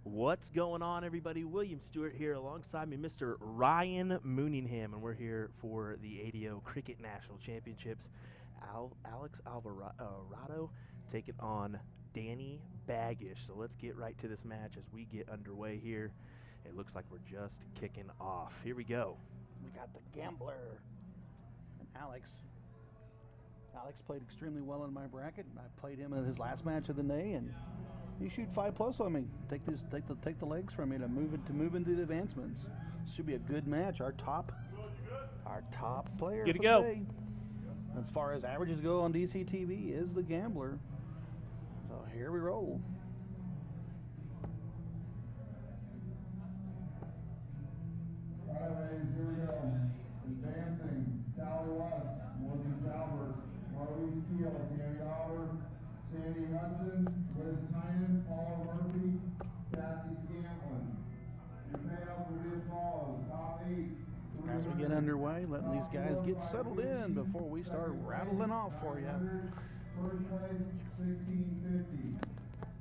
What's going on, everybody? William Stewart here alongside me, Mr. Ryan Mooningham, and we're here for the ADO Cricket National Championships. Alex Alvarado taking on Danny Baggish. So let's get right to this match as we get underway here. It looks like we're just kicking off. Here we go. We got the gambler and Alex. Alex played extremely well in my bracket. I played him in his last match of the day, and he shoot 5+ on me. Take the legs from me to move into the advancements. Should be a good match. Our top player Good to for go. the day, as far as averages go on DCTV, is the gambler. So here we roll. All right, ladies, here we go. Advancing, Tally West, Morgan Talbert, Marlies Keel, Tammy Auburn, Sandy Hudson, Liz Tynan, Paula Murphy, Cassie Scantlin. Your payout will be as follows. Top 8. As we get underway, letting these guys get settled in before we start rattling off for you. First place, 1650.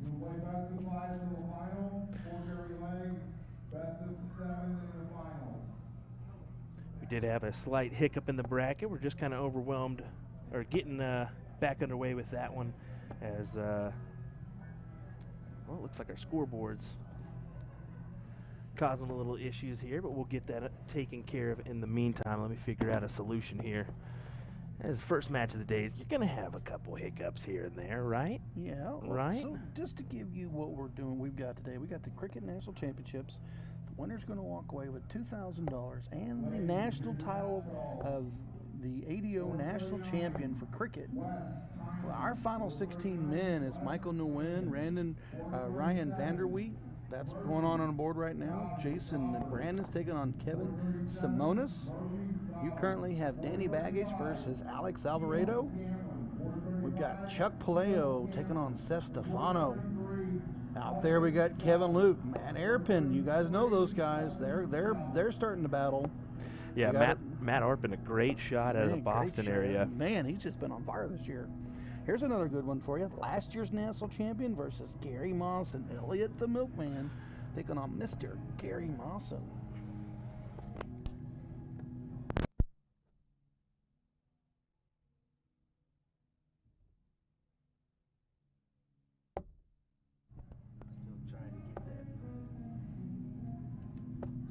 You'll play best of 5 in the final, 4 every leg, best of 7 in the finals. We did have a slight hiccup in the bracket. We're just kind of overwhelmed, or getting back underway with that one, as well, it looks like our scoreboard's causing a little issues here, but we'll get that taken care of in the meantime. Let me figure out a solution here. As the first match of the day, you're going to have a couple hiccups here and there, right? Yeah. Right? So just to give you what we're doing, we've got today, we got the Cricket National Championships. The winner's going to walk away with $2,000 and the national title of the ADO National Champion for cricket. Well, our final 16 men is Michael Newin, Ryan Vanderweet. That's going on the board right now. Jason Brandon's taking on Kevin Simonis. You currently have Danny Baggish versus Alex Alvarado. We've got Chuck Paleo taking on Seth Stefano. Out there we got Kevin Luke, Matt Airpin. You guys know those guys. They're starting to battle. Yeah, You got Matt Arpin, a great shot out of the Man, great Boston shot. area. Man, he's just been on fire this year. Here's another good one for you. Last year's national champion versus Gary Moss and Elliot the Milkman, taking on Mr. Gary Mawson.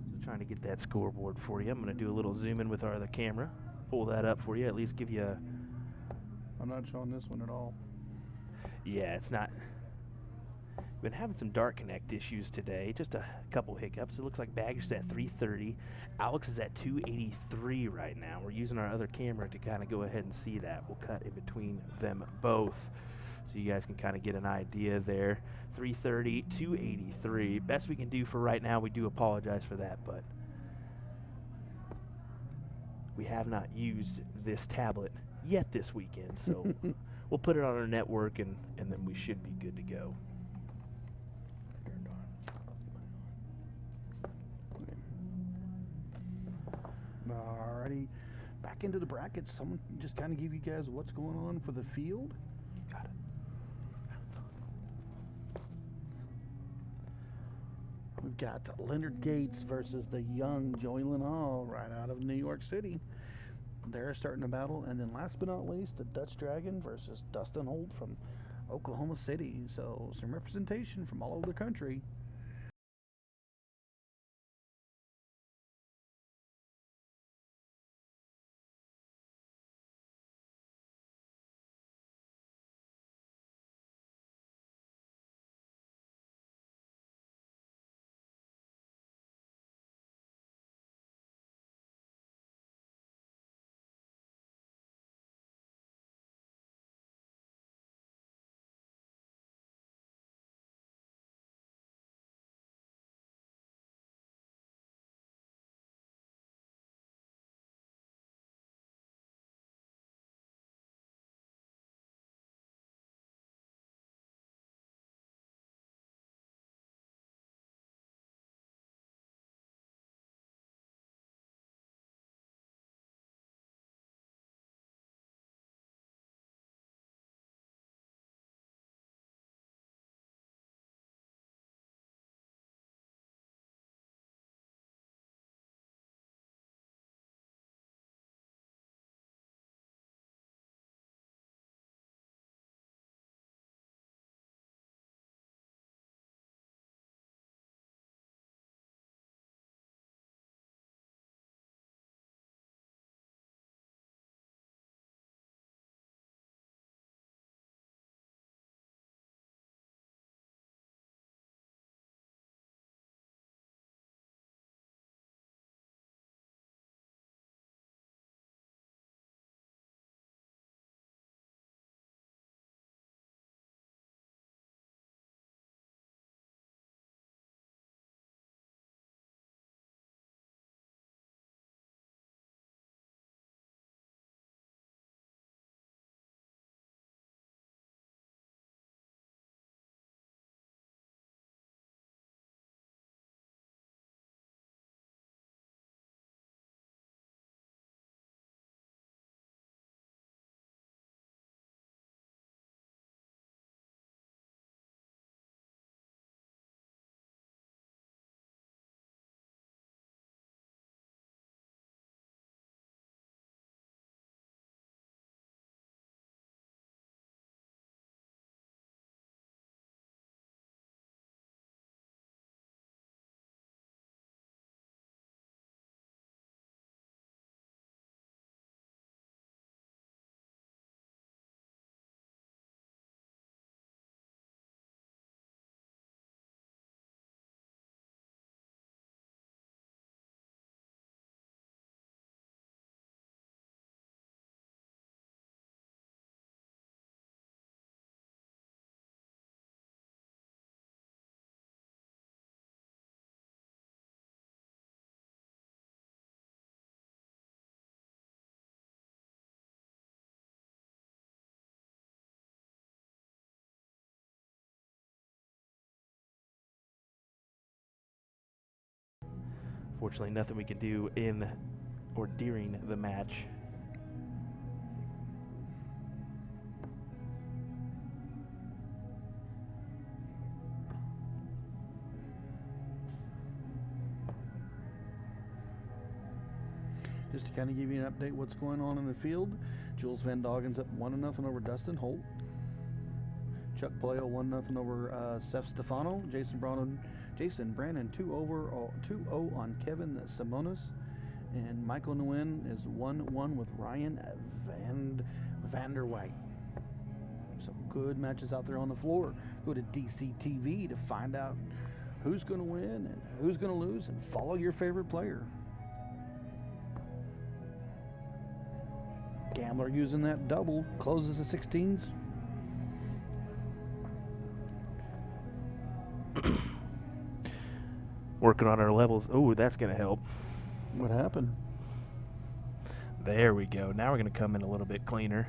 Still trying to get that scoreboard for you. I'm going to do a little zoom in with our other camera. Pull that up for you, at least give you a... I'm not showing this one at all. Yeah, it's not... Been having some dart connect issues today, just a couple hiccups. It looks like Baggish is at 330. Alex is at 283 right now. We're using our other camera to kind of go ahead and see that. We'll cut in between them both so you guys can kind of get an idea there. 330, 283. Best we can do for right now. We do apologize for that, but we have not used this tablet yet this weekend, so we'll put it on our network and then we should be good to go. Alrighty, back into the brackets. Someone just kind of give you guys what's going on for the field. Got it. We've got Leonard Gates versus the young Joylin Hall right out of New York City. They're starting a battle. And then last but not least, the Dutch Dragon versus Dustin Holt from Oklahoma City. So some representation from all over the country. Fortunately, nothing we can do in or during the match. Just to kind of give you an update what's going on in the field, Jules Van Doggen's up 1-0 over Dustin Holt. Chuck Paleo 1-0 over Seth Stefano. Jason Brannon 2-0 on Kevin Simonis. And Michael Newin is 1-1 with Ryan Van der White. Some good matches out there on the floor. Go to DCTV to find out who's going to win and who's going to lose, and follow your favorite player. Gambler using that double, closes the 16s. Working on our levels. Oh, that's going to help. What happened? There we go. Now we're going to come in a little bit cleaner.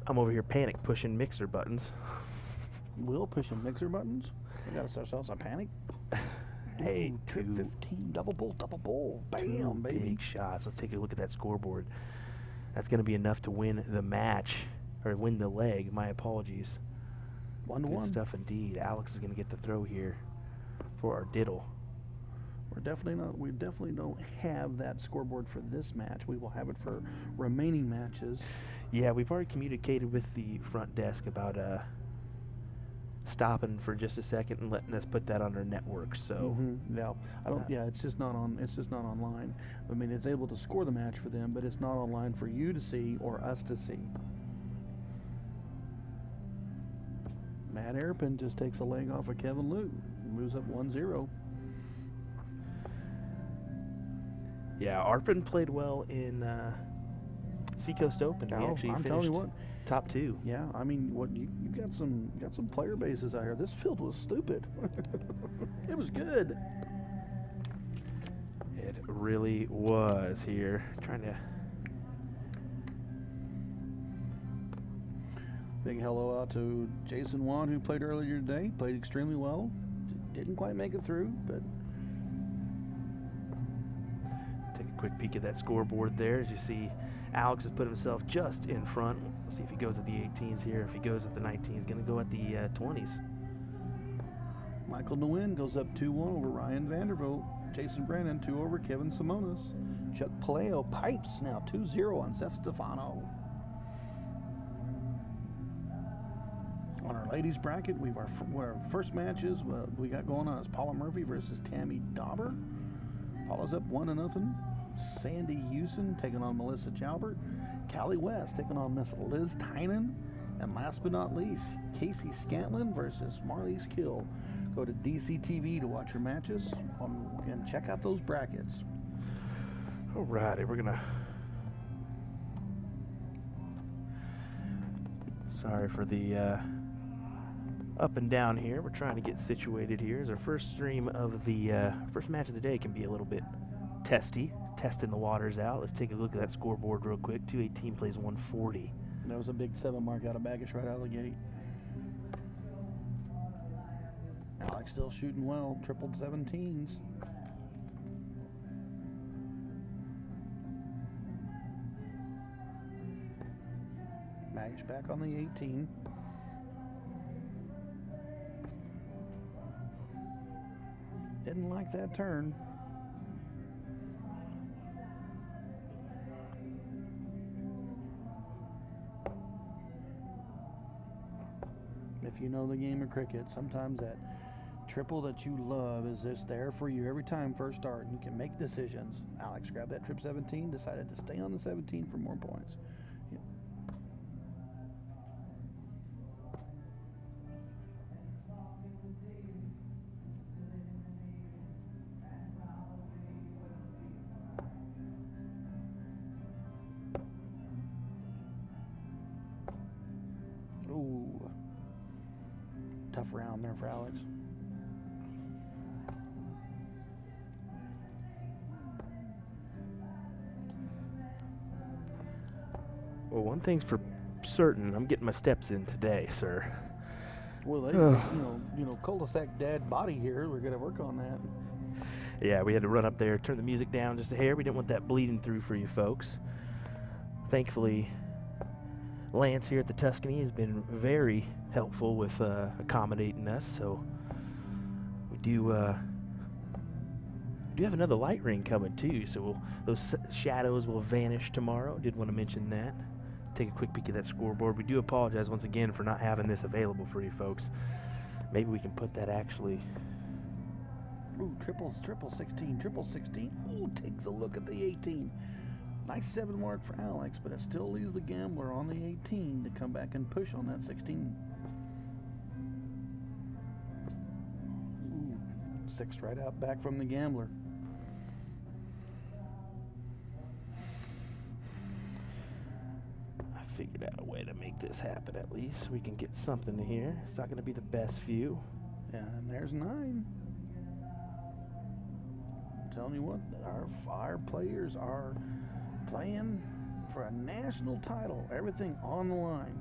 I'm over here panic pushing mixer buttons. Will pushing mixer buttons? We got ourselves a panic. Hey, trip 15, double bowl, bam, baby. Big shots. Let's take a look at that scoreboard. That's going to be enough to win the match, or win the leg. My apologies. 1-1. Good stuff indeed. Alex is going to get the throw here for our diddle. We definitely don't have that scoreboard for this match. We will have it for remaining matches. Yeah, we've already communicated with the front desk about stopping for just a second and letting us put that on our network. So yeah, it's just not on. It's just not online. I mean, it's able to score the match for them, but it's not online for you to see or us to see. Matt Airpin just takes a leg off of Kevin Liu. Moves up 1-0. Yeah, Arpin played well in Seacoast Open. He actually I'm finished telling you what, top 2. Yeah, I mean, you got some player bases out here. This field was stupid. It was good. It really was here. Trying to. Big hello out to Jason Wan, who played earlier today. Played extremely well. Didn't quite make it through, but. Take a quick peek at that scoreboard there. As you see, Alex has put himself just in front. Let's see if he goes at the 18s here. If he goes at the 19s, he's going to go at the 20s. Michael Newin goes up 2-1 over Ryan Vanderbilt. Jason Brannon 2 over Kevin Simonis. Chuck Paleo pipes now 2-0 on Seth Stefano. On our ladies bracket, our first matches we got going on is Paula Murphy versus Tammy Dauber. Paula's up 1-0. Sandy Houston taking on Melissa Jalbert. Callie West taking on Miss Liz Tynan. And last but not least, Casey Scantlin versus Marlies Kill. Go to DCTV to watch your matches and check out those brackets. Alrighty, we're gonna. Sorry for the up and down here. We're trying to get situated here. As our first stream of the first match of the day can be a little bit testing the waters out. Let's take a look at that scoreboard real quick. 218 plays 140. That was a big 7 mark out of Baggish right out of the gate. Alex still shooting well, tripled 17s. Baggish back on the 18. Didn't like that turn. If you know the game of cricket, sometimes that triple that you love is just there for you every time first start, and you can make decisions. Alex grabbed that trip 17, decided to stay on the 17 for more points. Yep. Ooh. Tough round there for Alex. Well, one thing's for certain, I'm getting my steps in today, sir. Well, you know, cul-de-sac dad body here. We're gonna work on that. Yeah, we had to run up there, turn the music down just a hair. We didn't want that bleeding through for you folks. Thankfully, Lance here at the Tuscany has been very helpful with accommodating us, so we do have another light ring coming too, so those shadows will vanish tomorrow. Did want to mention that. Take a quick peek at that scoreboard. We do apologize once again for not having this available for you folks. Maybe we can put that actually. Ooh, triple 16. Ooh, takes a look at the 18. Nice 7 mark for Alex, but it still leaves the gambler on the 18 to come back and push on that 16. Ooh, 6 right out back from the gambler. I figured out a way to make this happen at least. We can get something here. It's not going to be the best view. Yeah, and there's 9. I'm telling you what, our players are playing for a national title. Everything on the line.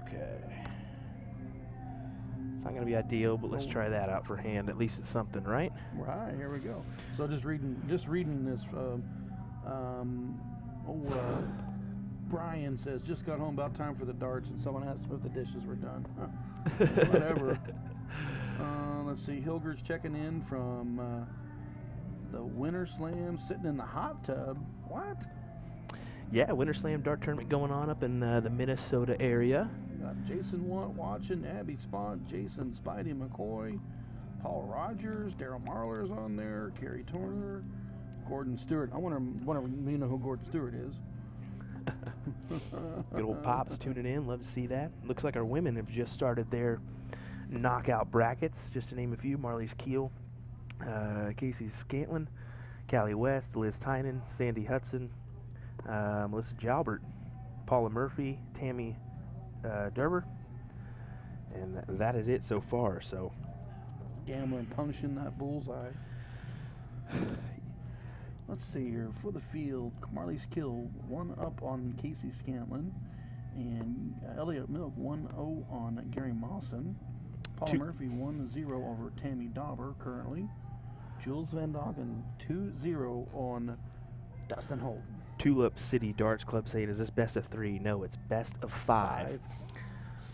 Okay. It's not going to be ideal, but let's try that out for hand. At least it's something, right? Right, here we go. So just reading this. Brian says, just got home, about time for the darts, and someone asked if the dishes were done. Whatever. Let's see, Hilger's checking in from the Winter Slam, sitting in the hot tub. What? Yeah, Winter Slam dart tournament going on up in the Minnesota area. Got Jason watching, Abby Spot, Jason Spidey McCoy, Paul Rogers, Daryl Marler's on there, Kerry Turner, Gordon Stewart. I wonder you know who Gordon Stewart is. Good old Pops tuning in. Love to see that. Looks like our women have just started their knockout brackets. Just to name a few: Marlies Keel, Casey Scantlin, Callie West, Liz Tynan, Sandy Hudson, Melissa Jalbert, Paula Murphy, Tammy Derber, and that is it so far. So, Gambling punishing that bullseye. Let's see here. For the field, Marlies Kill 1 up on Casey Scantlin, and Elliot Milk 1-0 on Gary Mawson. Paula Murphy 1-0 over Tammy Dauber currently. Jules Van Doggen 2-0 on Dustin Holt. Tulip City Darts Club saying, is this best of 3? No, it's best of 5.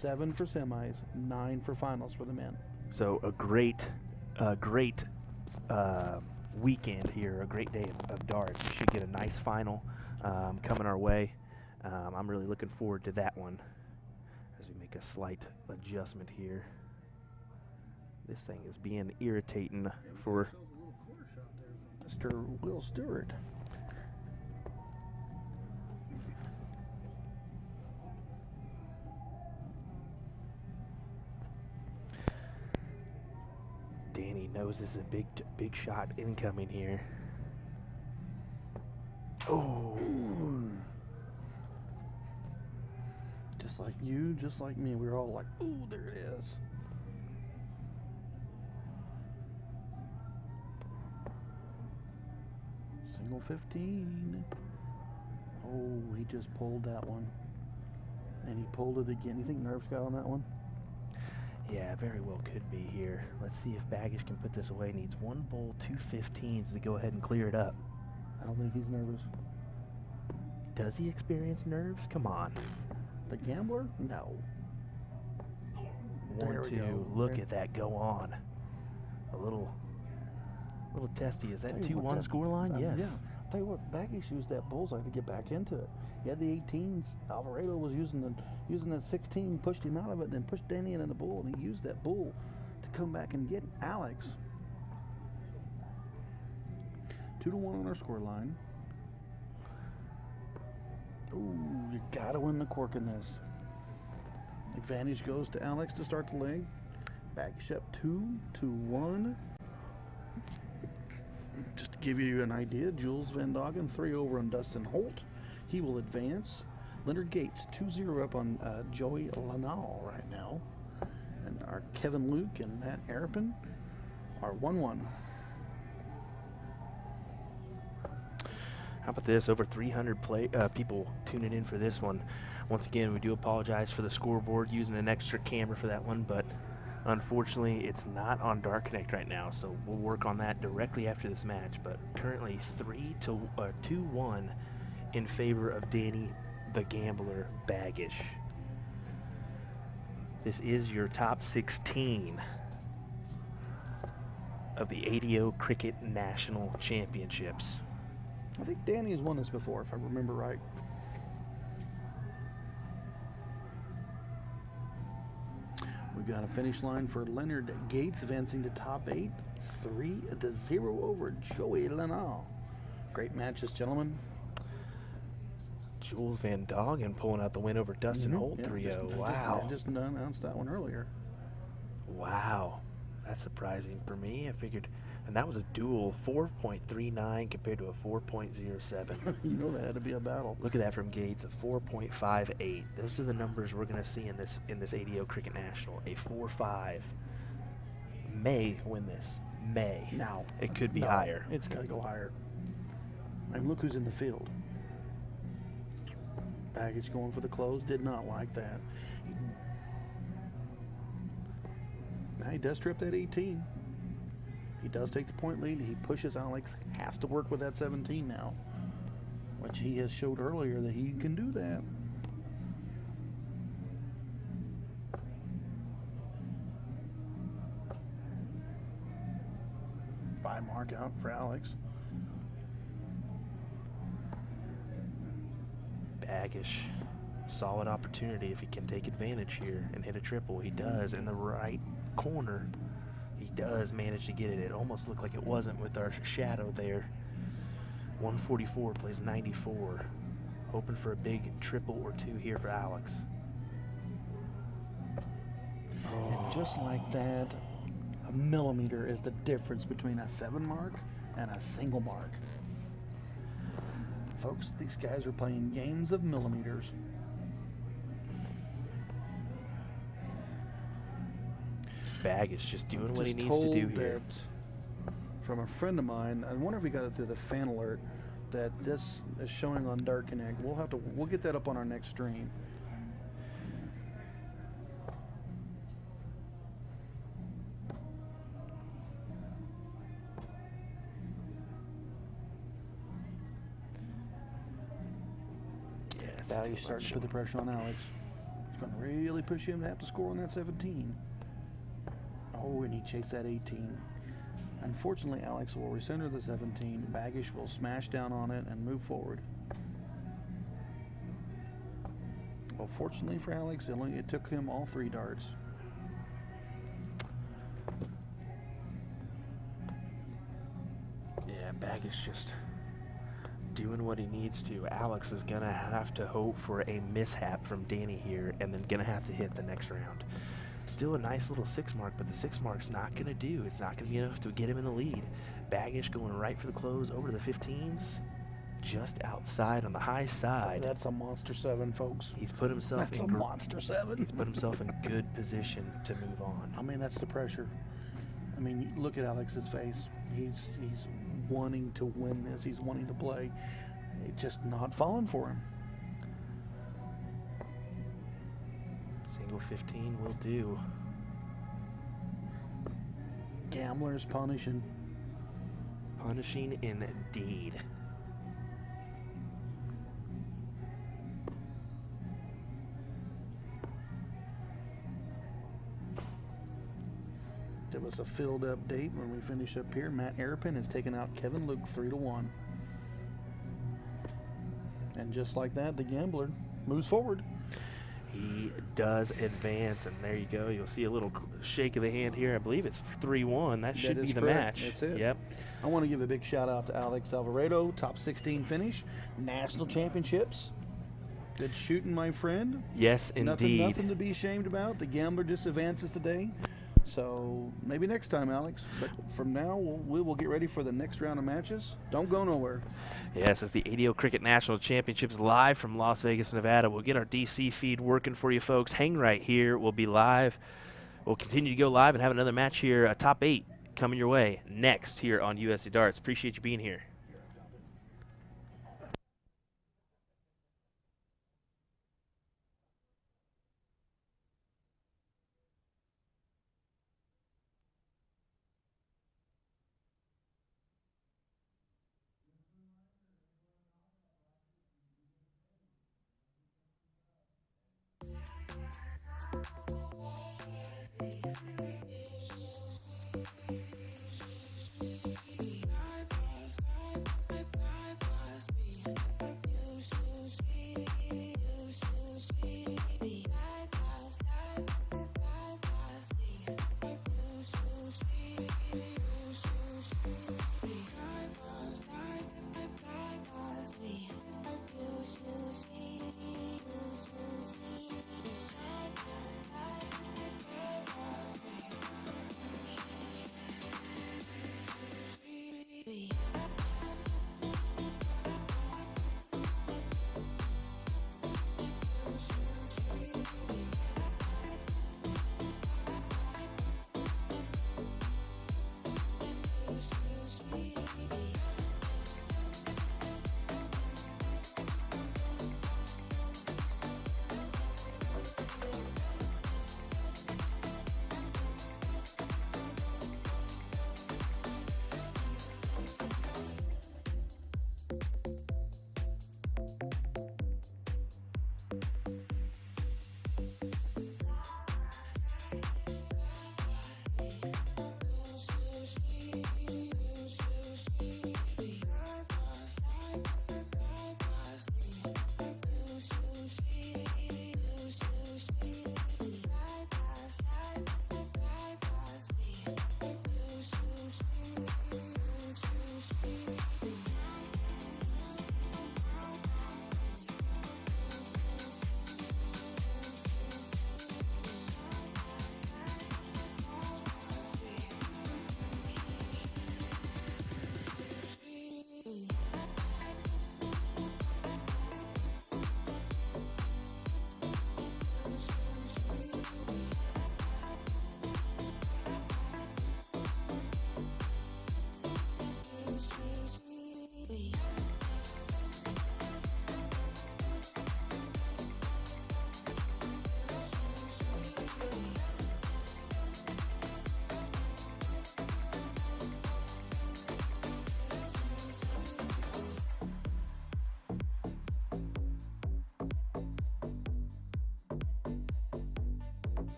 7 for semis, 9 for finals for the men. So a great weekend here, a great day of darts. We should get a nice final coming our way. I'm really looking forward to that one as we make a slight adjustment here. This thing is being irritating for Mr. Will Stewart. Danny knows this is a big shot incoming here. Oh. Just like you, just like me, we were all like, ooh, there it is. Single 15. Oh, he just pulled that one. And he pulled it again. You think nerves got on that one? Yeah, very well could be here. Let's see if Baggish can put this away. Needs 1 bowl, 2 15s to go ahead and clear it up. I don't think he's nervous. Does he experience nerves? Come on. The gambler? No. 1, 2. Look at that go on. A little testy. Is that 2-1 scoreline? Yes. Yeah. I'll tell you what, Baggish used that bullseye to get back into it. He had the 18s. Alvarado was using that 16, pushed him out of it, then pushed Danny in the bull, and he used that bull to come back and get Alex. 2-1 on our score line. Ooh, you gotta win the cork in this. Advantage goes to Alex to start the leg. Baggish up 2-1. Just to give you an idea, Jules Van Doggen 3 over on Dustin Holt. He will advance. Leonard Gates 2-0 up on Joey Lanal right now. And our Kevin Luke and Matt Arapin are 1-1. How about this? Over 300 people tuning in for this one. Once again, we do apologize for the scoreboard using an extra camera for that one, but unfortunately, it's not on Dart Connect right now, so we'll work on that directly after this match. But currently 2-1 in favor of Danny the Gambler Baggish. This is your top 16 of the ADO Cricket National Championships. I think Danny has won this before, if I remember right. We've got a finish line for Leonard Gates advancing to top 8, 3-0 over Joey Lenal. Great matches, gentlemen. Jules Van Doggen pulling out the win over Dustin Holt, 3-0. Wow. Just announced that one earlier. Wow. That's surprising for me. I figured, and that was a duel, 4.39 compared to a 4.07. You know that had to be a battle. Look at that from Gates, a 4.58. Those are the numbers we're going to see in this ADO Cricket National. A 4.5 may win this. May. Now. It could be higher. It's got to go higher. And look who's in the field. Baggish going for the close. Did not like that. Now he does trip that 18. He does take the point lead. He pushes Alex. Has to work with that 17 now, which he has showed earlier that he can do that. Five mark out for Alex. Baggish, solid opportunity if he can take advantage here and hit a triple. He does in the right corner. He does manage to get it. It almost looked like it wasn't with our shadow there. 144 plays 94. Hoping for a big triple or two here for Alex. And just like that, a millimeter is the difference between a 7 mark and a single mark. Folks, these guys are playing games of millimeters. Baggish just doing what he needs to do here. From a friend of mine, I wonder if we got it through the fan alert, that this is showing on Dart Connect. We'll get that up on our next stream. Now he's starting to put the pressure on Alex. It's going to really push him to have to score on that 17. Oh, and he chased that 18. Unfortunately, Alex will recenter the 17. Baggish will smash down on it and move forward. Well, fortunately for Alex, it took him all 3 darts. Yeah, Baggish just doing what he needs to. Alex is going to have to hope for a mishap from Danny here and then going to have to hit the next round. Still a nice little 6 mark, but the 6 mark's not going to do. It's not going to be enough to get him in the lead. Baggish going right for the close over to the 15s. Just outside on the high side. That's a monster 7, folks. He's put himself That's a monster 7. He's put himself in good position to move on. I mean, that's the pressure. I mean, look at Alex's face. He's wanting to win this. He's wanting to play. It's just not falling for him. Single 15 will do. Gambler's punishing. Punishing indeed. Give us a field update when we finish up here. Matt Arapin has taken out Kevin Luke 3-1. And just like that, the Gambler moves forward. He does advance, and there you go. You'll see a little shake of the hand here. I believe it's 3-1. That should be the match. That's it. Yep. I want to give a big shout out to Alex Alvarado, top 16 finish, national championships. Good shooting, my friend. Yes, indeed. Nothing to be ashamed about. The Gambler just advances today. So maybe next time, Alex. But from now, we will get ready for the next round of matches. Don't go nowhere. Yes, it's the ADO Cricket National Championships live from Las Vegas, Nevada. We'll get our DC feed working for you folks. Hang right here. We'll be live. We'll continue to go live and have another match here, top 8 coming your way next here on USA Darts. Appreciate you being here.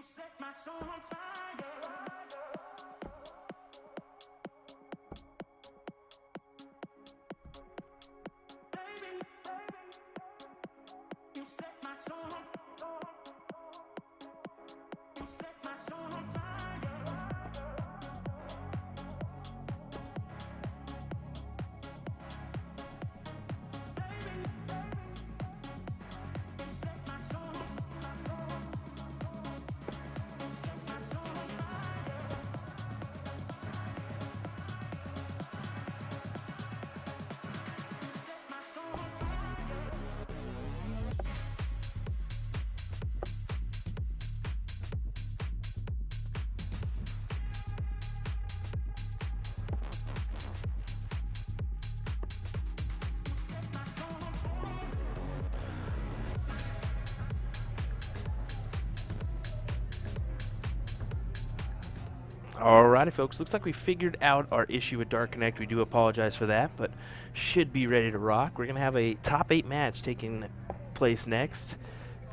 set my soul on fire. Baby, you set my soul on You set my soul on fire. Baby, you set my soul on Alrighty, folks. Looks like we figured out our issue with Dark Connect. We do apologize for that, but should be ready to rock. We're going to have a top 8 match taking place next.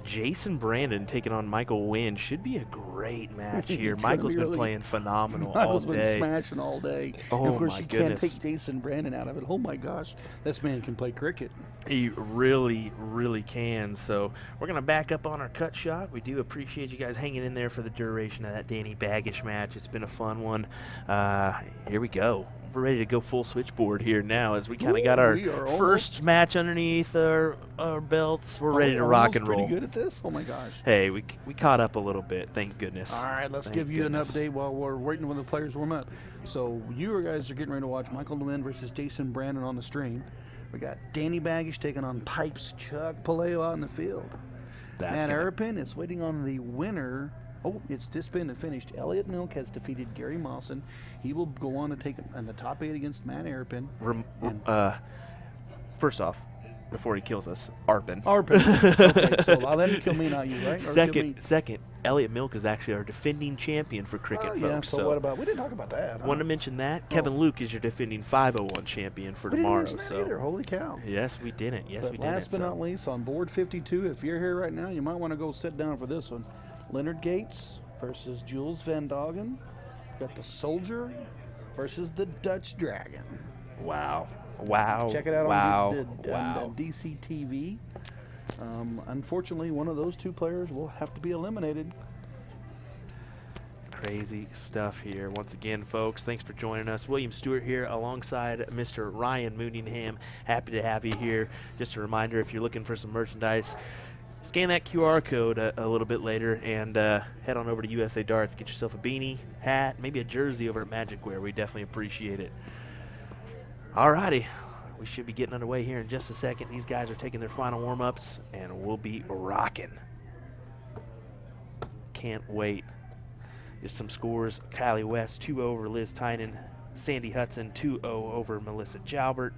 Jason Brandon taking on Michael Wynn. Should be a great match here. Michael's been playing phenomenal Michael's all day. been smashing all day. Oh, and of course, my you goodness. can't take Jason Brandon out of it. Oh, my gosh. This man can play cricket. He really, really can. So we're going to back up on our cut shot. We do appreciate you guys hanging in there for the duration of that Danny Baggish match. It's been a fun one. Here we go. We're ready to go full switchboard here now as we kind of got our first match underneath our belts. We're ready to rock and roll. Pretty good at this? Oh, my gosh. Hey, we caught up a little bit. Thank goodness. All right, let's Thank give you goodness. an update while we're waiting when the players warm up. So you guys are getting ready to watch Michael Newin versus Jason Brandon on the stream. We got Danny Baggish taking on Pipes Chuck Paleo out in the field. Matt Arapin is waiting on the winner. Oh, it's just been finished. Elliot Milk has defeated Gary Mawson. He will go on to take in the top 8 against Matt Arapin. First off, before he kills us, Arpin. Okay, so I'll let him kill me, not you, right? Or Second, Elliot Milk is actually our defending champion for cricket, yeah, folks. so what about? We didn't talk about that. Want to mention that Kevin Luke is your defending 501 champion for tomorrow. We didn't mention that either. Holy cow! Yes, we didn't. Yes, but we didn't. Last but not least, on board 52, if you're here right now, you might want to go sit down for this one. Leonard Gates versus Jules Van Doggen. Got the Soldier versus the Dutch Dragon. Wow. Check it out on DC TV. Unfortunately, one of those two players will have to be eliminated. Crazy stuff here. Once again, folks, thanks for joining us. William Stewart here alongside Mr. Ryan Mooningham. Happy to have you here. Just a reminder, if you're looking for some merchandise, scan that QR code a little bit later and head on over to USA Darts. Get yourself a beanie, hat, maybe a jersey over at Magic Wear. We definitely appreciate it. Alrighty, we should be getting underway here in just a second. These guys are taking their final warm-ups, and we'll be rocking. Can't wait. Just some scores. Kylie West 2-0 over Liz Tynan. Sandy Hudson 2-0 over Melissa Jalbert.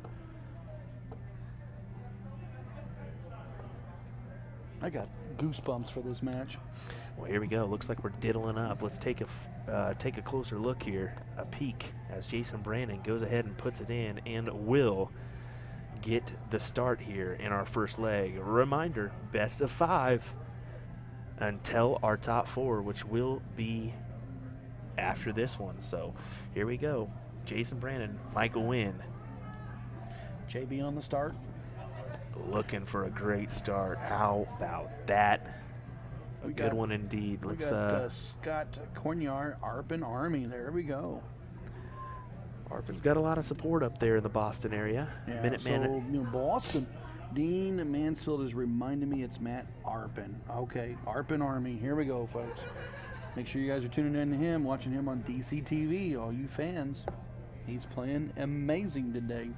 I got goosebumps for this match. Well, here we go. Looks like we're diddling up. Let's take a closer look here, a peek, as Jason Brandon goes ahead and puts it in and will get the start here in our first leg. A reminder, best of 5 until our top 4, which will be after this one. So here we go. Jason Brandon, Michael Wynn. JB on the start. Looking for a great start. How about that? A good one indeed. We got Scott Cornyard, Arpin Army. There we go. Arpin's got a lot of support up there in the Boston area. Yeah, Minuteman. so, Boston. Dean Mansfield is reminding me it's Matt Arpin. Okay, Arpin Army. Here we go, folks. Make sure you guys are tuning in to him, watching him on DC TV, all you fans. He's playing amazing today.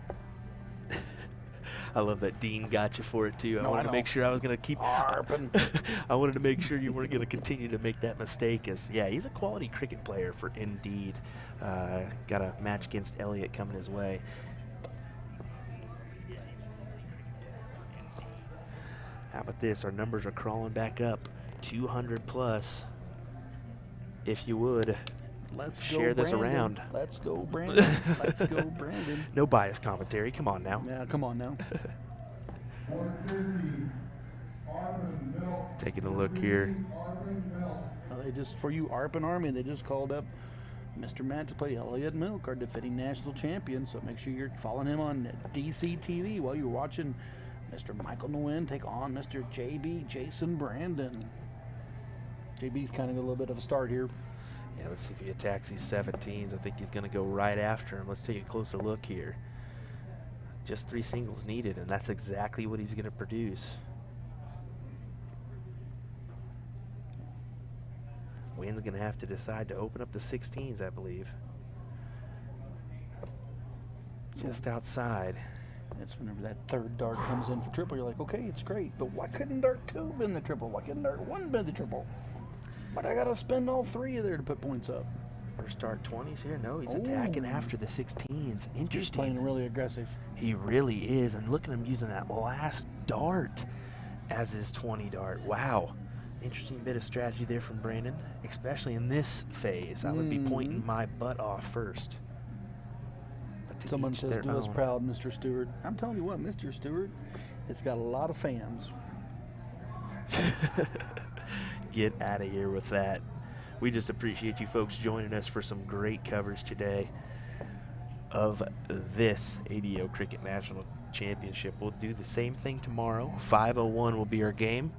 I love that Dean got you for it too. I wanted to make sure I was going to keep Arpin. I wanted to make sure you weren't going to continue to make that mistake. As yeah, he's a quality cricket player for Indeed. Got a match against Elliott coming his way. How about this? Our numbers are crawling back up, 200 plus. If you would, Let's share go, this Brandon. around. Let's go, Brandon. Let's go, Brandon. No bias commentary. Come on now. Yeah, come on now. 150, Auburn, Milk, Taking a look here. They just, for you Auburn Army, they just called up Mr. Matt to play Elliott Milk, our defending national champion. So make sure you're following him on DC TV while you're watching Mr. Michael Newin take on Mr. JB Jason Brandon. JB's kind of a little bit of a start here. Yeah, let's see if he attacks these 17s. I think he's going to go right after him. Let's take a closer look here. Just 3 singles needed, and that's exactly what he's going to produce. Wynn's going to have to decide to open up the 16s, I believe. Just outside. That's whenever that third dart comes in for triple, you're like, okay, it's great, but why couldn't dart 2 been the triple? Why couldn't dart 1 been the triple? But I got to spend all 3 of there to put points up. First dart 20s here. No, he's attacking after the 16s. Interesting. He's playing really aggressive. He really is. And look at him using that last dart as his 20 dart. Wow. Interesting bit of strategy there from Brandon, especially in this phase. I would be pointing my butt off first. But to Someone each says, their do us own. proud, Mr. Stewart. I'm telling you what, Mr. Stewart, it's got a lot of fans. Get out of here with that. We just appreciate you folks joining us for some great coverage today of this ADO Cricket National Championship. We'll do the same thing tomorrow. 5:01 will be our game.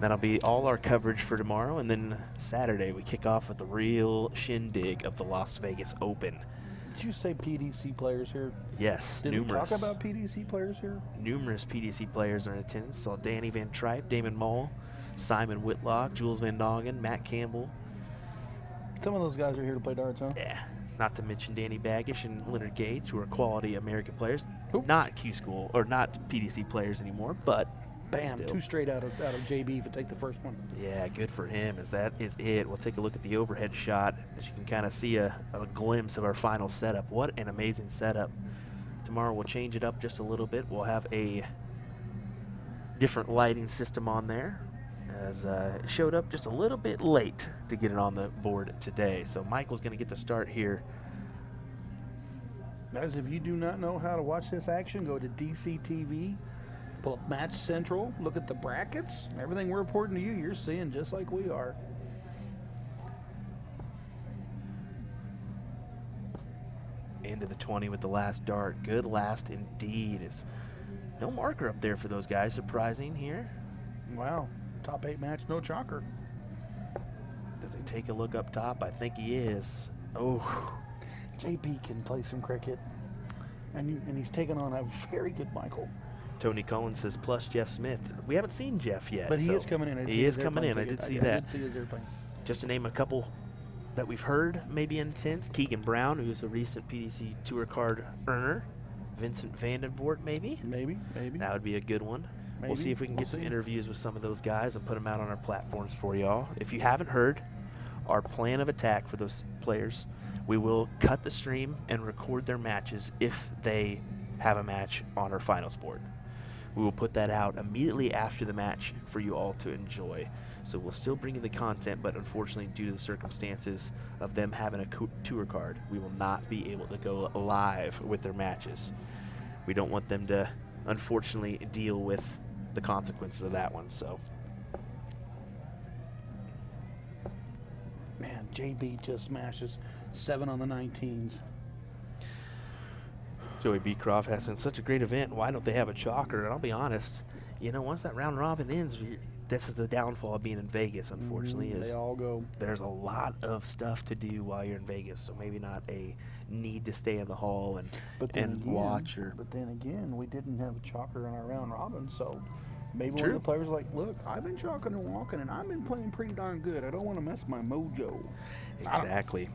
That'll be all our coverage for tomorrow. And then Saturday, we kick off with the real shindig of the Las Vegas Open. Did you say PDC players here? Yes, Did numerous. we talk about PDC players here? Numerous PDC players are in attendance. Saw Danny Van Tripe, Damon Mull, Simon Whitlock, Jules Van Dongen, Matt Campbell. Some of those guys are here to play darts, huh? Yeah, not to mention Danny Baggish and Leonard Gates, who are quality American players. Oop. Not Q School or not PDC players anymore, but Bam, still. 2 straight out of JB if you take the first one. Yeah, good for him, as that is it. We'll take a look at the overhead shot, as you can kind of see a glimpse of our final setup. What an amazing setup. Tomorrow we'll change it up just a little bit. We'll have a different lighting system on there, as it showed up just a little bit late to get it on the board today. So Michael's going to get the start here. Guys, if you do not know how to watch this action, go to DC TV, pull up Match Central, look at the brackets. Everything we're reporting to you, you're seeing just like we are. Into the 20 with the last dart. Good last indeed. Is no marker up there for those guys. Surprising here. Wow. Top 8 match, no chalker. Does he take a look up top? I think he is. Oh, JP can play some cricket. And he's taking on a very good Michael. Tony Cohen says plus Jeff Smith. We haven't seen Jeff yet. But he so is coming in. He is coming in. I did see that. I did see his airplane. Just to name a couple that we've heard maybe in attendance. Keegan Brown, who's a recent PDC Tour card earner. Vincent Vandenvoort, maybe. Maybe. That would be a good one. We'll Maybe. see if we can We'll get some see. interviews with some of those guys and put them out on our platforms for y'all. If you haven't heard our plan of attack for those players, we will cut the stream and record their matches if they have a match on our finals board. We will put that out immediately after the match for you all to enjoy. So we'll still bring you the content, but unfortunately, due to the circumstances of them having a tour card, we will not be able to go live with their matches. We don't want them to, unfortunately, deal with the consequences of that one. So, Man, JB just smashes 7 on the 19s. Joey Beecroft has in such a great event. Why don't they have a chalker? And I'll be honest, you know, once that round robin ends, this is the downfall of being in Vegas, unfortunately. They Is all go. there's a lot of stuff to do while you're in Vegas, so maybe not a need to stay in the hall and watch. Or But then again, we didn't have a chalker in our round robin, so maybe one True. of the players like, look, I've been chalking and walking, and I've been playing pretty darn good. I don't want to mess my mojo. exactly.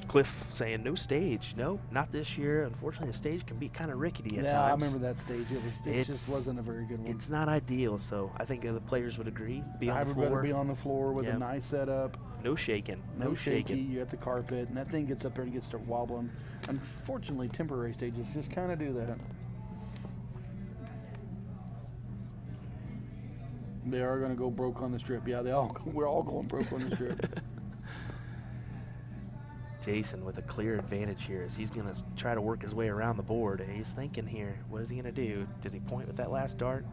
Cliff saying no stage. No, not this year. Unfortunately, the stage can be kind of rickety at Yeah, times. I remember that stage. It just wasn't a very good one. It's not ideal, so I think the players would agree. Be on I the would floor. rather be on the floor with Yeah. a nice setup. No shaking. No shaky. You at the carpet, and that thing gets up there and gets to wobbling. Unfortunately, temporary stages just kind of do that. They are going to go broke on the strip. Yeah, we're all going broke on the strip. Jason with a clear advantage here as he's going to try to work his way around the board. And he's thinking here, what is he going to do? Does he point with that last dart?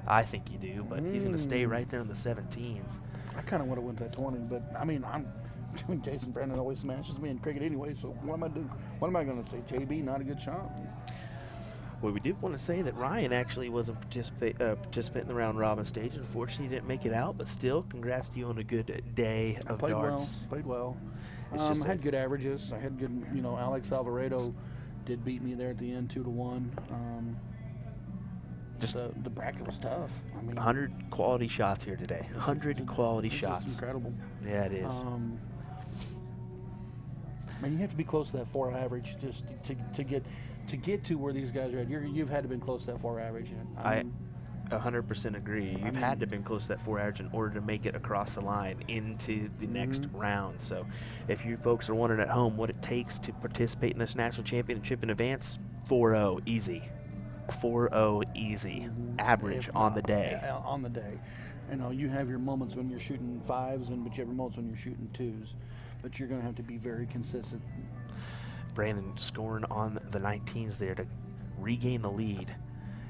I think you do, but he's going to stay right there in the 17s. I kind of would have went that 20, but I mean, Jason Brandon always smashes me in cricket anyway, so what am I doing? What am I going to say? JB, not a good shot. Well, we did want to say that Ryan actually wasn't participant in the round robin stage. Unfortunately, he didn't make it out, but still, congrats to you on a good day of darts. Played well. It's I just had good averages. I had good, Alex Alvarado did beat me there at the end, 2-1. Just the bracket was tough. I mean, 100 quality shots here today. 100 quality it's shots. just incredible. Yeah, it is. Man, you have to be close to that 4 average just to get to where these guys are at. You've had to been close to that 4 average. I 100% agree. You've had to have been close to that 4 average in order to make it across the line into the next round. So if you folks are wondering at home what it takes to participate in this national championship in advance, 4-0 easy. 4-0 easy. Average on the day. Yeah, on the day. You have your moments when you're shooting 5s, but you have your moments when you're shooting 2s. But you're going to have to be very consistent. Brandon scoring on the 19s there to regain the lead.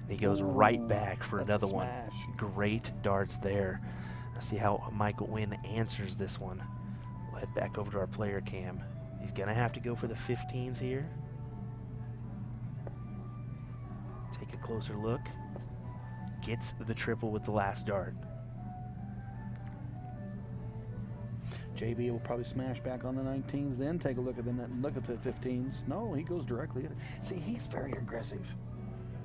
He goes right back for another one. Great darts there. Let's see how Michael Wynn answers this one. We'll head back over to our player cam. He's going to have to go for the 15s here. Take a closer look. Gets the triple with the last dart. JB will probably smash back on the 19s, then take a look at the 15s. No, he goes directly at it. See, he's very aggressive.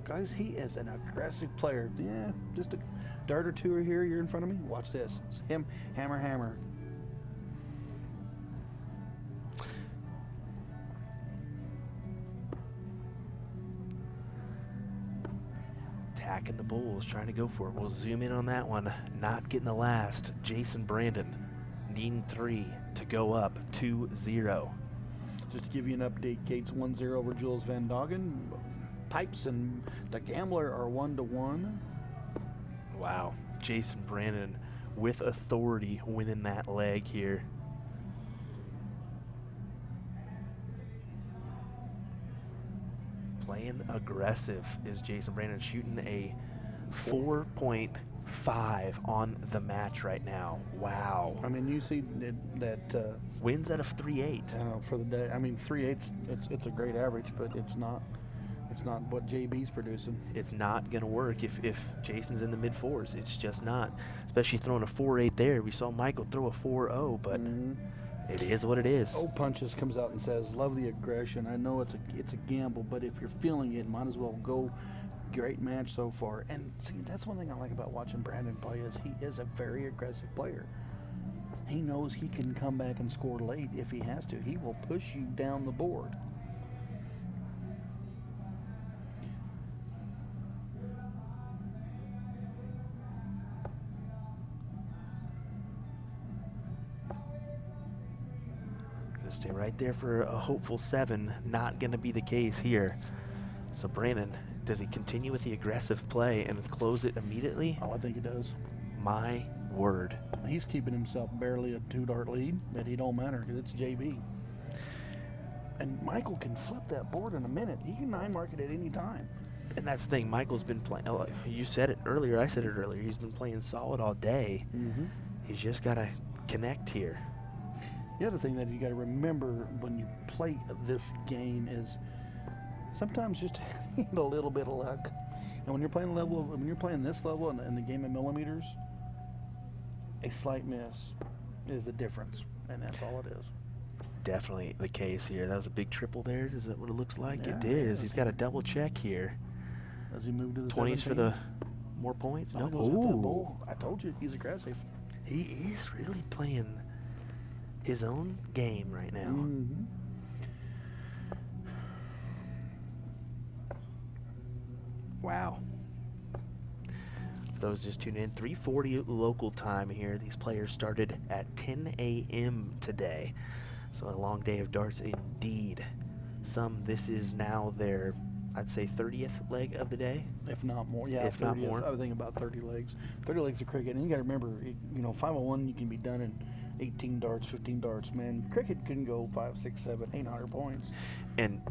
Guys, he is an aggressive player. Yeah, just a dart or two are here. You're in front of me. Watch this. It's him, hammer, hammer. Attacking the Bulls, trying to go for it. We'll zoom in on that one. Not getting the last. Jason Brandon needing 3 to go up 2-0. Just to give you an update, Gates 1-0 over Jules Van Doggen. Pipes and the Gambler are 1-1. Wow. Jason Brandon with authority winning that leg here. Playing aggressive is Jason Brandon, shooting a 4.5 on the match right now. Wow. I mean, you see that wins out of 3.8 for the day. I mean, 3.8, it's a great average, but it's not what JB's producing. It's not going to work if Jason's in the mid-4s. It's just not. Especially throwing a 4.8 there. We saw Michael throw a 4.0, but it is what it is. Old Punches comes out and says, love the aggression. I know it's a gamble, but if you're feeling it, might as well go. Great match so far. And see, that's one thing I like about watching Brandon play is he is a very aggressive player. He knows he can come back and score late if he has to. He will push you down the board. Stay right there for a hopeful 7. Not going to be the case here. So Brandon, does he continue with the aggressive play and close it immediately? Oh, I think he does. My word. He's keeping himself barely a 2-dart lead, but it don't matter because it's JB. And Michael can flip that board in a minute. He can 9-mark it at any time. And that's the thing. Michael's been playing. You said it earlier. I said it earlier. He's been playing solid all day. He's just got to connect here. The other thing that you got to remember when you play this game is sometimes just need a little bit of luck. And when you're playing this level in the game of millimeters, a slight miss is the difference, and that's all it is. Definitely the case here. That was a big triple there. Is that what it looks like? Yeah, it is. He's got a double check here. Does he move to the 20s 17s? for the more points? No. Ooh. I told you, he's aggressive. He is really playing his own game right now. Wow. For those just tuning in, 3:40 local time here. These players started at 10 a.m. today. So a long day of darts indeed. This is now their, I'd say, 30th leg of the day. If not more. Yeah, if 30th, not more. I would think about 30 legs. 30 legs of cricket. And you got to remember, 501 you can be done in 18 darts, 15 darts. Man, cricket can go 5, 6, 7, 800 points. And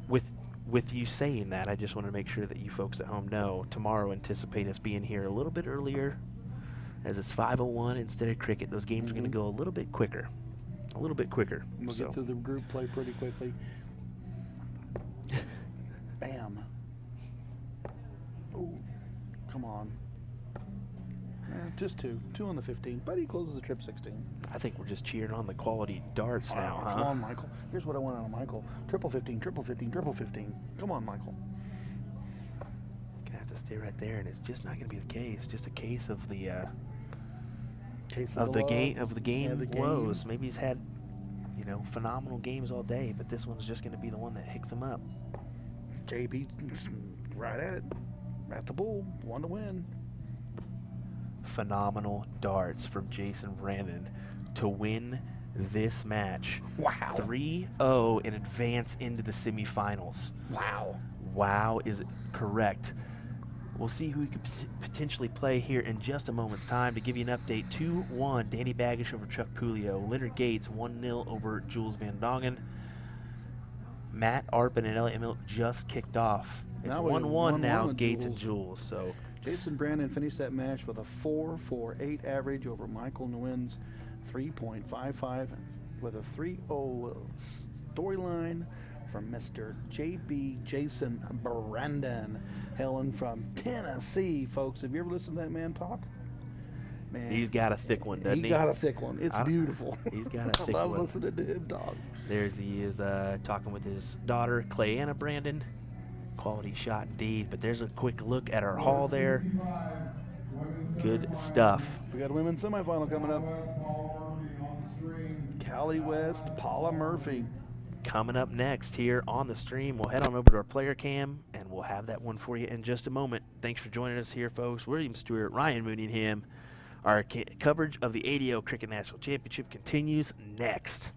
with with you saying that, I just want to make sure that you folks at home know tomorrow anticipate us being here a little bit earlier, as it's 5:01 instead of cricket. Those games are going to go a little bit quicker. A little bit quicker. We'll get through the group play pretty quickly. Bam. Oh, come on. Just two. 2 on the 15. But he closes the trip 16. I think we're just cheering on the quality darts now, huh? Come on, Michael. Here's what I want out of Michael. Triple 15, triple 15, triple 15. Come on, Michael. Gonna have to stay right there, and it's just not gonna be the case. Just a case of the game woes. Maybe he's had, phenomenal games all day, but this one's just gonna be the one that hicks him up. JB right at it. At the bull. 1 to win. Phenomenal darts from Jason Brandon to win this match. Wow. 3-0 and advance into the semifinals. Wow. Wow is correct. We'll see who we could potentially play here in just a moment's time. To give you an update, 2-1 Danny Baggish over Chuck Pulio. Leonard Gates 1-0 over Jules Van Dongen. Matt Arpin and Elliot Milk just kicked off. It's 1-1 now, Gates and Jules. So Jason Brandon finished that match with a 4.48 average over Michael Newin's 3.55 with a 3-0 storyline from Mr. JB Jason Brandon, hailing from Tennessee, folks. Have you ever listened to that man talk? Man, he's got a thick one, doesn't he? He got a thick one. It's beautiful. He's got a thick one. I love listening to him talk. There's he is talking with his daughter, Clayana Brandon. Quality shot indeed, but there's a quick look at our haul there. Good stuff. We got a women's semifinal coming up. Callie West, Paula Murphy. Coming up next here on the stream, we'll head on over to our player cam, and we'll have that one for you in just a moment. Thanks for joining us here, folks. William Stewart, Ryan Mooningham. Our coverage of the ADO Cricket National Championship continues next.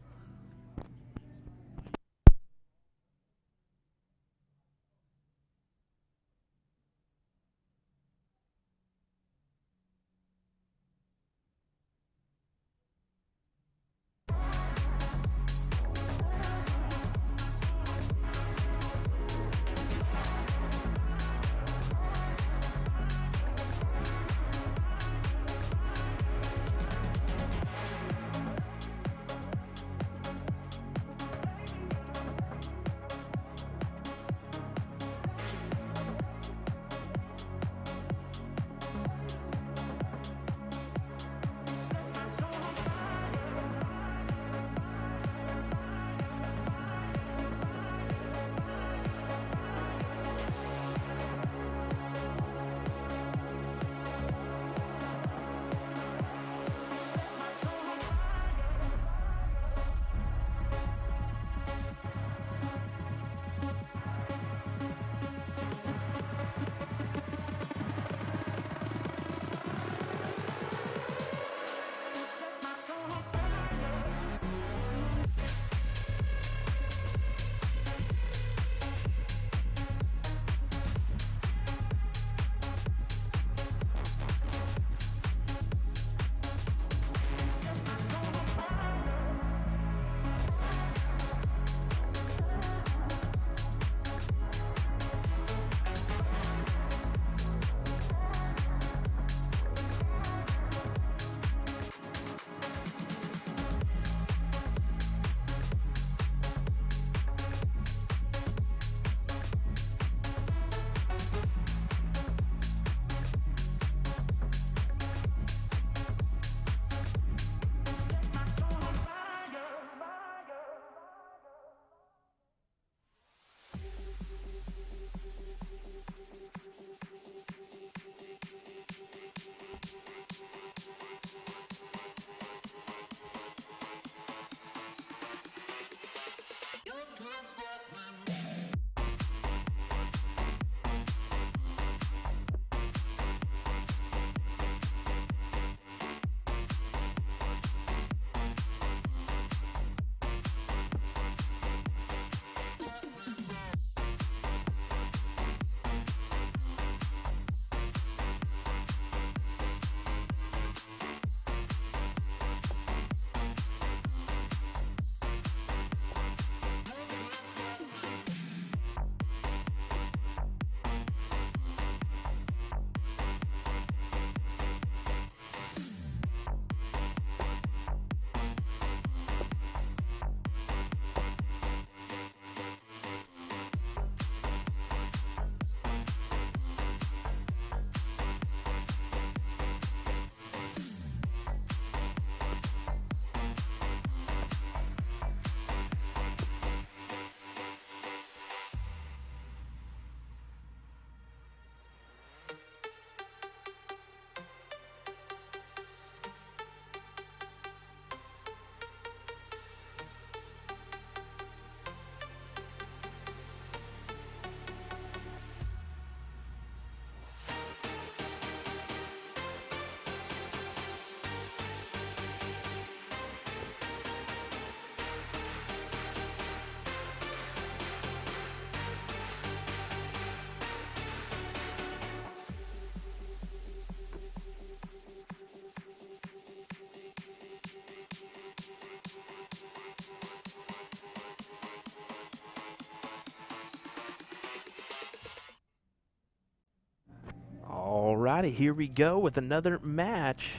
righty, here we go with another match.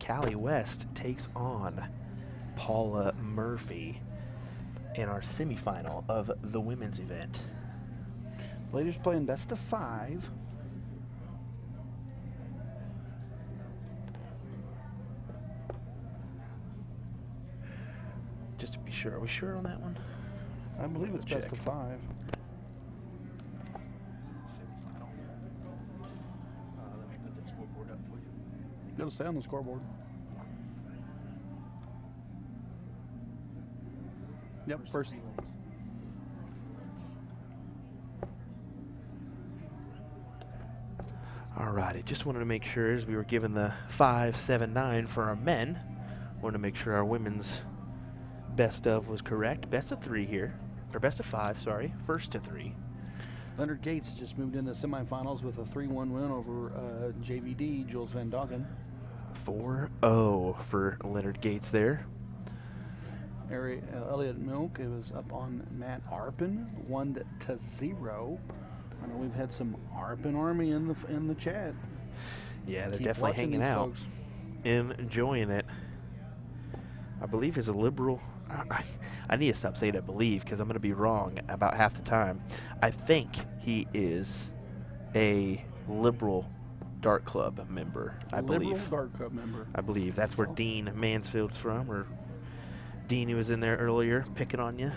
Callie West takes on Paula Murphy in our semifinal of the women's event. Ladies are playing best of 5. Just to be sure, are we sure on that one? I believe it's best Check. of 5. Semifinal. Let me put the scoreboard up for you. It'll say on the scoreboard. Yep, first. All righty, just wanted to make sure as we were given the 5, 7, 9 for our men. Wanted to make sure our women's best of was correct. Best of 3 here, or best of 5, sorry. First to 3. Leonard Gates just moved into semifinals with a 3-1 win over JVD, Jules Van Doggen. 4-0 for Leonard Gates there. Elliot Milk, it was up on Matt Arpin, 1-0. I know we've had some Arpin Army in the chat. Yeah, they're Keep definitely watching hanging these out, folks. enjoying it. I believe he's a liberal. I need to stop saying I believe because I'm going to be wrong about half the time. I think he is a liberal dart club member, I believe. Liberal Dart Club member. I believe that's where Dean Mansfield's from, or Dean, who was in there earlier picking on you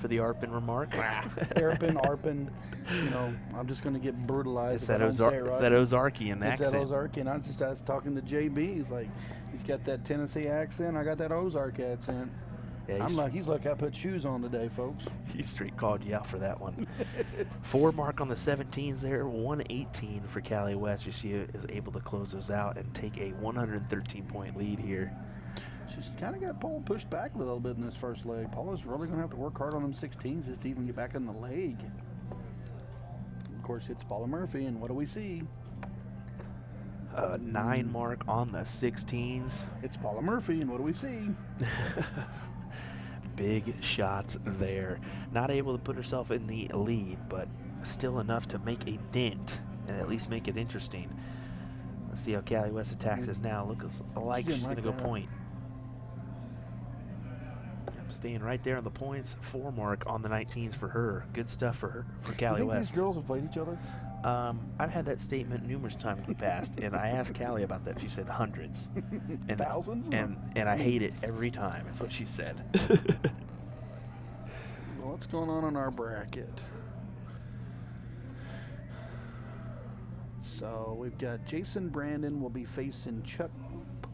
for the Arpin remark. Arpin, you know, I'm just going to get brutalized. It's if that, I don't say it right. Ozarkian It's accent. that Ozarkian. I was talking to JB. He's like, he's got that Tennessee accent. I got that Ozark accent. Yeah, He's like, I put shoes on today, folks. he straight called you out for that one. 4 mark on the 17s there, 118 for Callie West. She is able to close those out and take a 113-point lead here. She's kind of got Paula pushed back a little bit in this first leg. Paula's really going to have to work hard on them 16s just to even get back in the leg. Of course, it's Paula Murphy, and what do we see? 9 mark on the 16s. It's Paula Murphy, and what do we see? Big shots there. Not able to put herself in the lead, but still enough to make a dent and at least make it interesting. Let's see how Callie West attacks us now. Looks like she's going to go point. Yep, staying right there on the points. 4 mark on the 19s for her. Good stuff for her, for Callie You think West. these girls have played each other? I've had that statement numerous times in the past, and I asked Callie about that. She said hundreds. And, Thousands? And I hate it every time, is what she said. Well, what's going on in our bracket? So we've got Jason Brandon will be facing Chuck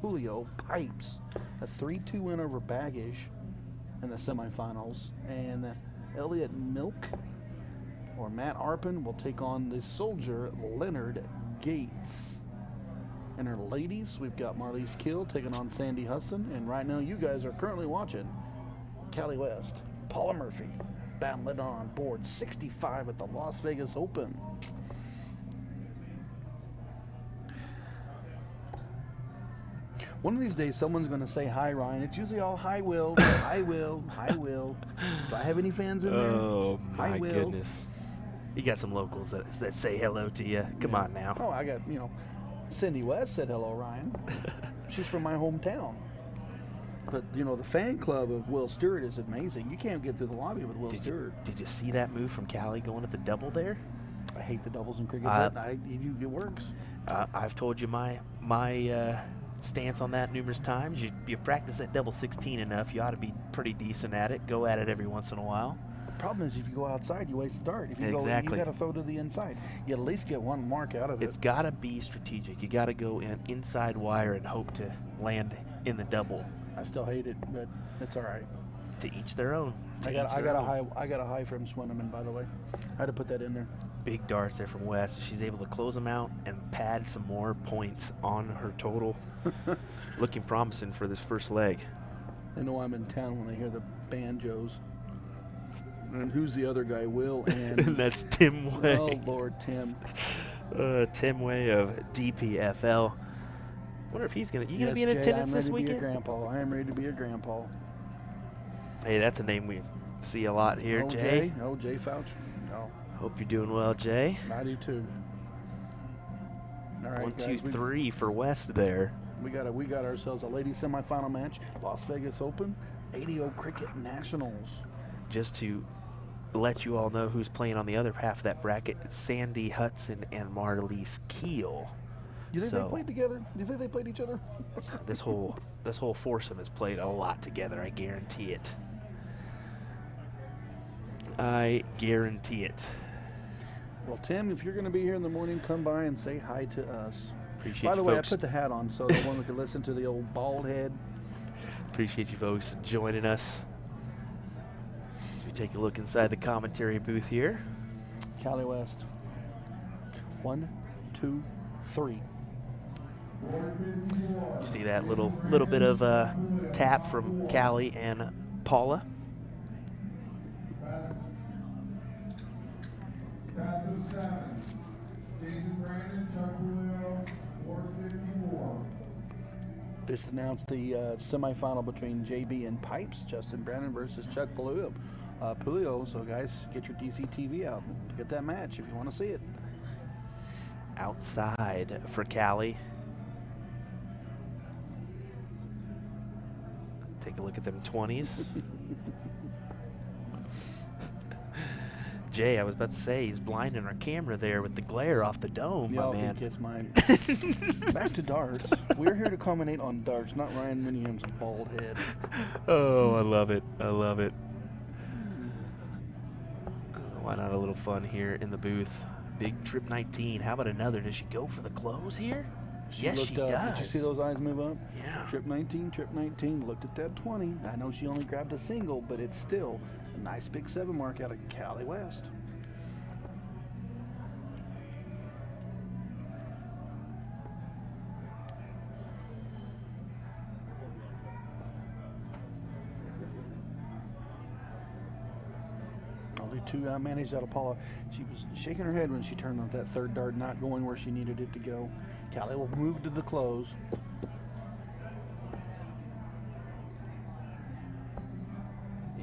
Julio Pipes, a 3-2 win over Baggish in the semifinals, and Elliot Milk or Matt Arpin will take on the soldier Leonard Gates. And our ladies, we've got Marliese Kill taking on Sandy Hudson, and right now you guys are currently watching Callie West, Paula Murphy, battling on board 65 at the Las Vegas Open. One of these days, someone's going to say, hi, Ryan. It's usually all, hi, Will, hi, Will, hi, Will. Do I have any fans in there? Oh, Hi, my Will. goodness. You got some locals that say hello to you. Come on now. Oh, I got, Cindy West said hello, Ryan. She's from my hometown. But, the fan club of Will Stewart is amazing. You can't get through the lobby with Will Stewart. Did you see that move from Callie going at the double there? I hate the doubles in cricket, but it works. I've told you my stance on that numerous times. You practice that double 16 enough, you ought to be pretty decent at it. Go at it every once in a while. The problem is if you go outside, you waste the dart. If you Exactly. you got to throw to the inside. You at least get one mark out of it. It's got to be strategic. You got to go inside wire and hope to land in the double. I still hate it, but it's all right. To each their own. I got a high from Swinneman, by the way. I had to put that in there. Big darts there from West. She's able to close them out and pad some more points on her total. Looking promising for this first leg. They know I'm in town when they hear the banjos. And who's the other guy? Will and And that's Tim Way. Oh Lord, Tim. Tim Way of DPFL. Wonder if he's gonna. You gonna be in attendance this weekend? I am ready to be a grandpa. Hey, that's a name we see a lot here, Oh, Jay. Oh, Jay Fouch. No, Hope you're doing well, Jay. I do too. All right, 1, 2, guys, 3 for West there. we got ourselves a ladies semifinal match. Las Vegas Open, ADO Cricket Nationals. Just to let you all know who's playing on the other half of that bracket, it's Sandy Hudson and Marlise Keel. Do you think they played together? Do you think they played each other? this whole foursome has played a lot together, I guarantee it. I guarantee it. Well, Tim, if you're going to be here in the morning, come by and say hi to us. Appreciate By the you way, folks. I put the hat on so that one we could listen to the old bald head. Appreciate you folks joining us. As we take a look inside the commentary booth here. Cali West. 1, 2, 3. You see that little bit of tap from Callie and Paula. Passive 7. Jason Brandon, Chuck Julio, 454. Just announced the semifinal between JB and Pipes, Justin Brandon versus Chuck Pulio. So, guys, get your DC TV out and get that match if you want to see it. Outside for Callie. Take a look at them 20s. Jay, I was about to say, he's blinding our camera there with the glare off the dome, Y'all my man. can kiss mine. Back to darts. We're here to commentate on darts, not Ryan Minihem's bald head. Oh, I love it. I love it. Why not a little fun here in the booth? Big Trip 19. How about another? Does she go for the close here? Yes, she does. Did you see those eyes move up? Yeah. Trip 19, looked at that 20. I know she only grabbed a single, but it's still a nice big 7 mark out of Cali West. Only 2 managed out of Paula. She was shaking her head when she turned on that third dart, not going where she needed it to go. Callie will move to the close.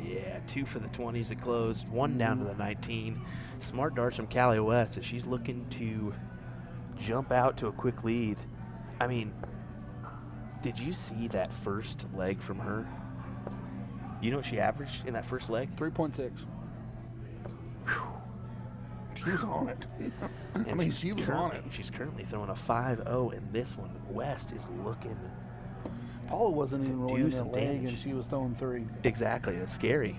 Yeah, 2 for the 20s at close, 1 down to the 19. Smart darts from Callie West as she's looking to jump out to a quick lead. I mean, did you see that first leg from her? You know what she averaged in that first leg? 3.6. She was on it. I mean, she was on it. She's currently throwing a 5-0, and this one, West, is looking. Paula wasn't even rolling do that some leg, damage. and she was throwing 3. Exactly, that's scary.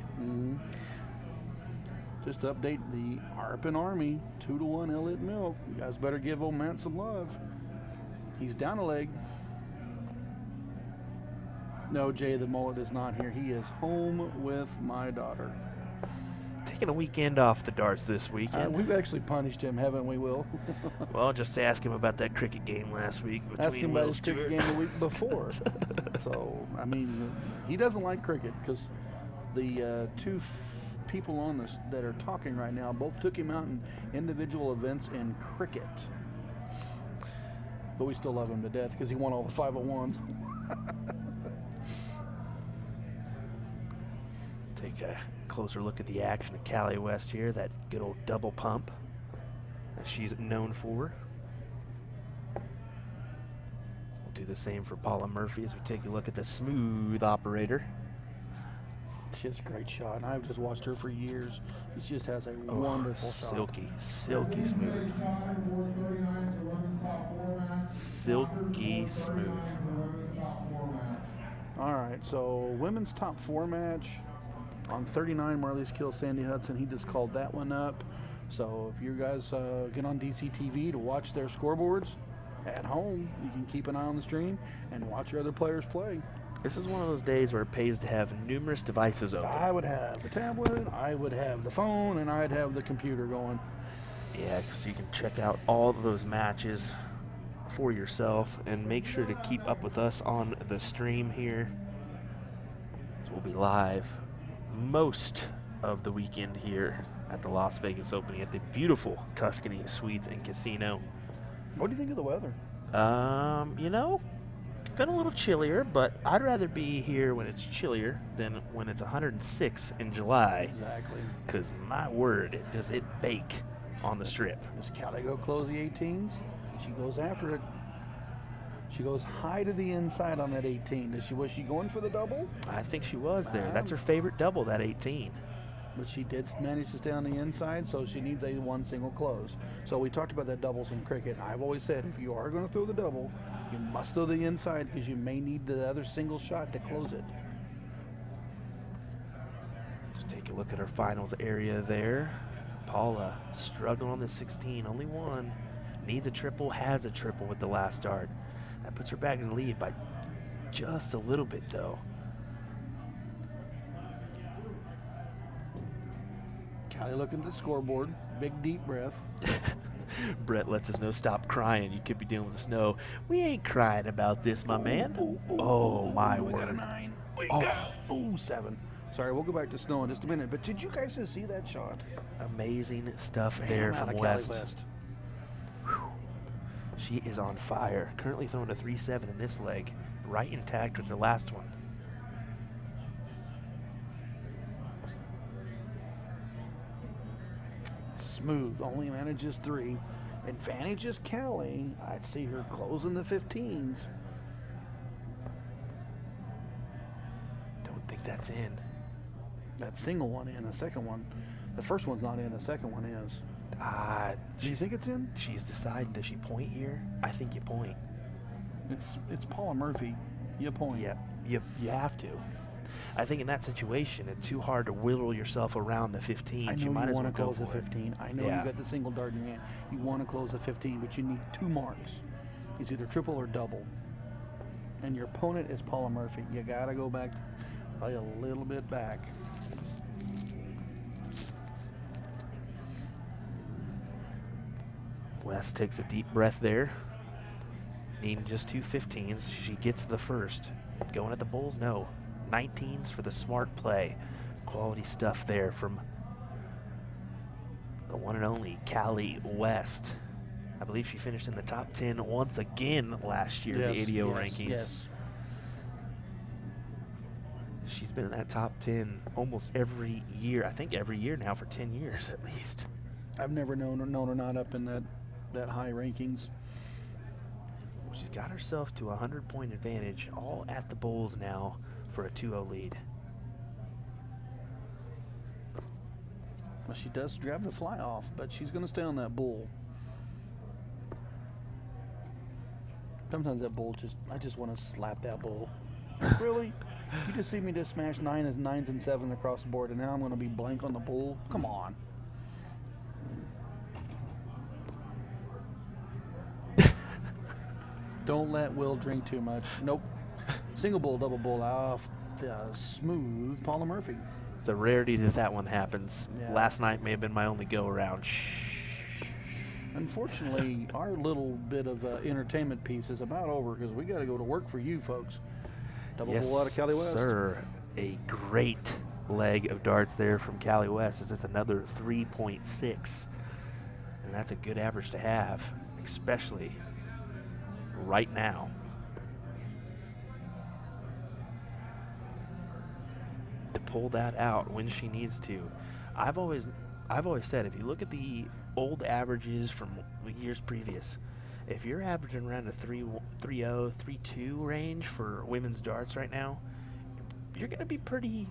Just to update the Arpin Army, 2-1 Elliott Milk. You guys better give old man some love. He's down a leg. No, Jay the Mullet is not here. He is home with my daughter. Taking a weekend off the darts this weekend. We've actually punished him, haven't we, Will? Well, just ask him about that cricket game last week between Ask him Will about his cricket Stewart. game the week before. So, I mean, he doesn't like cricket because the two people on this that are talking right now both took him out in individual events in cricket. But we still love him to death because he won all the 501s. Take a closer look at the action of Callie West here, that good old double pump that she's known for. We'll do the same for Paula Murphy as we take a look at the smooth operator. She has a great shot, and I've just watched her for years. She just has a wonderful shot. Silky, silky smooth. Silky smooth. All right, so women's top 4 match. On 39, Marlies kills Sandy Hudson. He just called that one up. So if you guys get on DC TV to watch their scoreboards at home, you can keep an eye on the stream and watch your other players play. This is one of those days where it pays to have numerous devices open. I would have the tablet, I would have the phone, and I'd have the computer going. Yeah, so you can check out all of those matches for yourself and make sure to keep up with us on the stream here. So we'll be live most of the weekend here at the Las Vegas Opening at the beautiful Tuscany Suites and Casino. What do you think of the weather? You know, it's been a little chillier, but I'd rather be here when it's chillier than when it's 106 in July. Exactly. Because my word, does it bake on the strip. Does Callie go close the 18s? She goes after it. She goes high to the inside on that 18. Was she going for the double? I think she was there. That's her favorite double, that 18. But she did manage to stay on the inside, so she needs a one single close. So we talked about that doubles in cricket. I've always said if you are going to throw the double, you must throw the inside because you may need the other single shot to close it. So take a look at her finals area there. Paula struggling on the 16, only one. Needs a triple, has a triple with the last start. That puts her back in the lead by just a little bit, though. Callie looking at the scoreboard. Big deep breath. Brett lets us know, stop crying. You could be dealing with the snow. We ain't crying about this, my man. Oh, my we got a word. 9. Oh. 7. Sorry, we'll go back to snow in just a minute. But did you guys just see that shot? Amazing stuff Man, there out from of West. Callie West. Whew. She is on fire. Currently throwing a 3-7 in this leg. Right intact with her last one. Smooth, only manages 3. Advantage is Callie. I see her closing the 15s. Don't think that's in. That single one in, the second one. The first one's not in, the second one is. Do you think it's in? She's deciding, does she point here? I think you point. It's Paula Murphy. You point. Yeah, you have to. I think in that situation, it's too hard to whittle yourself around the 15. I know You might you as well want to go close the for it. 15. I know Yeah. you got the single dart in your hand. You want to close the 15, but you need 2 marks. It's either triple or double. And your opponent is Paula Murphy. You got to go back, probably a little bit back. West takes a deep breath there. Needing just 2 15s. She gets the first. Going at the Bulls? No. 19s for the smart play. Quality stuff there from the one and only Callie West. I believe she finished in the top 10 once again last year in the ADO rankings. Yes. She's been in that top 10 almost every year. I think every year now for 10 years at least. I've never known her not up in that high rankings. She's got herself to a 100-point advantage, all at the Bulls now for a 2-0 lead. Well, she does grab the fly off, but she's going to stay on that bull. Sometimes that bull I just want to slap that bull. Really? You just see me just smash 9s and 7s across the board, and now I'm going to be blank on the bull? Come on. Don't let Will drink too much. Nope. Single bull, double bull off the smooth Paula Murphy. It's a rarity that that one happens. Yeah. Last night may have been my only go-around. Unfortunately, our little bit of entertainment piece is about over because we got to go to work for you folks. Double Yes, bull out of Callie West. sir. A great leg of darts there from Callie West as it's another 3.6. And that's a good average to have, especially right now. To pull that out when she needs to. I've always said if you look at the old averages from years previous, if you're averaging around a 3.0, 3.2 range for women's darts right now, you're going to be pretty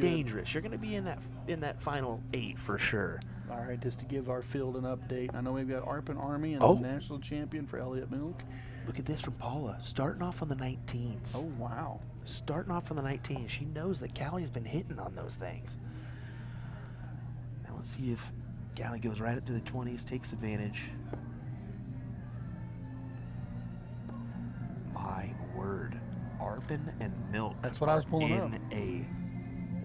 dangerous. You're going to be in that final 8 for sure. All right, just to give our field an update, I know we've got Auburn Army and Oh. the national champion for Elliott Milk. Look at this from Paula, starting off on the 19s. Oh, wow. Starting off on the 19s. She knows that Callie's been hitting on those things. Now let's see if Callie goes right up to the 20s, takes advantage. My word. Arpin and Milk. That's what I was pulling in up. a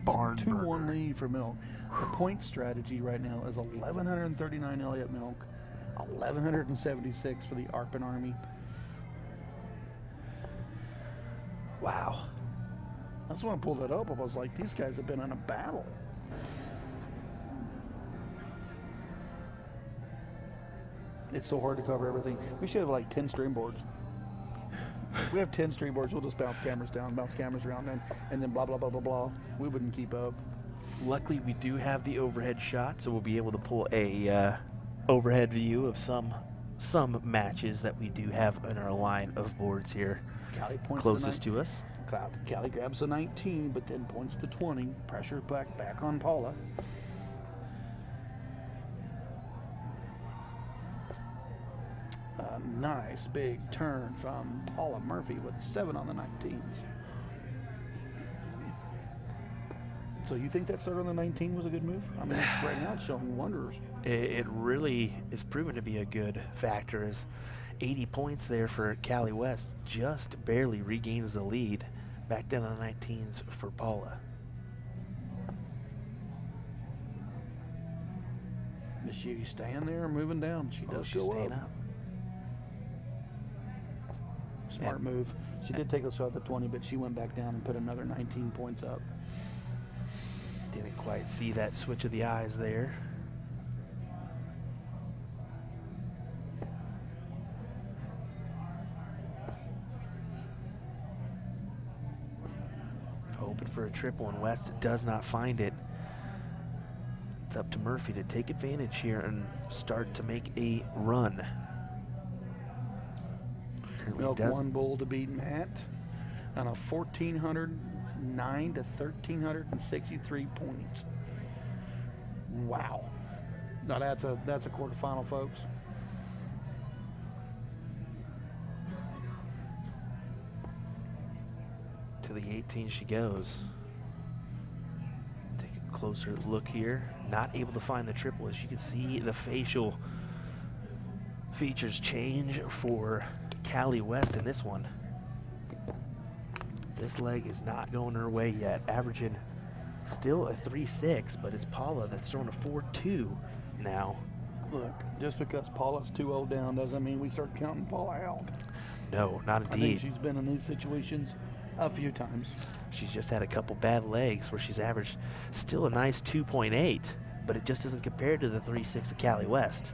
barn 2-1 burner. lead for Milk. The point strategy right now is 1,139 Elliott Milk, 1,176 for the Auburn Army. Wow. That's when I pulled that up. I was like, these guys have been in a battle. It's so hard to cover everything. We should have like 10 stream boards. We have 10 stream boards. We'll just bounce cameras down, bounce cameras around, and then blah, blah, blah, blah, blah. We wouldn't keep up. Luckily, we do have the overhead shot, so we'll be able to pull a overhead view of some some matches that we do have in our line of boards here Callie points closest to us. Callie grabs the 19, but then points the 20. Pressure back on Paula. A nice big turn from Paula Murphy with 7 on the 19s. So you think that start on the 19 was a good move? I mean, it's right now it's showing wonders. It really is proven to be a good factor, as 80 points there for Callie West, just barely regains the lead. Back down on the 19s for Paula. Is she staying there or moving down? She does She's go staying up. up. Smart move. She did take a shot at the 20, but she went back down and put another 19 points up. Didn't quite see that switch of the eyes there. Hoping for a triple, and West does not find it. It's up to Murphy to take advantage here and start to make a run. Currently Milk does. one bull to beat Matt on a 1,409 to 1,363 points. Wow. Now that's a quarterfinal, folks. To the 18 she goes. Take a closer look here. Not able to find the triple. As you can see, the facial features change for Callie West in this one. This leg is not going her way yet. Averaging still a 3.6, but it's Paula that's throwing a 4.2 now. Look, just because Paula's 2-0 down doesn't mean we start counting Paula out. No, not I think indeed. she's been in these situations a few times. She's just had a couple bad legs where she's averaged still a nice 2.8, but it just doesn't compare to the 3.6 of Callie West.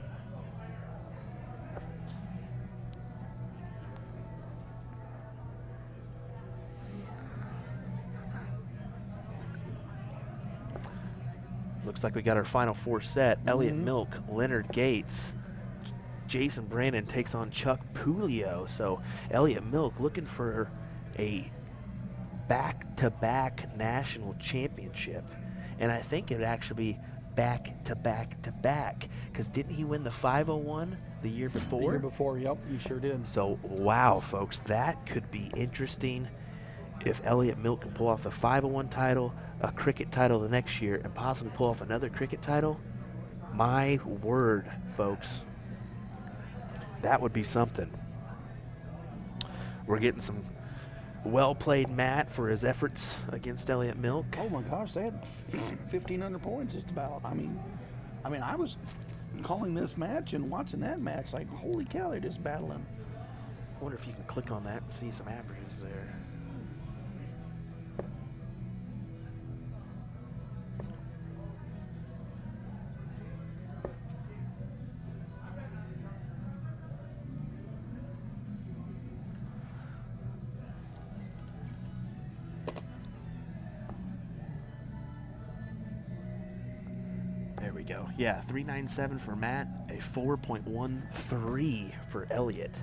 Looks like we got our final 4 set. Elliott Milk, Leonard Gates, Jason Brandon takes on Chuck Pulio. So Elliott Milk looking for a back-to-back national championship. And I think it would actually be back-to-back-to-back, because didn't he win the 501 the year before? The year before, yep, he sure did. So, wow, folks, that could be interesting if Elliott Milk can pull off the 501 title, a cricket title the next year, and possibly pull off another cricket title. My word, folks. That would be something. We're getting some well-played Matt for his efforts against Elliott Milk. Oh my gosh, they had 1,500 points just about. I mean, I was calling this match and watching that match like, holy cow, they're just battling. I wonder if you can click on that and see some averages there. There we go. Yeah, 397 for Matt, a 4.13 for Elliott.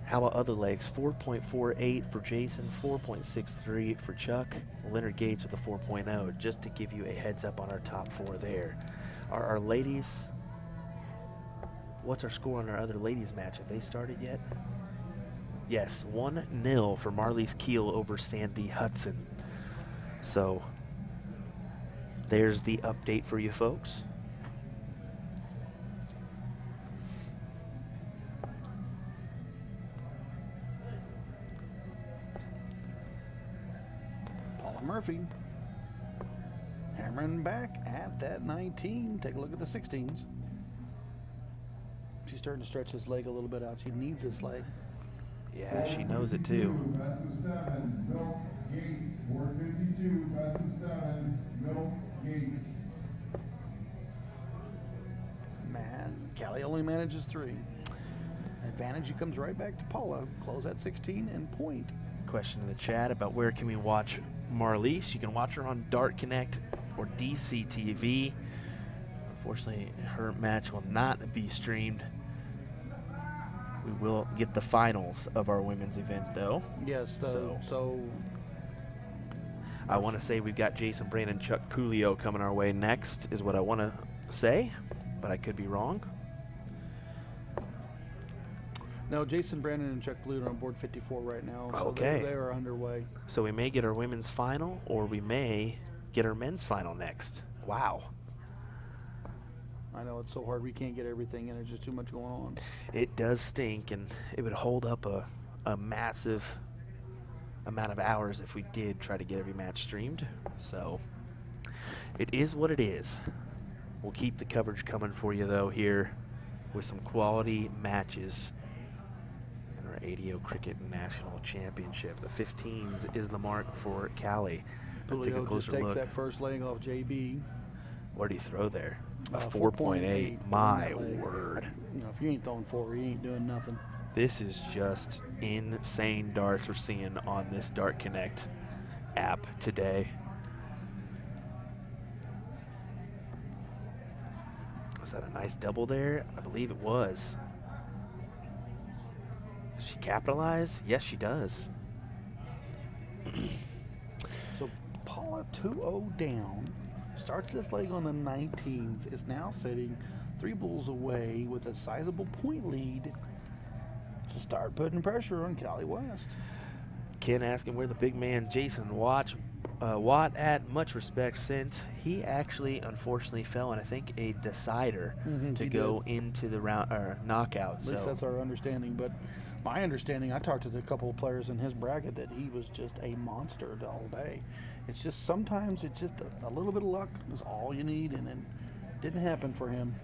How about other legs? 4.48 for Jason, 4.63 for Chuck, Leonard Gates with a 4.0, just to give you a heads up on our top 4 there. Our ladies, what's our score on our other ladies match? Have they started yet? Yes, 1-0 for Marlies Keel over Sandy Hudson. So there's the update for you folks. Paula Murphy hammering back at that 19. Take a look at the 16s. She's starting to stretch this leg a little bit out. She needs this leg. Yeah, she knows it too. Best of 7, Milk Gates. 452, best of 7, Milk Gates. Man, Callie only manages 3. Advantage comes right back to Paula. Close at 16 and point. Question in the chat about where can we watch Marlies. You can watch her on Dart Connect or DCTV. Unfortunately, her match will not be streamed We will get the finals of our women's event, though. Yes, So I want to say we've got Jason Brandon, Chuck Pulio coming our way next, is what I want to say, but I could be wrong. no, Jason Brandon and Chuck Blue are on board 54 right now. So Okay. they are underway. So we may get our women's final, or we may get our men's final next. Wow. I know it's so hard. We can't get everything in. There's just too much going on. It does stink, and it would hold up a massive amount of hours if we did try to get every match streamed. So it is what it is. We'll keep the coverage coming for you, though, here with some quality matches in our ADO Cricket National Championship. The 15s is the mark for Cali. Let's take a Pulio just closer takes look. that first leg off JB. What did he throw there? A 4.8. 4.8. My word. You know, if you ain't throwing 4, you ain't doing nothing. This is just insane darts we're seeing on this Dart Connect app today. Was that a nice double there? I believe it was. Does she capitalize? Yes, she does. So Paula 2-0 down. Starts this leg on the 19th. Is now sitting 3 balls away with a sizable point lead to start putting pressure on Cali West. Ken asking where the big man Jason Watt at. Much respect, since he actually unfortunately fell in, I think, a decider to he go into the round knockout. At least that's our understanding. But my understanding, I talked to a couple of players in his bracket that he was just a monster all day. It's just sometimes it's just a little bit of luck is all you need, and it didn't happen for him.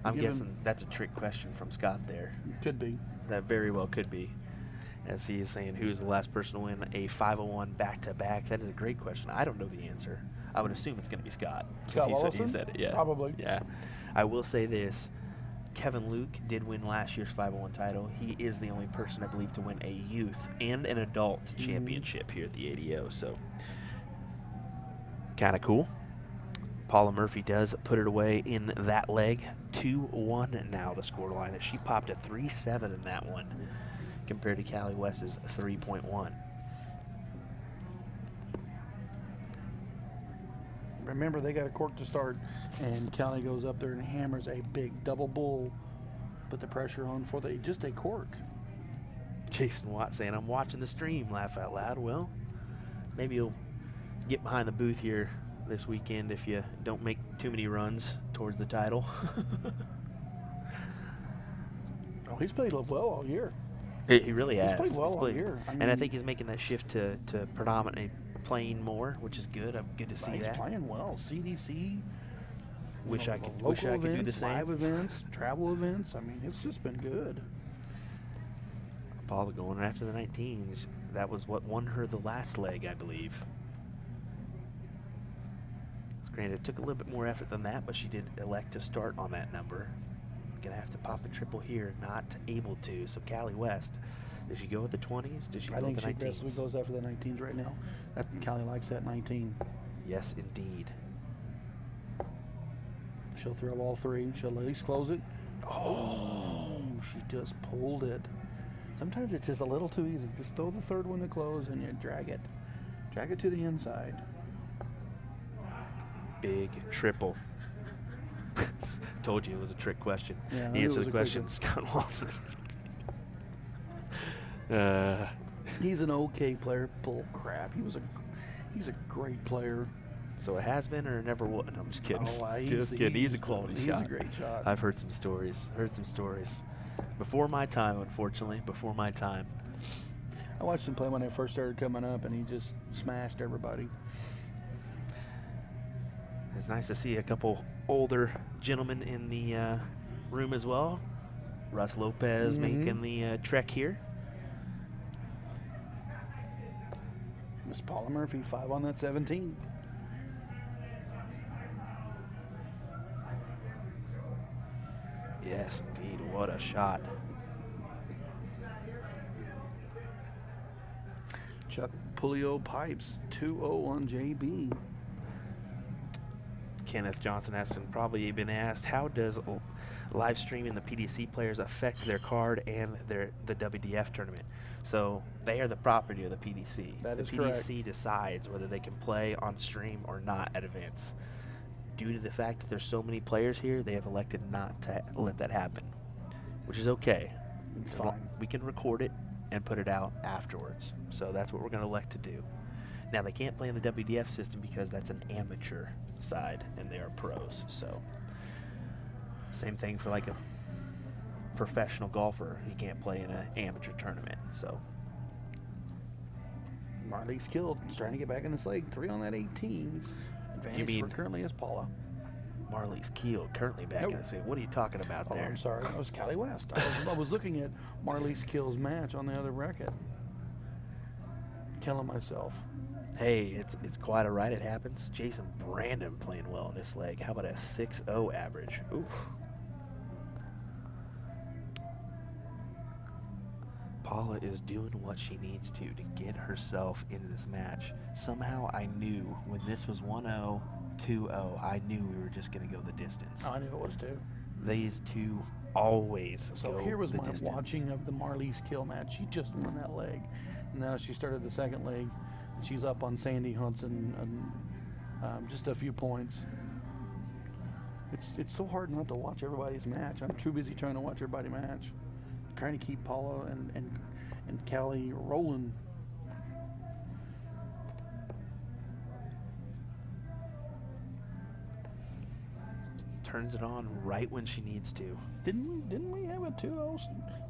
I'm Give him- guessing that's a trick question from Scott there. Could be. That very well could be. As he is saying, who's the last person to win a 501 back-to-back? That is a great question. I don't know the answer. I would assume it's going to be Scott. 'cause Scott he Wallison? said it, yeah. Probably. Yeah. I will say this. Kevin Luke did win last year's 501 title. He is the only person, I believe, to win a youth and an adult championship here at the ADO. So, kind of cool. Paula Murphy does put it away in that leg. 2-1 now the scoreline. She popped a 3-7 in that one compared to Cali West's 3.1. Remember, they got a cork to start, and Cali goes up there and hammers a big double bull. Put the pressure on for just a cork. Jason Watt saying, I'm watching the stream, laugh out loud. Well, maybe you'll get behind the booth here this weekend if you don't make too many runs towards the title. Oh, he's played well all year. He really has. He's played well He's all played- year. and I think he's making that shift to predominantly playing more, which is good. I'm good to see he's that. playing well. CDC. Wish I could do the same. Live events, travel events. I mean, it's just been good. Paula going after the 19s. That was what won her the last leg, I believe. Granted, it took a little bit more effort than that, but she did elect to start on that number. Gonna have to pop a triple here, not able to. So Cali West, does she go with the 20s? Does she I go think with the she 19s? aggressively goes after the 19s right now. Cali likes that 19. Yes, indeed. She'll throw all 3. She'll at least close it. Oh, she just pulled it. Sometimes it's just a little too easy. Just throw the 3rd one to close and you drag it. Drag it to the inside. Big triple. Told you it was a trick question. Yeah, I The knew answer it to the was a quick question, one. Scott Walton. He's an okay player. Bull crap. He's a great player. So it has been or never was? No, I'm just kidding. Oh, Just kidding. He's a quality shot. He's a great shot. I've heard some stories. Before my time, unfortunately. Before my time. I watched him play when I first started coming up, and he just smashed everybody. It's nice to see a couple older gentlemen in the room as well. Russ Lopez making the trek here. Miss Paula Murphy, 5 on that 17. Yes, indeed. What a shot. Chuck Pulio pipes 2-0 on JB. Kenneth Johnson asking, probably been asked, how does live streaming the PDC players affect their card and the WDF tournament. So they are the property of the PDC. That is the correct. PDC decides whether they can play on stream or not at events. Due to the fact that there's so many players here, they have elected not to let that happen, which is okay. It's As long- fine. We can record it and put it out afterwards. So that's what we're going to elect to do. Now, they can't play in the WDF system because that's an amateur side and they are pros. So same thing for like a professional golfer. He can't play in an amateur tournament. So Marley's killed. He's trying to get back in this leg. 3 on that 18. Advantage mean- for currently is Paula. Marley's Keel currently back Nope. in the scene. What are you talking about Oh, there? I'm sorry. That was Callie West. I was looking at Marley's Kill's match on the other bracket. Killing myself. Hey, it's quite a ride. It happens. Jason Brandon playing well in this leg. How about a 6-0 average? Oof. Paula is doing what she needs to get herself into this match. Somehow I knew when this was 1-0, 2-0, I knew we were just going to go the distance. Oh, I knew it was too. These two always So go here was the my distance. watching of the Marley's Kill match. She just won that leg. Now she started the second leg. And she's up on Sandy Hudson and just a few points. It's so hard not to watch everybody's match. I'm too busy trying to watch everybody match. Trying to keep Paula and Callie rolling. Turns it on right when she needs to. Didn't we have a 2-0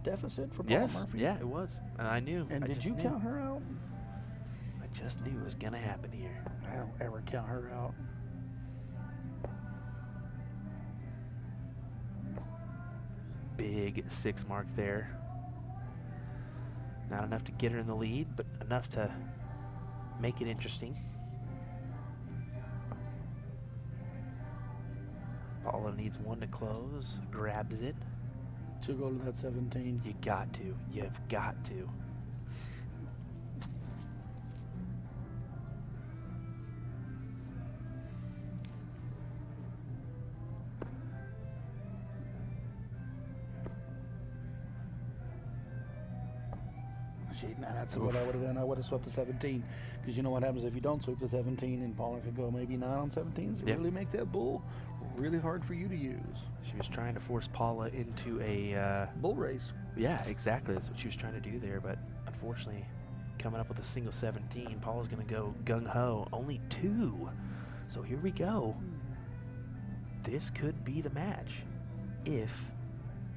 deficit for Paula Yes, Murphy? yeah, it was. And I knew. And I did just you knew. count her out? I just knew it was going to happen here. I don't ever count her out. Big 6 mark there. Not enough to get her in the lead, but enough to make it interesting. Paula needs one to close, grabs it. To go to that 17. You got to. You've got to. Now that's what I would have done. I would have swept the 17. Because you know what happens if you don't sweep the 17 and Paula could go maybe 9 on 17s. Yep. Really make that bull really hard for you to use. She was trying to force Paula into a... Bull race. yeah, exactly. That's what she was trying to do there. But unfortunately, coming up with a single 17, Paula's going to go gung-ho. Only 2. So here we go. This could be the match. If...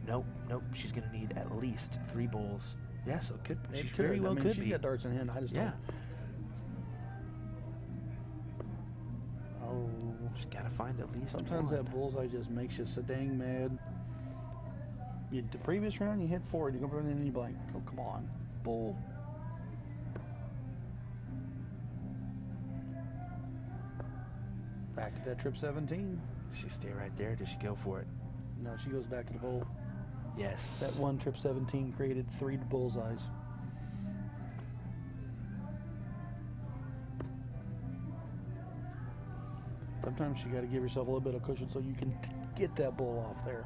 Nope. She's going to need at least 3 bulls. Yeah, so it could. She It very well I mean, could she's be. got darts in hand. I just Yeah. don't. Oh. Just got to find at least Sometimes one. that bullseye just makes you so dang mad. The previous round you hit forward, you go for the and you blank. Oh, come on. Bull. Back to that trip 17. Does she stay right there? Does she go for it? No, she goes back to the bull. Yes. That one trip 17 created 3 bullseyes. Sometimes you got to give yourself a little bit of cushion so you can get that bull off there.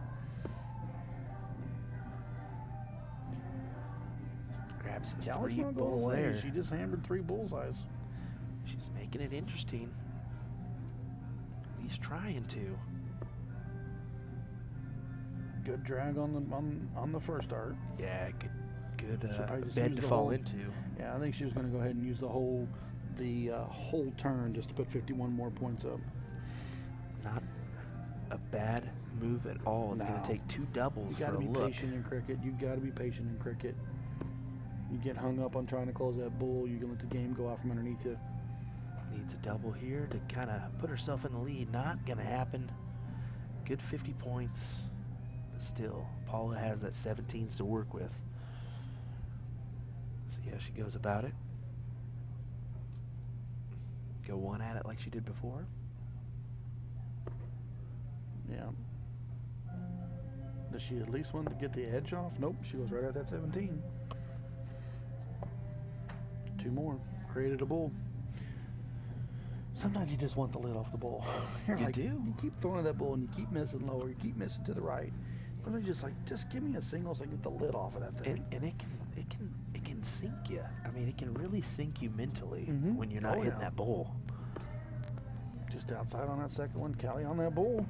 Grabs Callie's 3 not going bulls away. there. She just hammered 3 bullseyes. She's making it interesting. At least trying to. Good drag on the first dart. Yeah, good She'll probably just bed use to the fall whole- into. Yeah, I think she was going to go ahead and use the whole turn just to put 51 more points up. Not a bad move at all. It's going No. to take 2 doubles You for got to a be look. patient in cricket. You got to be patient in cricket. You get hung up on trying to close that bull, you can let the game go out from underneath you. Needs a double here to kind of put herself in the lead. Not going to happen. Good 50 points. But still, Paula has that 17s to work with. See how she goes about it. Go one at it like she did before. Yeah. Does she at least want to get the edge off? Nope, she goes right at that 17. 2 more. Created a bull. Sometimes you just want the lid off the bull. You're You like, do. You keep throwing that bull and you keep missing lower, you keep missing to the right. Really just give me a single so I can get the lid off of that thing. And it can sink you. I mean, it can really sink you mentally Mhm. when you're not Oh, hitting yeah. that bowl. Just outside on that second one. Callie on that bull.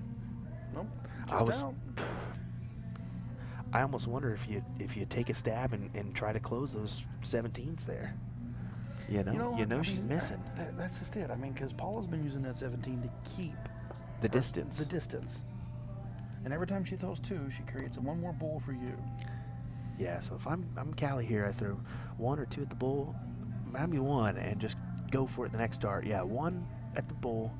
Nope. I Just was- out. I almost wonder if you take a stab and try to close those 17s there. You know what? I she's mean, missing that's just it. I mean, because Paula's been using that 17 to keep the distance. the distance. And every time she throws two, she creates one more bull for you. Yeah, so if I'm Callie here, I throw one or two at the bull, maybe one, and just go for it the next dart. Yeah, one at the bull.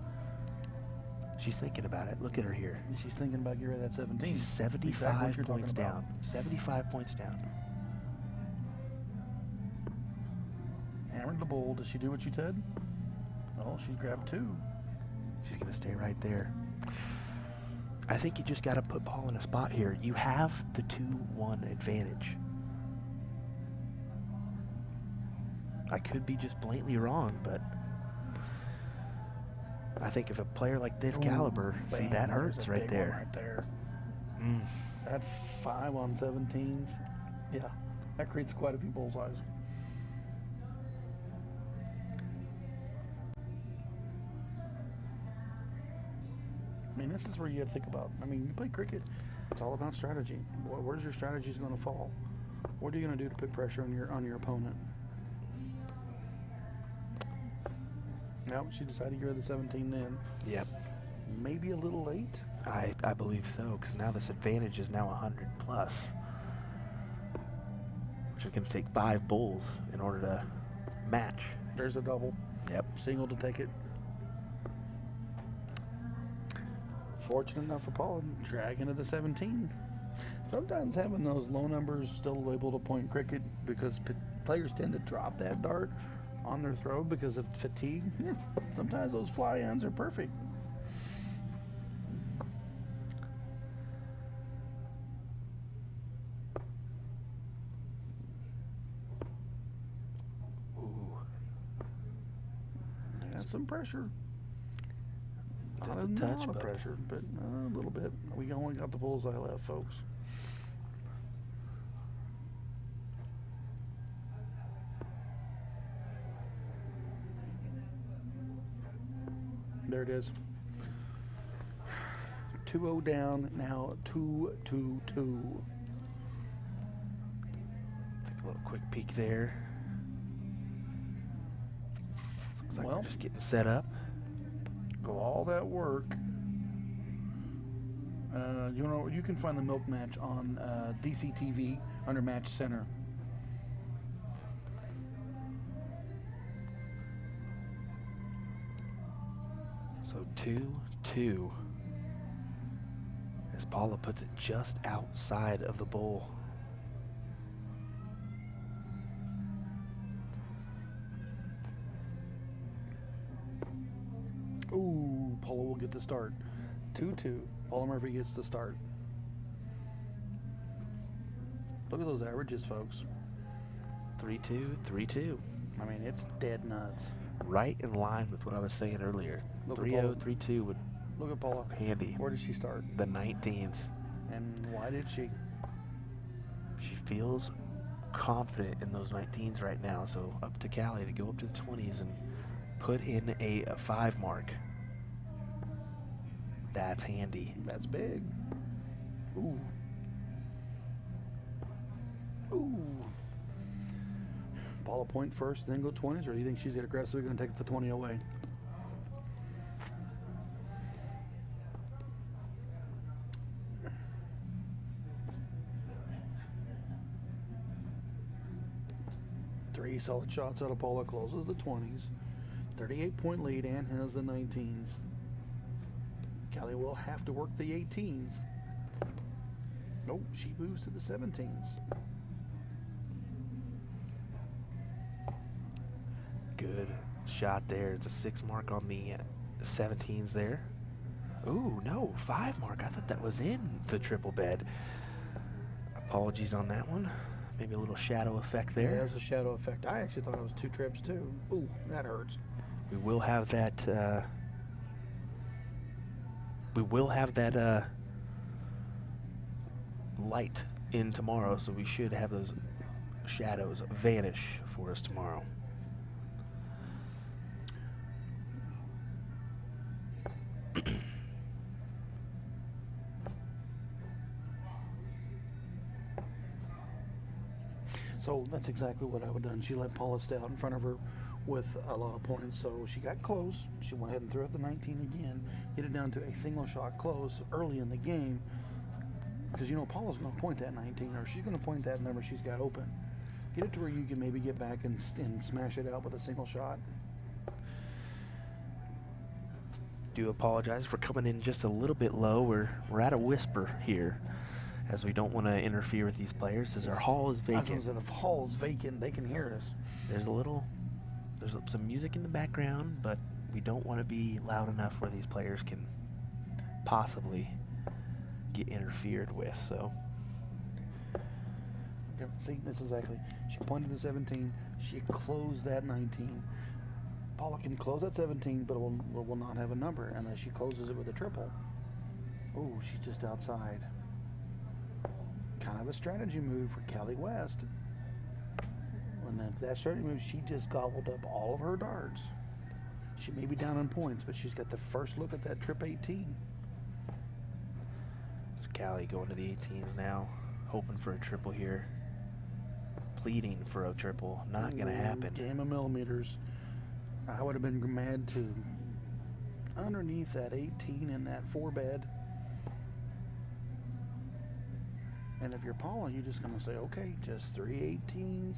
She's thinking about it. Look at her here. She's thinking about getting rid of that 17. She's 75 Exactly what you're points talking about. down. 75 points down. Hammered the bull. Does she do what you said? Oh, she grabbed two. She's going to stay right there. I think you just got to put Paul in a spot here. You have the 2-1 advantage. I could be just blatantly wrong, but I think if a player like this caliber, see, Bam, that there's hurts a right big there. one right there. Mm. That 5 on 17s. Yeah, that creates quite a few bullseyes. I mean, this is where you have to think about. I mean, you play cricket. It's all about strategy. Where's your strategies going to fall? What are you going to do to put pressure on your opponent? No, she decided to get rid of the 17 then. Yep. Maybe a little late. I believe so, because now this advantage is now 100 plus, which is going to take 5 bulls in order to match. There's a double. Yep. Single to take it. Fortunate enough for Paul, drag into the 17. Sometimes having those low numbers still able to point cricket because players tend to drop that dart on their throw because of fatigue. Yeah, sometimes those fly-ins are perfect. Ooh. That's some pressure. Just Not a touch, lot of but pressure, but a little bit. We only got the bullseye left, folks. There it is. 2-0 down, now 2-2-2. take a little quick peek there. Looks like Well, we're just getting set up. go all that work. You can find the milk match on DCTV under Match Center. So 2-2. As Paula puts it just outside of the bowl. Ooh, Paula will get the start. 2-2. Paula Murphy gets the start. Look at those averages, folks. 3-2, 3-2. I mean, it's dead nuts. Right in line with what I was saying earlier. Look at 3-0, Paula. 3-2 would Look at Paula. handy. Where did she start? The 19s. And why did she? She feels confident in those 19s right now, so up to Callie to go up to the 20s and put in a 5 mark. That's handy. That's big. Ooh. Ooh. Paula point first, then go 20s, or do you think she's aggressively going to take the 20 away? Three solid shots out of Paula, closes the 20s. 38-point lead and has the 19s. Callie will have to work the 18s. Nope, she moves to the 17s. Good shot there. It's a 6 mark on the 17s there. Ooh, no, 5 mark. I thought that was in the triple bed. Apologies on that one. Maybe a little shadow effect Yeah, there. there's a shadow effect. I actually thought it was 2 trips too. Ooh, that hurts. We will have that. light in tomorrow, so we should have those shadows vanish for us tomorrow. So that's exactly what I would have done. She let Paula stay out in front of her with a lot of points, so she got close. She went ahead and threw out the 19 again, get it down to a single shot close early in the game, because you know Paula's going to point that 19, or she's going to point that number she's got open. Get it to where you can maybe get back and smash it out with a single shot. Do apologize for coming in just a little bit low. We're at a whisper here, as we don't want to interfere with these players, as our hall is vacant. If the hall is vacant, they can hear us. There's some music in the background, but we don't want to be loud enough where these players can possibly get interfered with. So, okay, see, that's exactly. She pointed to 17. She closed that 19. Paula can close that 17, but it will not have a number unless she closes it with a triple. Oh, she's just outside. Kind of a strategy move for Callie West. And that strategy move, she just gobbled up all of her darts. She may be down in points, but she's got the first look at that trip 18. So Callie going to the 18s now, hoping for a triple here. Pleading for a triple, not going to happen. Game of millimeters. I would have been mad too. Underneath that 18 in that 4-bed. And if you're Paula, you're just going to say, okay, just 3 18s,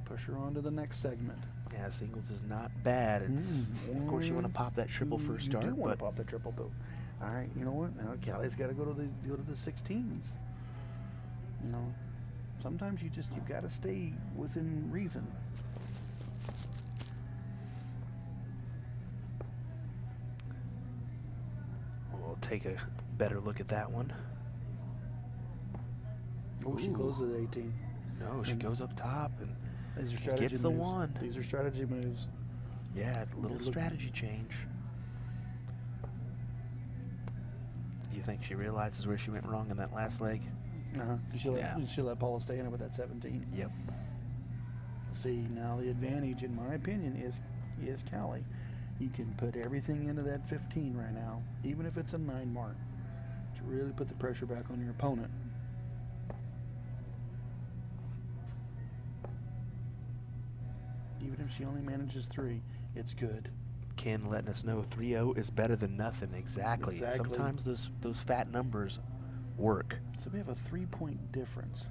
push her on to the next segment. Yeah, singles is not bad. Of course, you want to pop that triple for a start. You do want to pop that triple, though. All right, you know what? Now Callie's got to go to the 16s. You know, sometimes you've got to stay within reason. We'll take a better look at that one. Oh, she closes at 18. No, she goes up top and these are strategy gets the moves. one. These are strategy moves. Yeah, a little strategy change. Do you think she realizes where she went wrong in that last leg? She let Paula stay in it with that 17. Yep. See, now the advantage, in my opinion, is Callie. You can put everything into that 15 right now, even if it's a 9 mark, to really put the pressure back on your opponent. Even if she only manages 3, it's good. Ken letting us know 3-0 is better than nothing. Exactly. Sometimes those fat numbers work. So we have a 3-point difference.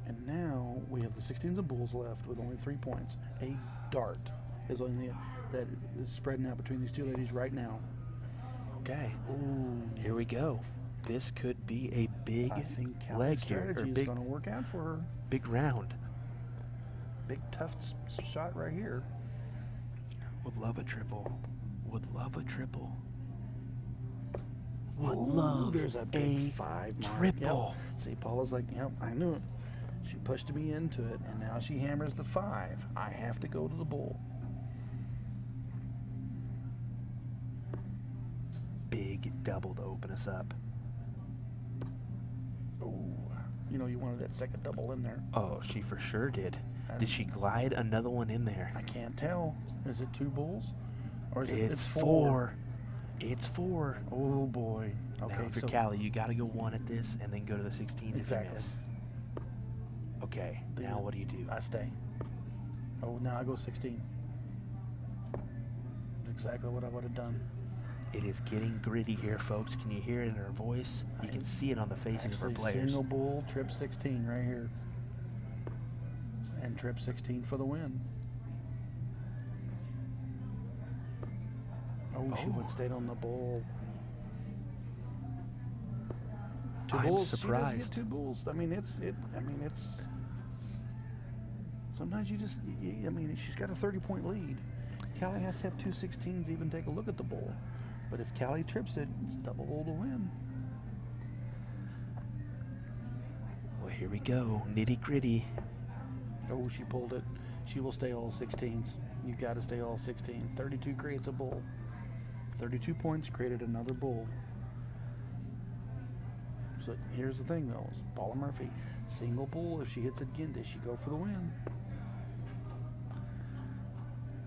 And now we have the 16s of bulls left with only 3 points. A dart is only that is spreading out between these two ladies right now. Okay. Ooh. Here we go. This could be a big I think leg here. Strategy is going to work out for her. Big round. Big tough shot right here. Would love a triple. Would love a triple. Would love there's a big 5 triple. Yep. See, Paula's like, yep, I knew it. She pushed me into it, and now she hammers the 5. I have to go to the bull. Big double to open us up. Oh, you know you wanted that second double in there. Oh, she for sure did. Did she glide another one in there? I can't tell. Is it 2 bulls? Or is it's 4. It's 4. Oh boy. Okay, now for Callie, you got to go 1 at this and then go to the 16s if you miss. Okay, now what do you do? I stay. Oh, now I go 16. That's exactly what I would have done. It is getting gritty here, folks. Can you hear it in her voice? You can see it on the faces of her players. Single bull, trip 16 right here. And trip 16 for the win. Oh, she would stayed on the bull. 2 I'm bulls. surprised. She does get 2 bulls. I mean, it's. Sometimes you just. I mean, she's got a 30-point lead. Callie has to have 2 16s to even take a look at the bull. But if Callie trips it, it's double bull to win. Well, here we go. Nitty gritty. Oh, she pulled it. She will stay all 16s. You got to stay all 16s. 32 creates a bull. 32 points created another bull. So here's the thing, though. Paula Murphy, single bull. If she hits it again, does she go for the win?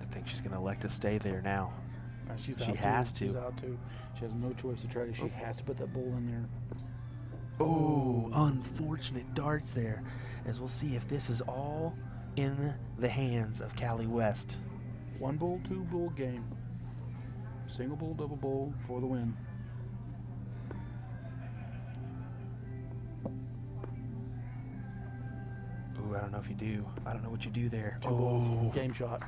I think she's going to elect to stay there now. She's She out has too. She's to. out too. She has no choice to try to. She has to put that bull in there. Oh, unfortunate darts there. As we'll see if this is all in the hands of Callie West. One bull, two bull game. Single bull, double bull for the win. Ooh, I don't know if you do. I don't know what you do there. Two bulls, game shot.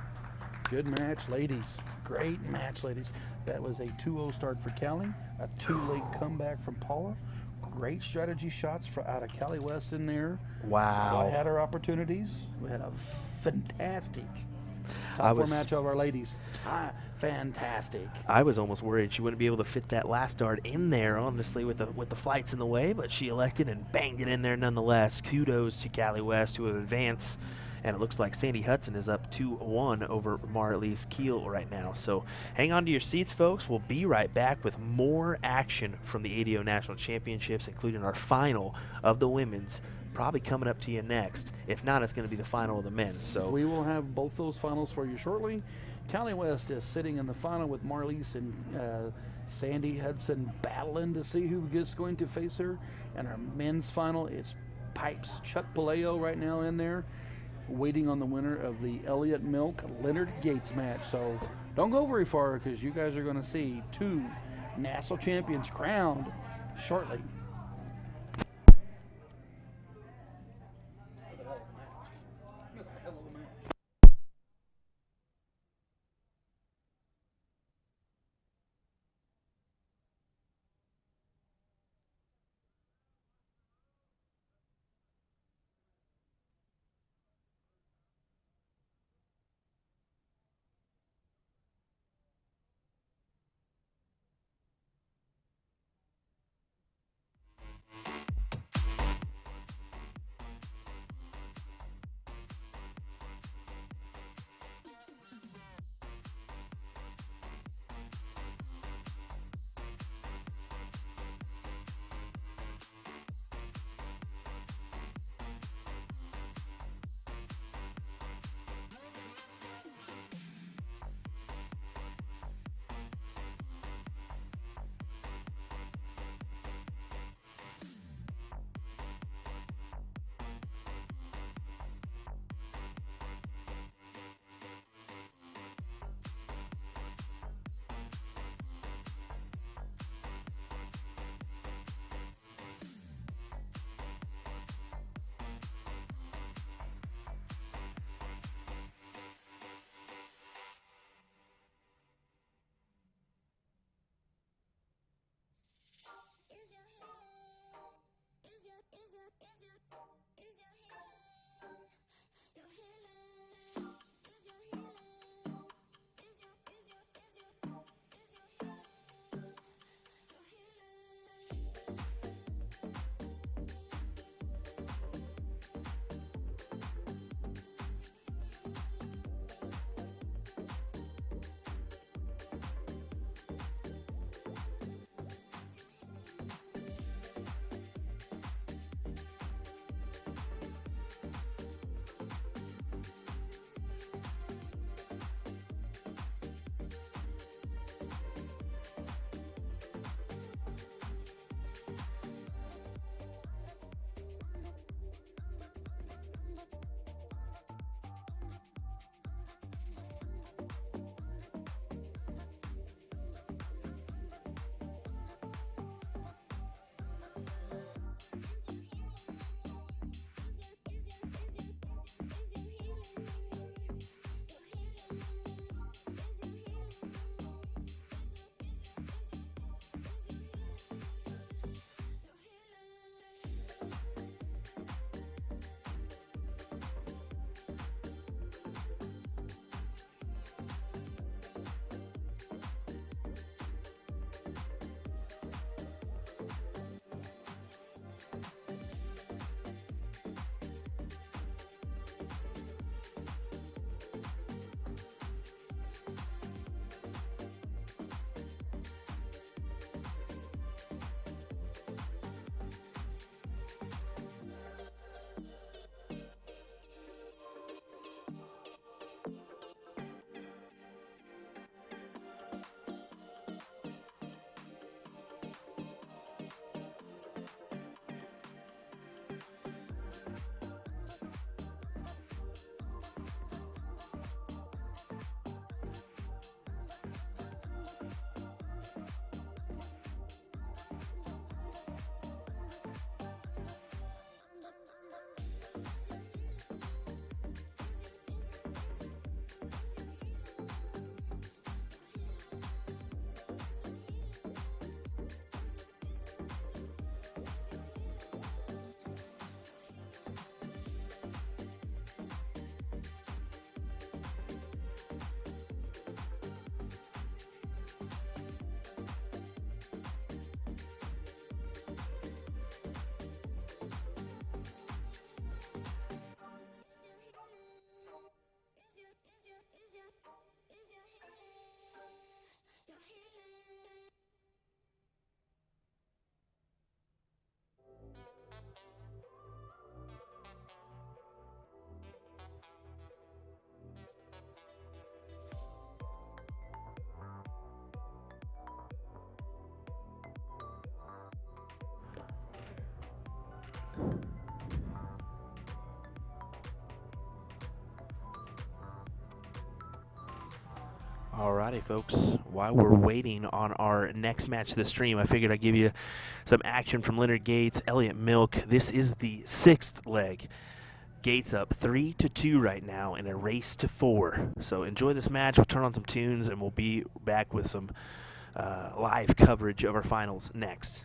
Good match, ladies. Great match, ladies. That was a 2-0 start for Callie. A 2-leg comeback from Paula. Great strategy shots out of Callie West in there. Wow. I had our opportunities. We had a fantastic I top four was- match of our ladies. Fantastic. I was almost worried she wouldn't be able to fit that last dart in there, honestly, with the flights in the way, but she elected and banged it in there nonetheless. Kudos to Callie West, who have advanced, and it looks like Sandy Hudson is up 2-1 over Marlies Keel right now. So hang on to your seats, folks. We'll be right back with more action from the ADO National Championships, including our final of the women's, probably coming up to you next. If not, it's going to be the final of the men's. So We will have both those finals for you shortly. Callie West is sitting in the final with Marlies and Sandy Hudson battling to see who is going to face her. And our men's final is Pipes Chuck Paleo right now in there, waiting on the winner of the Elliott Milk Leonard Gates match. So don't go very far, because you guys are going to see two national champions crowned shortly. Alrighty, folks. While we're waiting on our next match of the stream, I figured I'd give you some action from Leonard Gates, Elliott Milk. This is the 6th leg. Gates up 3-2 right now in a race to 4. So enjoy this match. We'll turn on some tunes, and we'll be back with some live coverage of our finals next.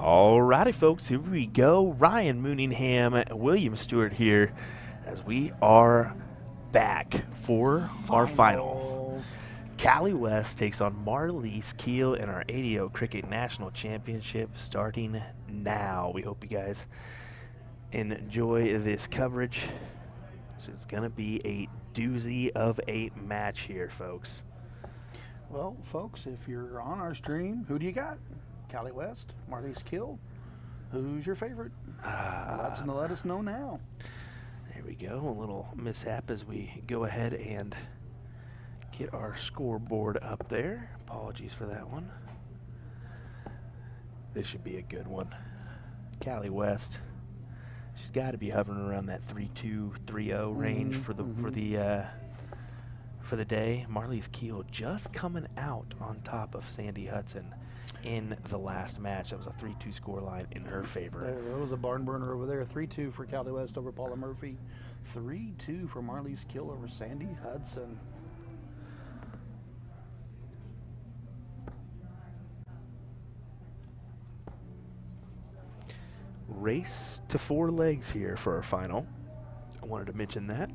Alrighty, folks, here we go. Ryan Mooningham, William Stewart here, as we are back for our final. Cali West takes on Marlies Keel in our ADO Cricket National Championship starting now. We hope you guys enjoy this coverage. So it's going to be a doozy of a match here, folks. Well, folks, if you're on our stream, who do you got? Cali West, Marlies Keel. Who's your favorite? Let us know now. There we go. A little mishap as we go ahead and get our scoreboard up there. Apologies for that one. This should be a good one. Cali West. She's got to be hovering around that 3-2, 3-0 range for the day. Marlies Keel just coming out on top of Sandy Hudson in the last match. That was a 3-2 score line in her favor. There was a barn burner over there. 3-2 for Cali West over Paula Murphy. 3-2 for Marlies Keel over Sandy Hudson. Race to 4 legs here for our final. I wanted to mention that.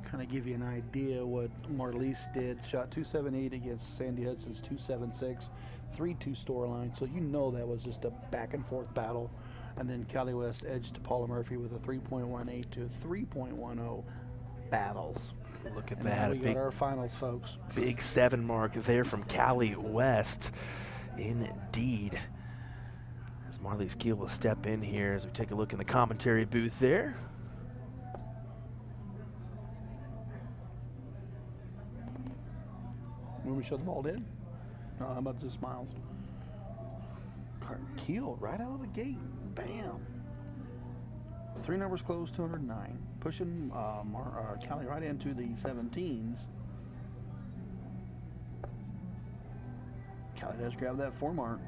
Kind of give you an idea what Marlies did. Shot 278 against Sandy Hudson's 276, 3-2 score line. So you know that was just a back and forth battle. And then Cali West edged Paula Murphy with a 3.18 to 3.10 battles. Look at and that. We got our finals, folks. Big 7 mark there from Cali West. Indeed. As Marlies Keel will step in here as we take a look in the commentary booth there. When we show the ball dead? No, how about just Miles? Keel right out of the gate. Bam. 3 numbers closed, 209. Pushing Cali right into the 17s. Cali does grab that 4 mark.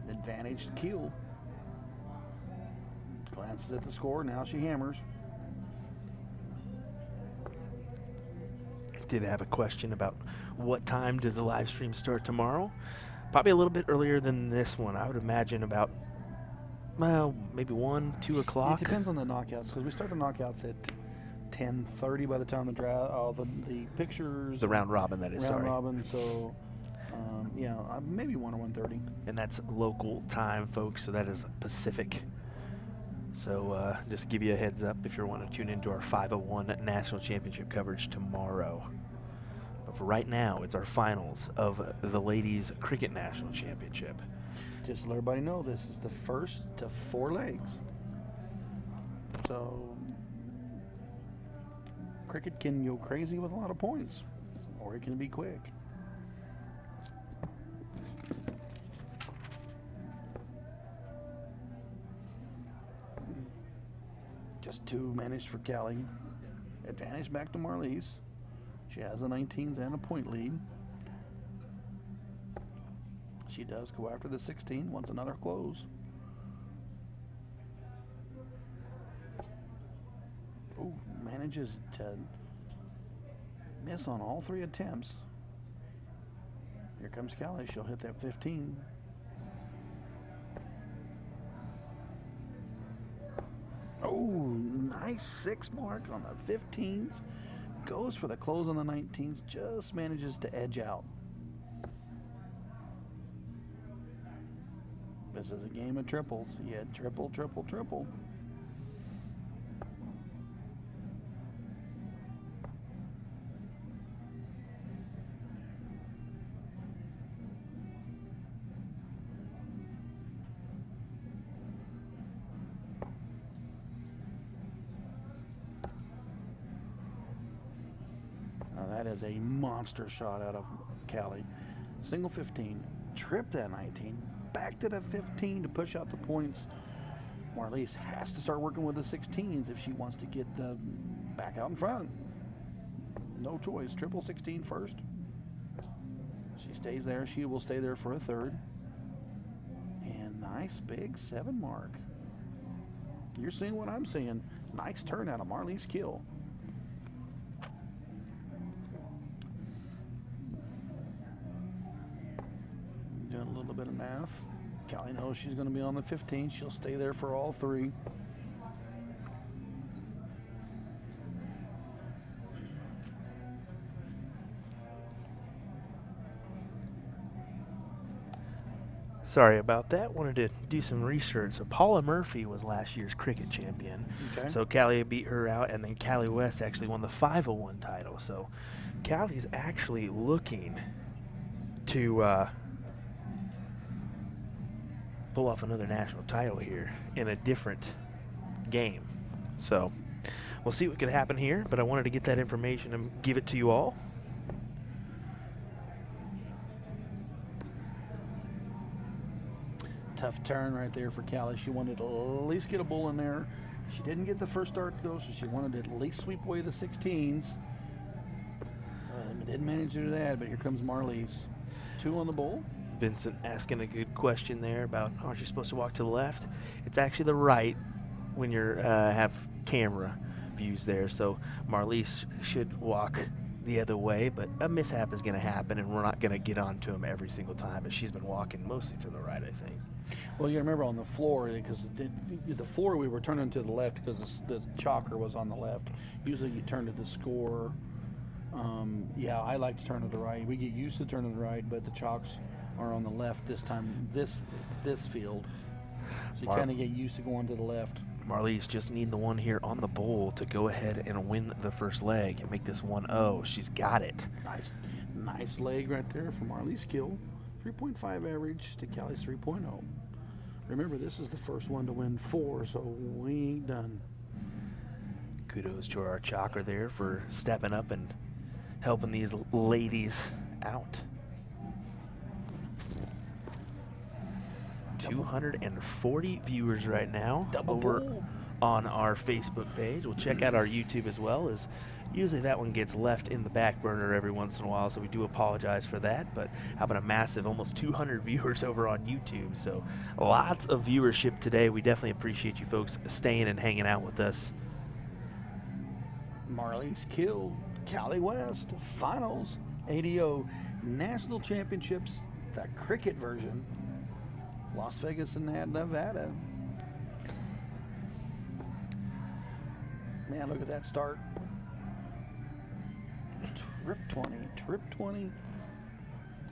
Advantage to Keel. Glances at the score. Now she hammers. Did have a question about what time does the live stream start tomorrow. Probably a little bit earlier than this one. I would imagine about, well, maybe 1, 2 o'clock. It depends on the knockouts, because we start the knockouts at 10:30 by the time the draft, the pictures. The round robin, that is, round sorry. robin, so yeah, maybe 1 or 1:30. And that's local time, folks, so that is Pacific. So just to give you a heads up if you want to tune into our 501 National Championship coverage tomorrow. But for right now, it's our finals of the Ladies Cricket National Championship. Just to let everybody know, this is the first to 4 legs. So cricket can go crazy with a lot of points, or it can be quick. Just 2 managed for Cali. Advantage back to Marlies. She has the 19s and a point lead. She does go after the 16, wants another close. Ooh, manages to miss on all 3 attempts. Here comes Cali. She'll hit that 15. Oh, nice 6 mark on the 15s. Goes for the close on the 19s. Just manages to edge out. This is a game of triples. Yeah, triple, triple, triple. That is a monster shot out of Cali. Single 15, tripped that 19, backed it at 15 to push out the points. Marlies has to start working with the 16s if she wants to get the back out in front. No choice. Triple 16 first. She stays there. She will stay there for a 3rd. And nice big 7 mark. You're seeing what I'm seeing. Nice turn out of Marley's kill. Doing a little bit of math. Callie knows she's going to be on the 15. She'll stay there for all three. Sorry about that. Wanted to do some research. So Paula Murphy was last year's cricket champion. Okay. So Callie beat her out, and then Callie West actually won the 501 title. So Callie's actually looking to pull off another national title here in a different game. So we'll see what could happen here, but I wanted to get that information and give it to you all. Tough turn right there for Callie. She wanted to at least get a bull in there. She didn't get the first start to go, so she wanted to at least sweep away the 16s. Didn't manage to do that, but here comes Marley's. 2 on the bull. Vincent asking a good question there about, aren't you supposed to walk to the left? It's actually the right when you have camera views there. So Marlise should walk the other way, but a mishap is going to happen, and we're not going to get onto him every single time. But she's been walking mostly to the right, I think. Well, you remember on the floor, because the floor we were turning to the left because the chalker was on the left. Usually you turn to the score. Yeah, I like to turn to the right. We get used to turning to the right, but the chalks are on the left this time, this field. So you kind of get used to going to the left. Marlise just needing the one here on the bowl to go ahead and win the first leg and make this 1-0. She's got it. Nice leg right there for Marley's kill. 3.5 average to Callie's 3.0. Remember, this is the first one to win 4, so we ain't done. Kudos to our chalker there for stepping up and helping these ladies out. 240 viewers right now over on our Facebook page. We'll check out our YouTube as well, as usually that one gets left in the back burner every once in a while, so we do apologize for that. But having a massive, almost 200 viewers over on YouTube, so lots of viewership today. We definitely appreciate you folks staying and hanging out with us. Marley's killed Callie West. Finals, ADO National Championships, the cricket version. Las Vegas and Nevada. Man, look at that start. Trip 20,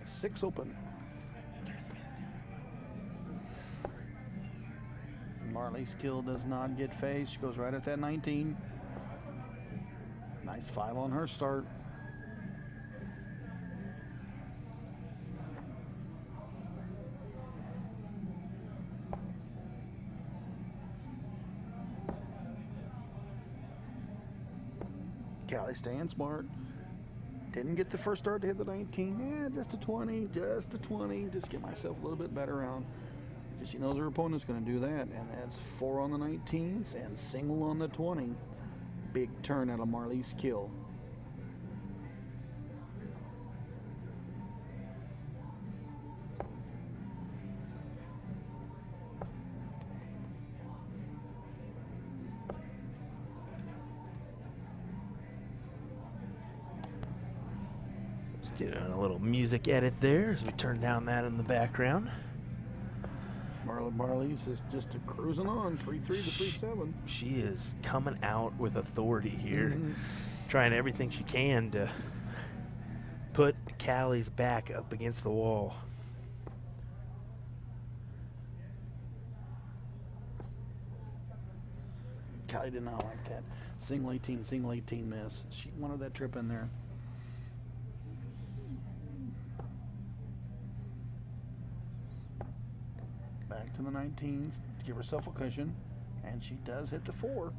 6 open. Marley's kill does not get phased. She goes right at that 19. Nice 5 on her start. Callie staying smart. Didn't get the first start to hit the 19. Yeah, just a 20, just a 20. Just get myself a little bit better round. Because she knows her opponent's going to do that. And that's 4 on the 19s and single on the 20. Big turn out of Marley's kill. Get a little music edit there as we turn down that in the background. Marley's is just cruising on, 3-3 to 3-7. She is coming out with authority here, trying everything she can to put Callie's back up against the wall. Callie did not like that. Single 18 miss. She wanted that trip in there. Back to the 19s to give herself a cushion, and she does hit the 4.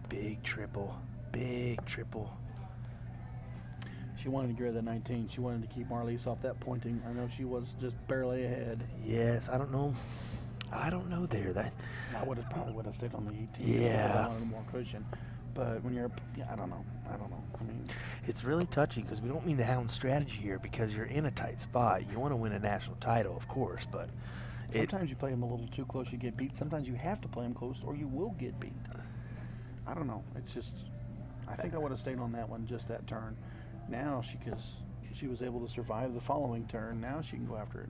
Big triple, big triple. She wanted to get rid of the 19. She wanted to keep Marlise off that pointing. I know she was just barely ahead. Yes, I don't know. I don't know there. That I probably would have stayed on the 18. Yeah. I wanted more cushion. But when you're, I don't know. I mean, it's really touchy because we don't mean to hound strategy here because you're in a tight spot. You want to win a national title, of course, but sometimes you play them a little too close, you get beat. Sometimes you have to play them close or you will get beat. I don't know. It's just, I think I would have stayed on that one, just that turn. Now, because she was able to survive the following turn, now she can go after it.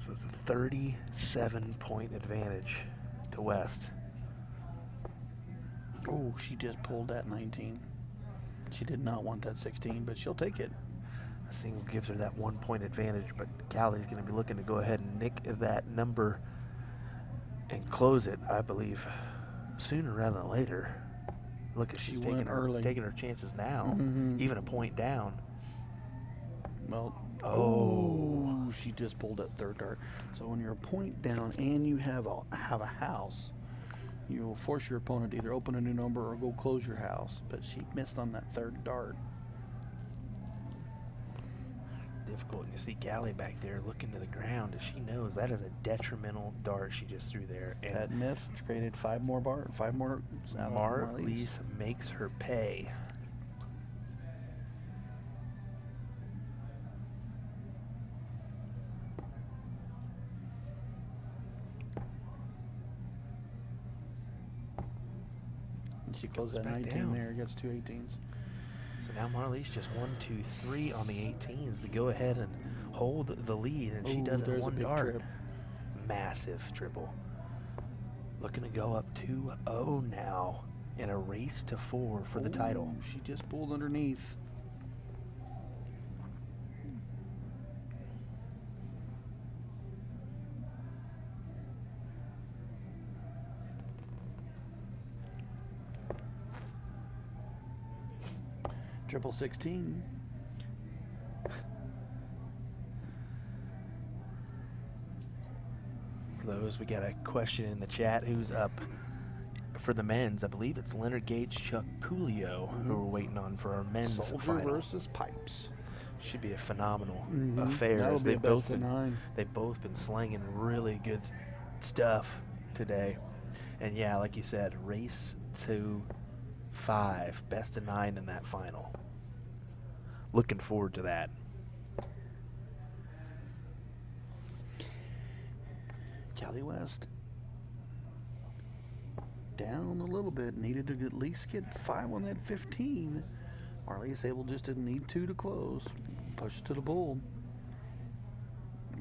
So it's a 37-point advantage to West. Oh, she just pulled that 19. She did not want that 16, but she'll take it. A single gives her that 1-point advantage, but Callie's going to be looking to go ahead and nick that number and close it, I believe, sooner rather than later. Look at she's taking her chances now, even a point down. Well, oh, she just pulled that third dart. So when you're a point down and you have a house, you will force your opponent to either open a new number or go close your house. But she missed on that third dart. Difficult. You see Callie back there looking to the ground as she knows that is a detrimental dart she just threw there. And that miss created five more. Marlies makes her pay. She closed that 19 down. there, gets two 18s. So now Marlies just 1, 2, 3 on the 18s to go ahead and hold the lead, and she does it in one dart. Trip. Massive triple. Looking to go up 2-0 now in a race to 4 for the title. She just pulled underneath. Triple 16. For those, we got a question in the chat. Who's up for the men's? I believe it's Leonard Gage, Chuck Pulio, who we're waiting on for our men's Soldier final. versus Pipes. Should be a phenomenal affair. That'll be They've both been slinging really good stuff today. And yeah, like you said, race to 5, best of 9 in that final. Looking forward to that. Callie West down a little bit, needed to at least get 5 on that 15. Marlies able just didn't need 2 to close. Push to the bull.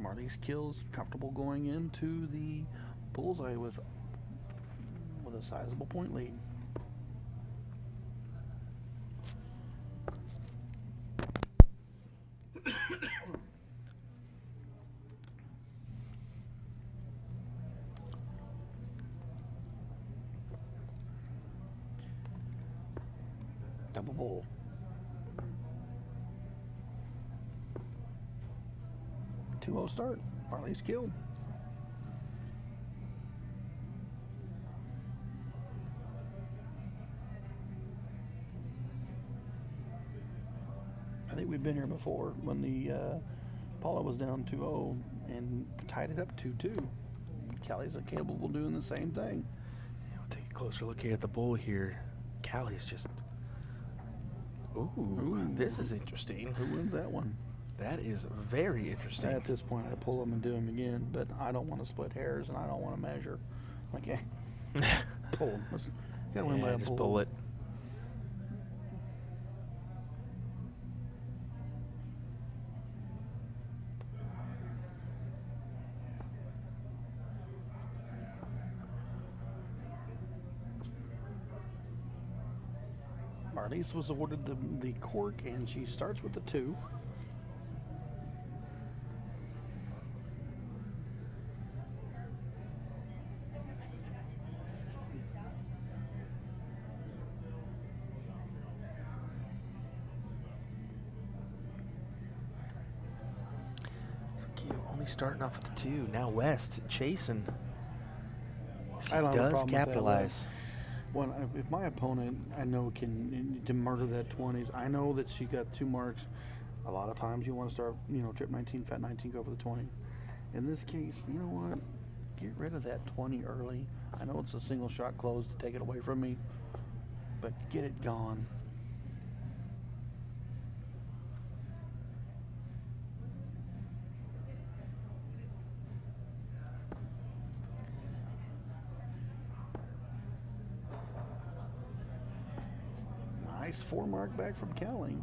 Marlies kills, comfortable going into the bullseye with a sizable point lead. Double bull. Two-0 start. Marlies killed. I think we've been here before when the Paula was down 2-0 and tied it up 2-2. Callie's capable of doing the same thing. Yeah, we'll take a closer look here at the bull here. Callie's just... Ooh, this is interesting. Who wins that one? That is very interesting. At this point, I pull them and do them again, but I don't want to split hairs and I don't want to measure. Like, pull them. Gotta win by a just pull. pull it. Marlies was awarded the cork, and she starts with the 2. So Keo only starting off with the 2. Now West chasing. She I don't have a does problem with that, capitalize. Well, if my opponent I know can to murder that 20s, I know that she got 2 marks. A lot of times you want to start, trip 19, fat 19, go for the 20. In this case, you know what? Get rid of that 20 early. I know it's a single shot close to take it away from me, but get it gone. Nice 4 mark back from Kelly.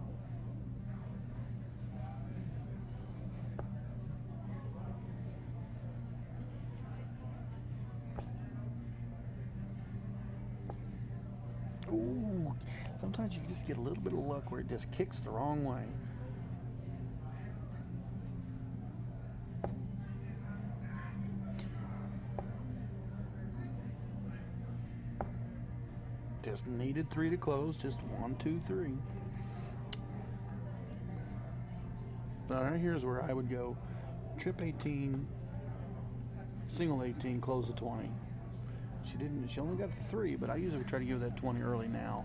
Ooh, sometimes you just get a little bit of luck where it just kicks the wrong way. Just needed 3 to close, just 1, 2, 3. Now here's where I would go. Trip 18, single 18, close the 20. She only got the 3, but I usually try to give that 20 early now.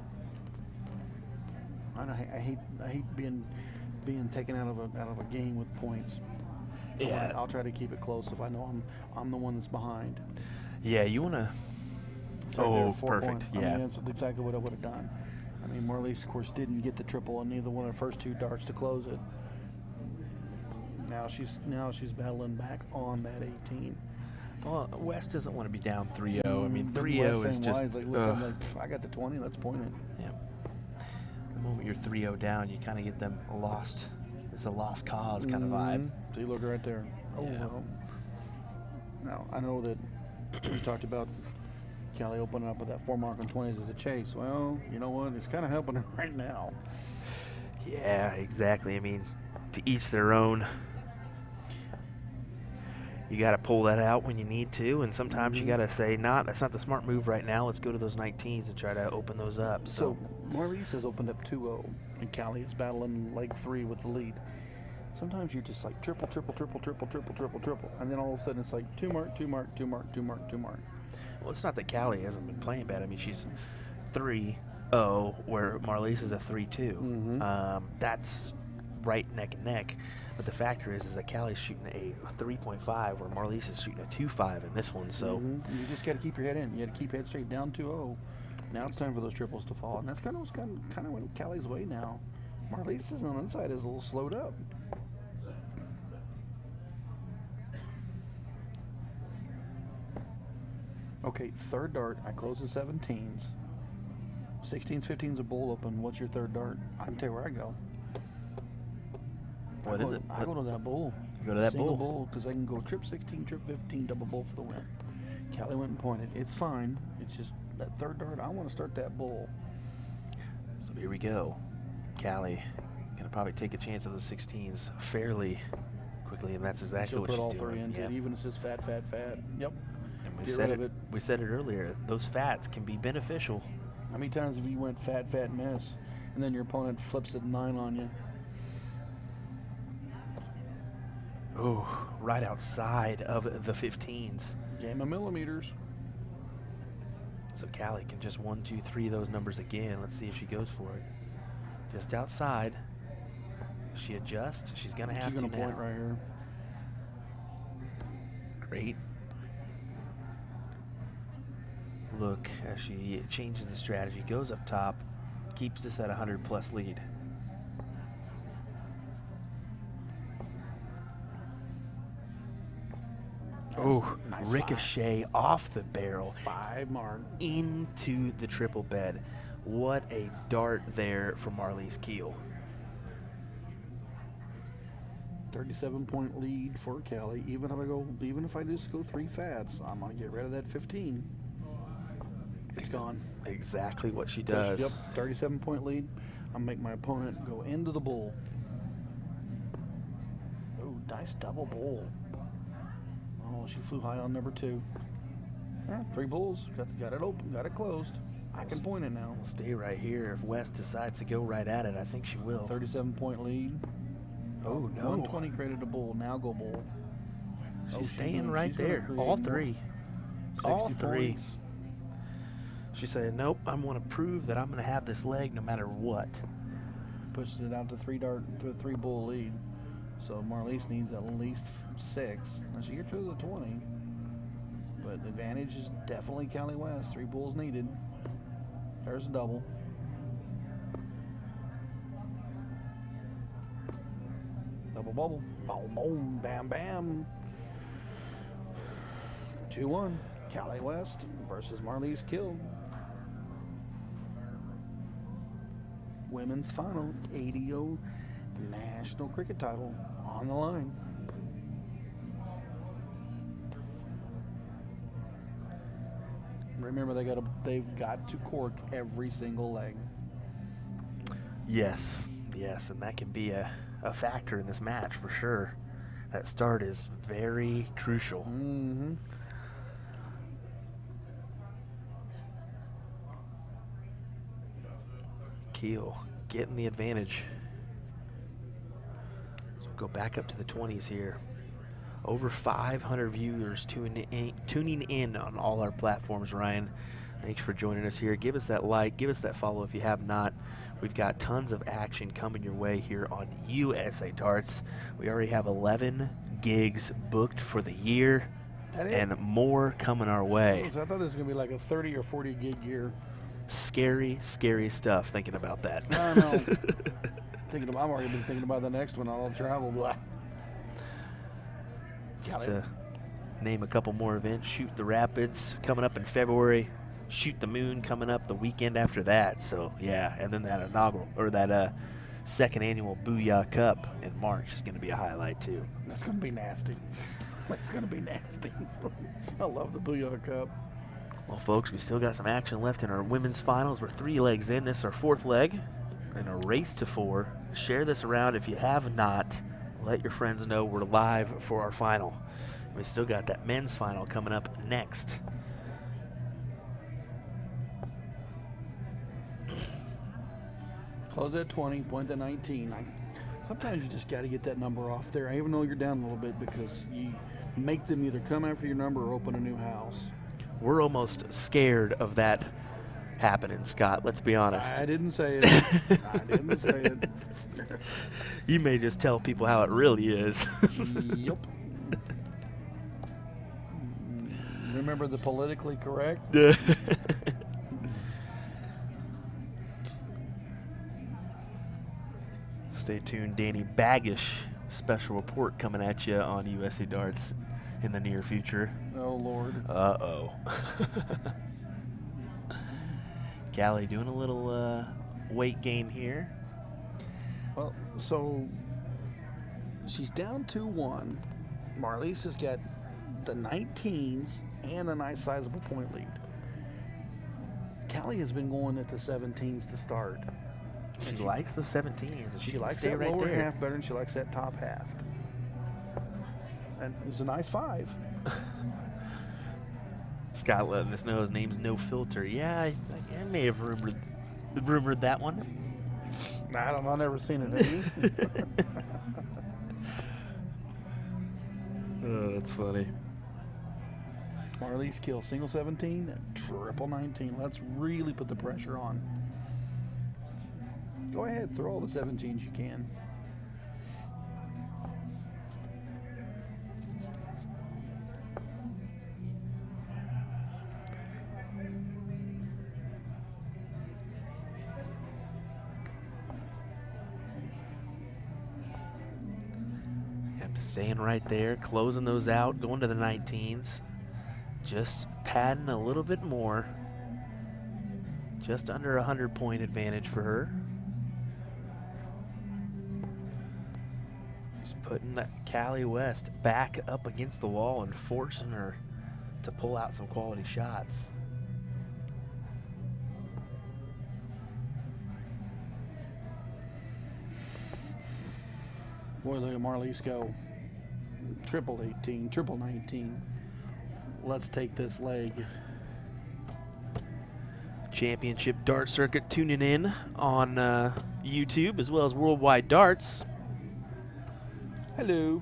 I hate being taken out of a game with points. Yeah. I'll try to keep it close if I know I'm the one that's behind. Yeah, you want to. Right there, Oh, 4 perfect. points. Yeah. I mean, that's exactly what I would have done. I mean, Marlies, of course, didn't get the triple on neither one of the first 2 darts to close it. Now she's battling back on that 18. Well, West doesn't want to be down 3-0. I mean, But 3-0 West is ain't just. wise. Like, look, I'm like, I got the 20. Let's point it. Yeah. The moment you're 3-0 down, you kind of get them lost. It's a lost cause kind of vibe. So you look right there. Oh, Yeah. well. Now, I know that we talked about Kelly opening up with that 4 mark on 20s as a chase. Well, you know what? It's kind of helping her right now. Yeah, exactly. I mean, to each their own. You got to pull that out when you need to, and sometimes you got to say, that's not the smart move right now. Let's go to those 19s and try to open those up. So Marlies has opened up 2-0, and Kelly is battling leg 3 with the lead. Sometimes you're just like triple, triple, triple, triple, triple, triple, triple, and then all of a sudden it's like 2 mark, 2 mark, 2 mark, 2 mark, 2 mark. Well, it's not that Callie hasn't been playing bad. I mean, she's 3-0, where Marlies is a 3-2. That's right neck and neck. But the factor is that Callie's shooting a 3.5, where Marlies is shooting a 2.5 in this one. So you just got to keep your head in. You got to keep head straight down 2-0. Now it's time for those triples to fall, and that's kind of went Callie's way now. Marlies is on the inside is a little slowed up. Okay, 3rd dart. I close the 17s. 16s, 15s, a bowl open. What's your 3rd dart? I can tell you where I go. What is it? I go to that bowl. Go to that Single bowl. bowl, because I can go trip 16, trip 15, double bowl for the win. Callie went and pointed. It's fine. It's just that 3rd dart. I want to start that bowl. So here we go. Callie going to probably take a chance of those 16s fairly quickly, and that's exactly She'll what put she's all doing. 3 into Yep. it, even if it's just fat. Yep. And Get rid of it. We said it earlier. Those fats can be beneficial. How many times have you went fat, miss, and then your opponent flips it 9 on you? Oh, right outside of the 15s. Game of millimeters. So Callie can just 1, 2, 3 those numbers again. Let's see if she goes for it. Just outside. If she adjusts, she's going to have to now. She's going to point right here. Great. Look as she changes the strategy, goes up top, keeps this at 100+ lead. Oh, Nice ricochet off the barrel 5 mark. into the triple bed. What a dart there from Marlies Keel. 37-point lead for Callie. Even if I just go 3 fats, I'm gonna get rid of that 15. It's gone. Exactly what she does. Yep, 37-point lead. I'll make my opponent go into the bowl. Oh, nice double bowl. Oh, she flew high on number 2. 3 bowls. Got it open. Got it closed. I can point it now. We'll stay right here. If West decides to go right at it, I think she will. 37-point lead. Oh, no. 120 created a bowl. Now go bowl. She's staying right there. Create All more. 3. 60 All 3. points. She's saying, nope, I want to prove that I'm going to have this leg no matter what. Pushed it out to three bull lead. So Marlies needs at least 6. Now she gets to the 20. But the advantage is definitely Cali West. 3 bulls needed. There's a double. Double bubble. Boom, boom, bam, bam. 2-1. Cali West versus Marlies Kill. Women's final ADO National Cricket title on the line. Remember, they've got to cork every single leg. Yes, and that can be a factor in this match for sure. That start is very crucial. Mm-hmm. Keel getting the advantage. So we'll go back up to the 20s here. Over 500 viewers tuning in on all our platforms, Ryan. Thanks for joining us here. Give us that like, give us that follow if you have not. We've got tons of action coming your way here on USA Darts. We already have 11 gigs booked for the year and more coming our way. So I thought this was going to be like a 30 or 40 gig year. Scary, scary stuff thinking about that. I know. I'm already been thinking about the next one. I'll travel. Blah. Just to name a couple more events, Shoot the Rapids coming up in February, Shoot the Moon coming up the weekend after that. So yeah, and then that inaugural or that second annual Booyah Cup in March is going to be a highlight too. That's going to be nasty. That's going to be nasty. I love the Booyah Cup. Well, folks, we still got some action left in our women's finals. We're 3 legs in. This is our 4th leg in a race to 4. Share this around if you have not. Let your friends know we're live for our final. We still got that men's final coming up next. Close at 20, point to 19. Sometimes you just got to get that number off there, even though you're down a little bit, because you make them either come after your number or open a new house. We're almost scared of that happening, Scott. Let's be honest. I didn't say it. I didn't say it. You may just tell people how it really is. Yep. Remember the politically correct? Stay tuned, Danny Baggish. Special report coming at you on USA Darts in the near future. Oh, Lord. Uh-oh. Callie doing a little weight game here. Well, so she's down 2-1. Marlies has got the 19s and a nice sizable point lead. Callie has been going at the 17s to start. She likes the 17s. And she likes that right lower there. half better than she likes that top half. And it was a nice 5. Scott letting us know his name's No Filter. Yeah, I may have rumored that one. I don't know. I've never seen it. Have you? Oh, that's funny. Marlies Kill, single 17, triple 19. Let's really put the pressure on. Go ahead, throw all the 17s you can. Yep, staying right there, closing those out, going to the 19s. Just padding a little bit more. Just under 100-point advantage for her. Just putting that Callie West back up against the wall and forcing her to pull out some quality shots. Boy, look at Marlies go. Triple 18, triple 19. Let's take this leg. Championship Dart Circuit tuning in on YouTube as well as Worldwide Darts. Hello.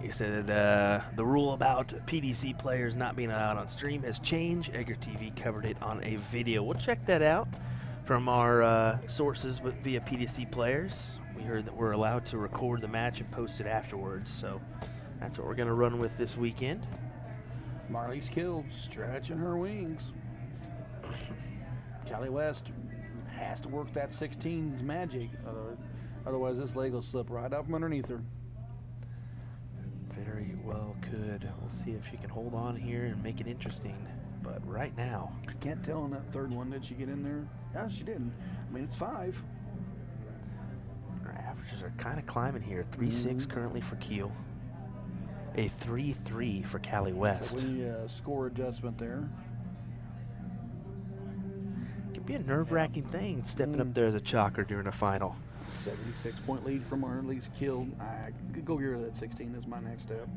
He said the rule about PDC players not being allowed on stream has changed. Edgar TV covered it on a video. We'll check that out from our sources via PDC players. We heard that we're allowed to record the match and post it afterwards, so that's what we're going to run with this weekend. Marley's killed, stretching her wings. Callie West has to work that 16's magic, otherwise this leg will slip right out from underneath her. Very well could. We'll see if she can hold on here and make it interesting. But right now, I can't tell on that third one. Did she get in there? Yeah, she did. I mean, it's 5. our averages are kind of climbing here. 3.6 currently for Keel. A 3.3 for Callie West. So we score adjustment there. Could be a nerve-wracking thing stepping up there as a chalker during a final. 76-point lead from Marley's killed. I could go here to that 16. That's my next step.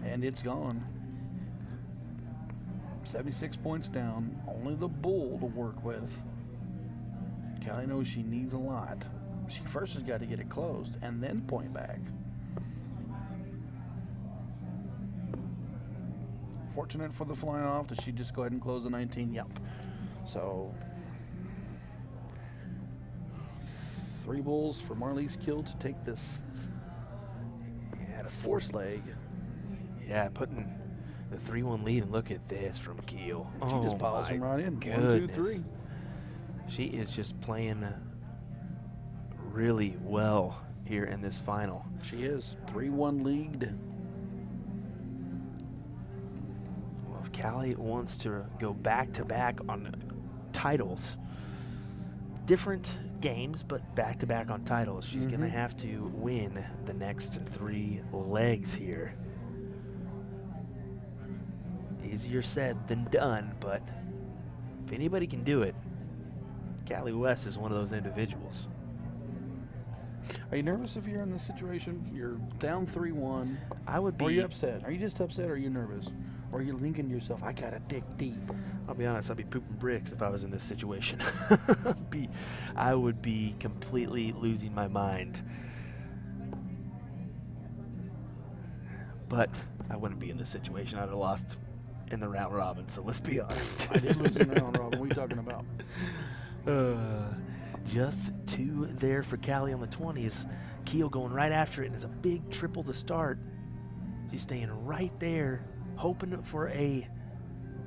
And it's gone. 76 points down. Only the bull to work with. Callie knows she needs a lot. She first has got to get it closed and then point back. Fortunate for the fly off. Does she just go ahead and close the 19? Yep. So 3 bulls for Marley's kill to take this. Yeah, the force leg. Yeah, putting the 3-1 lead, and look at this from Keel. She just piles them right in. Goodness. 1, 2, 3. She is just playing really well here in this final. She is 3-1 lead. Well, if Callie wants to go back-to-back on titles, different games, but back-to-back on titles, she's going to have to win the next 3 legs here. Easier said than done, but if anybody can do it, Callie West is one of those individuals. Are you nervous if you're in this situation? You're down 3-1. I would be. Or are you upset? Are you just upset or are you nervous? Or are you thinking to yourself, I gotta dig deep? I'll be honest, I'd be pooping bricks if I was in this situation. I would be completely losing my mind. But I wouldn't be in this situation. I'd have lost in the round robin, so let's be honest. I did lose in the round robin. What are you talking about? Just 2 there for Callie on the 20s. Keel going right after it, and it's a big triple to start. She's staying right there, hoping for the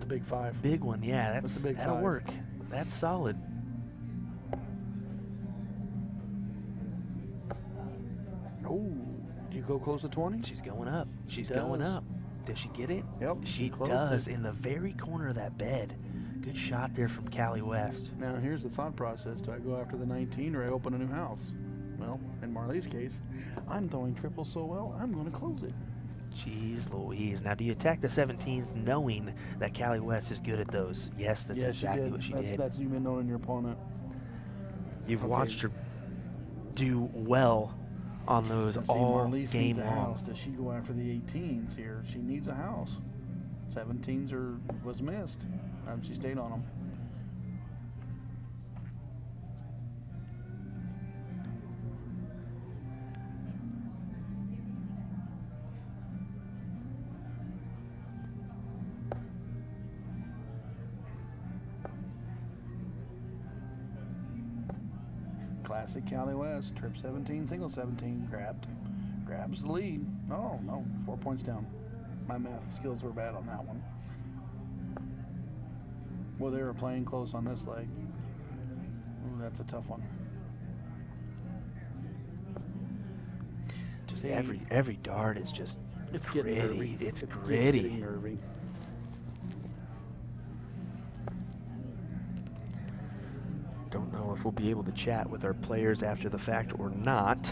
big 5. Big one, yeah. That's a big that'll 5. work. That's solid. Oh, do you go close to 20? She's going up. She's going up. Does she get it? Yep. She does, in the very corner of that bed. Good shot there from Callie West. Now, here's the thought process. Do I go after the 19 or I open a new house? Well, in Marley's case, I'm throwing triples so well, I'm going to close it. Jeez Louise. Now, do you attack the 17s knowing that Callie West is good at those? Yes, that's exactly what she did. That's you been knowing your opponent. You've watched her do well on those all game long. Does she go after the 18s here? She needs a house. 17s was missed. She stayed on them. Classic Callie West. Trip 17, single 17, grabs the lead. Oh, no, 4 points down. My math skills were bad on that one. Well, they were playing close on this leg. Ooh, that's a tough one. Just every dart is just It's gritty. getting nervy. It's It's gritty. getting nervy. Don't know if we'll be able to chat with our players after the fact or not.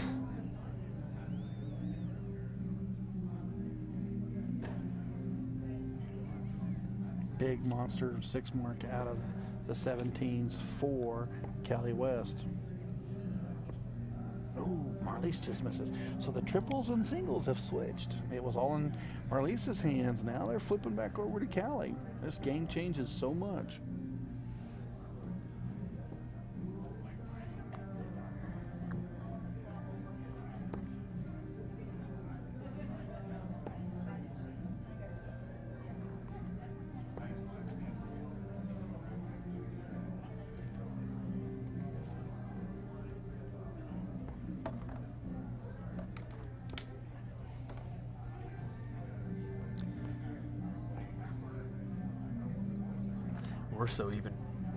Big monster 6 mark out of the 17s for Callie West. Oh, Marlies just misses. So the triples and singles have switched. It was all in Marlies' hands. Now they're flipping back over to Callie. This game changes so much.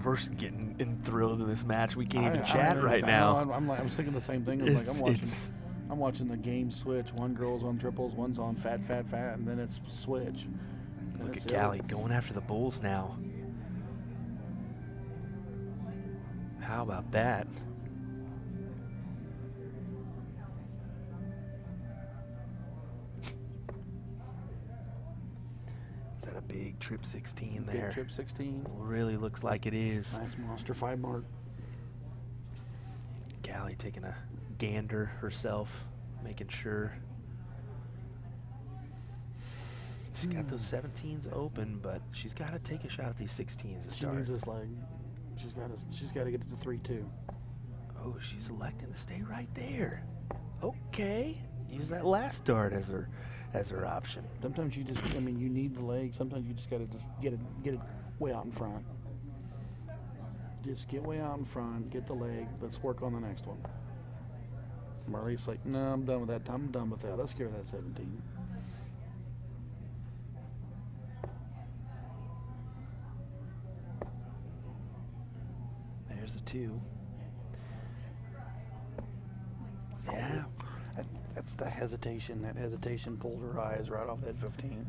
We're getting enthralled in this match. We can't even I chat right now. I was thinking the same thing. I'm watching the game switch. One girl's on triples, one's on fat, and then it's switch. Look at Callie going after the bulls now. How about that? Is that a big trip 16 there? Big trip 16. Really looks like it is. Nice monster 5 mark. Callie taking a gander herself, making sure. She's got those 17s open, but she's got to take a shot at these 16s to She start. needs this leg. She's got to get it to 3-2. Oh, she's electing to stay right there. Okay, use that last dart as her option. Sometimes you just, you need the leg. Sometimes you just got to get it way out in front. Just get way out in front, get the leg. Let's work on the next one. Marley's like, no, I'm done with that. I'm done with that. Let's give her that 17. There's the 2. Yeah. That's the hesitation. That hesitation pulled her eyes right off that 15.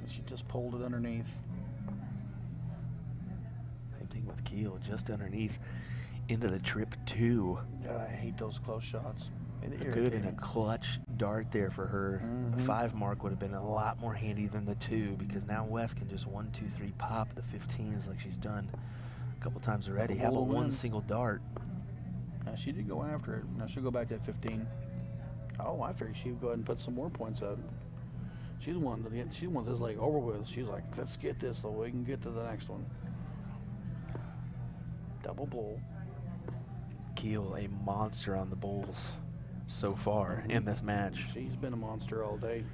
And she just pulled it underneath. Same thing with Keel, just underneath into the trip 2. God, I hate those close shots. It could have been a clutch dart there for her. The 5 mark would have been a lot more handy than the 2, because now Wes can just 1, 2, 3 pop the 15s like she's done a couple times already. How about one single dart? Now she did go after it. Now she'll go back to that 15. Oh, I figured she'd go ahead and put some more points out. She wants this leg over with. She's like, let's get this so we can get to the next one. Double bull. Keel, a monster on the bulls so far in this match. She's been a monster all day.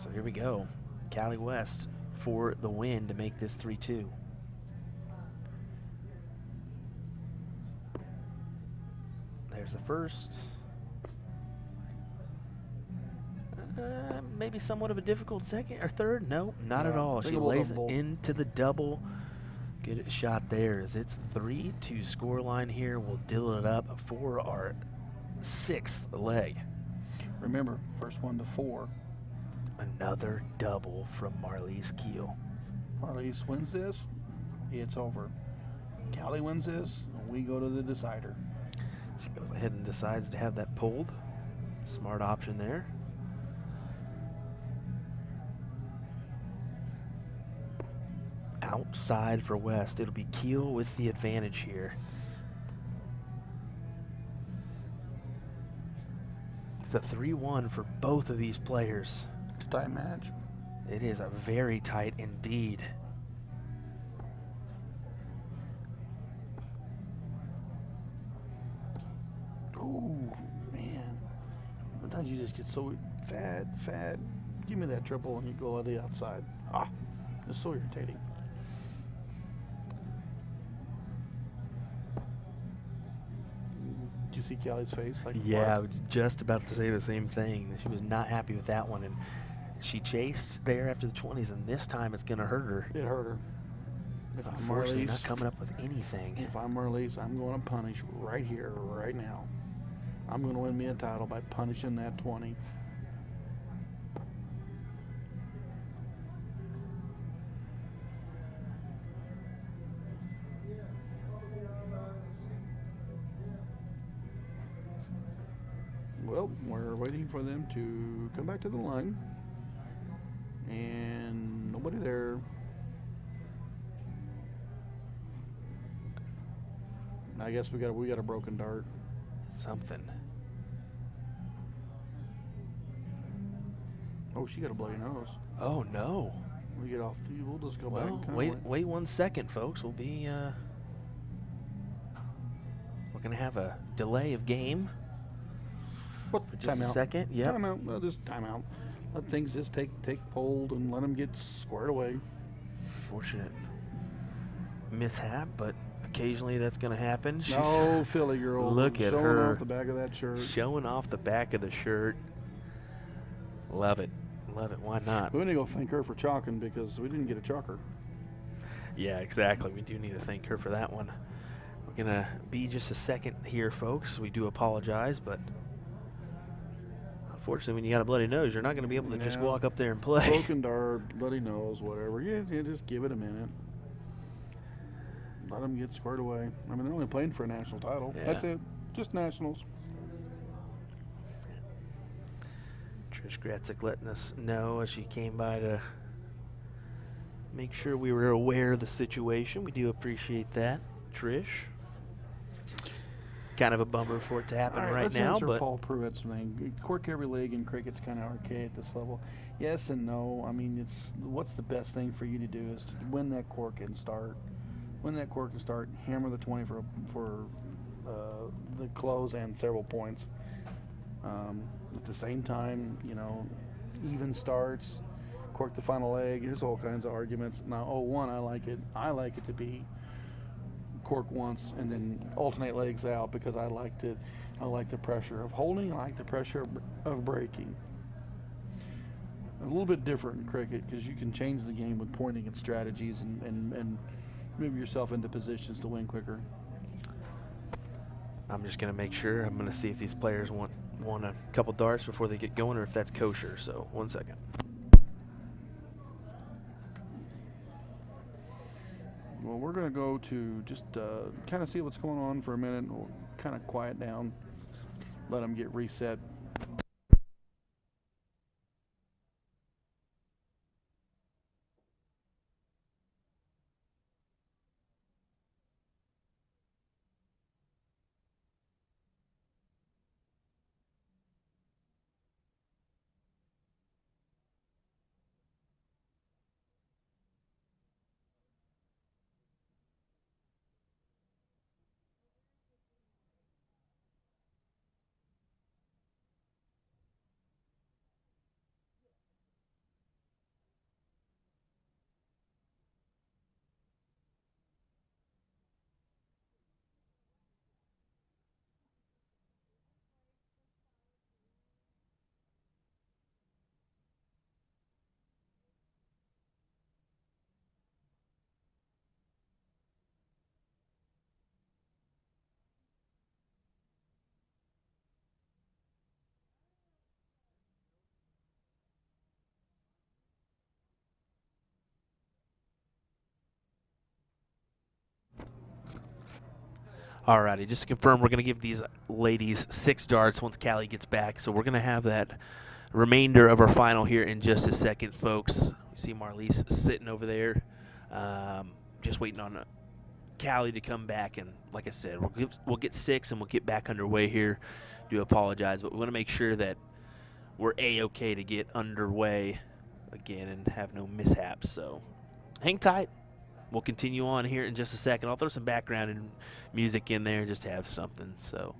So here we go. Callie West for the win to make this 3-2. There's the first. Maybe somewhat of a difficult second or third. Nope, not at all. She lays it into the double. Good shot there as it's 3-2 scoreline here. We'll deal it up for our 6th leg. Remember, first 1 to 4. Another double from Marlies Keel. Marlies wins this, it's over. Callie wins this, we go to the decider. She goes ahead and decides to have that pulled. Smart option there. Outside for West. It'll be Keel with the advantage here. It's a 3-1 for both of these players. It's a tight match. It is a very tight indeed. Oh, man. Sometimes you just get so fat. Give me that triple and you go on the outside. Ah, it's so irritating. Did you see Callie's face? Like, yeah, I was just about to say the same thing. She was not happy with that one, and she chased there after the 20s, and this time it's going to hurt her. It hurt her. If I'm Unfortunately, Marlies, not coming up with anything. If I'm Marlies, I'm going to punish right here, right now. I'm going to win me a title by punishing that 20. Well, we're waiting for them to come back to the line. And nobody there. I guess we got a broken dart. Something. Oh, she got a bloody nose. Oh, no. We get off. We'll just go back. Well, And wait 1 second, folks. We'll be, we're going to have a delay of game What? for just a Timeout. second. Yep. Timeout. Well, just timeout. Let things just take hold and let them get squared away. Fortunate mishap, but occasionally that's going to happen. She's No, Philly girl. Look at showing her. off the back of that shirt. showing off the back of the shirt. Love it. Love it. Why not? We need to go thank her for chalking because we didn't get a chalker. Yeah, exactly. We do need to thank her for that one. We're going to be just a second here, folks. We do apologize, but unfortunately, when you got a bloody nose, you're not going to be able to just Yeah. walk up there and play. Broken dart, bloody nose, whatever. Yeah, just give it a minute. Let them get squared away. I mean, they're only playing for a national title. Yeah. That's it. Just nationals. Trish Gratzik letting us know as she came by to make sure we were aware of the situation. We do appreciate that, Trish. Kind of a bummer for it to happen All right let's now, answer but Paul Pruitt's thing. Cork every leg in cricket's kind of archaic at this level. Yes and no. I mean, it's what's the best thing for you to do is to win that cork and start. Win that cork and start. Hammer the 20 for the close and several points. At the same time, you know, even starts, cork the final leg. There's all kinds of arguments. Now, 0-1, I like it. I like it to be cork once and then alternate legs out because I like the pressure of holding. I like the pressure of breaking. A little bit different in cricket because you can change the game with pointing and strategies and move yourself into positions to win quicker. I'm just going to make sure. I'm going to see if these players want a couple darts before they get going or if that's kosher. So 1 second. Well, we're going to go to just kind of see what's going on for a minute. And we'll kind of quiet down, let them get reset. Alrighty, just to confirm, we're going to give these ladies 6 darts once Callie gets back. So we're going to have that remainder of our final here in just a second, folks. We see Marliese sitting over there, just waiting on Callie to come back. And like I said, we'll get 6 and we'll get back underway here. Do apologize, but we want to make sure that we're A-okay to get underway again and have no mishaps. So hang tight. We'll continue on here in just a second. I'll throw some background and music in there just to have something. So.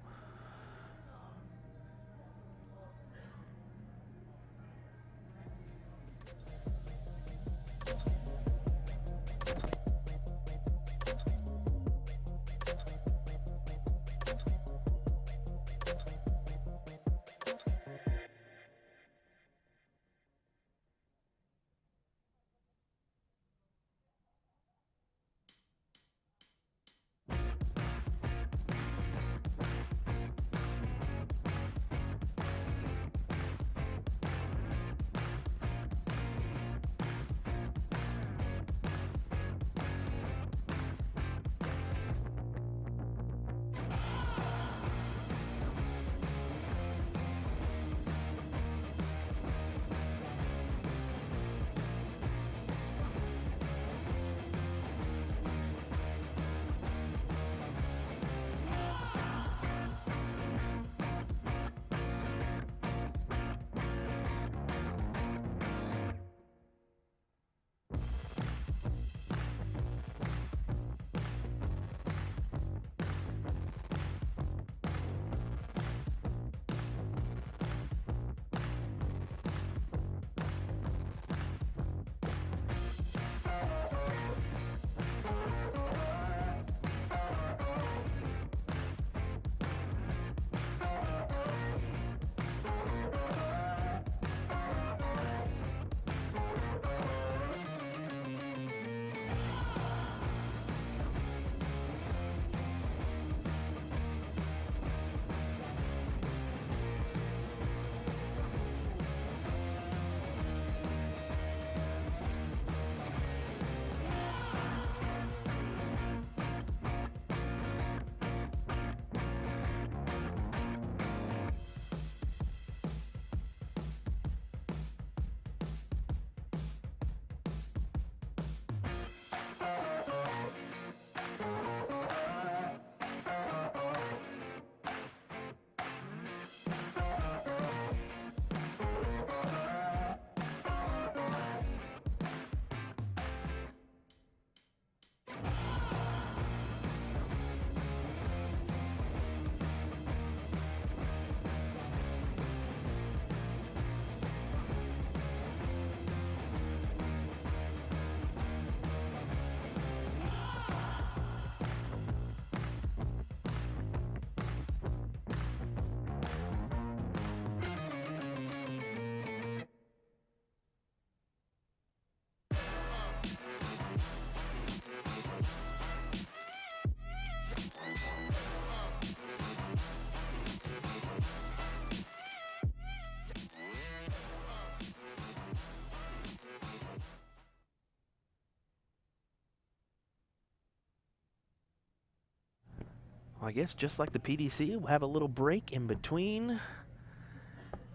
I guess just like the PDC, we'll have a little break in between.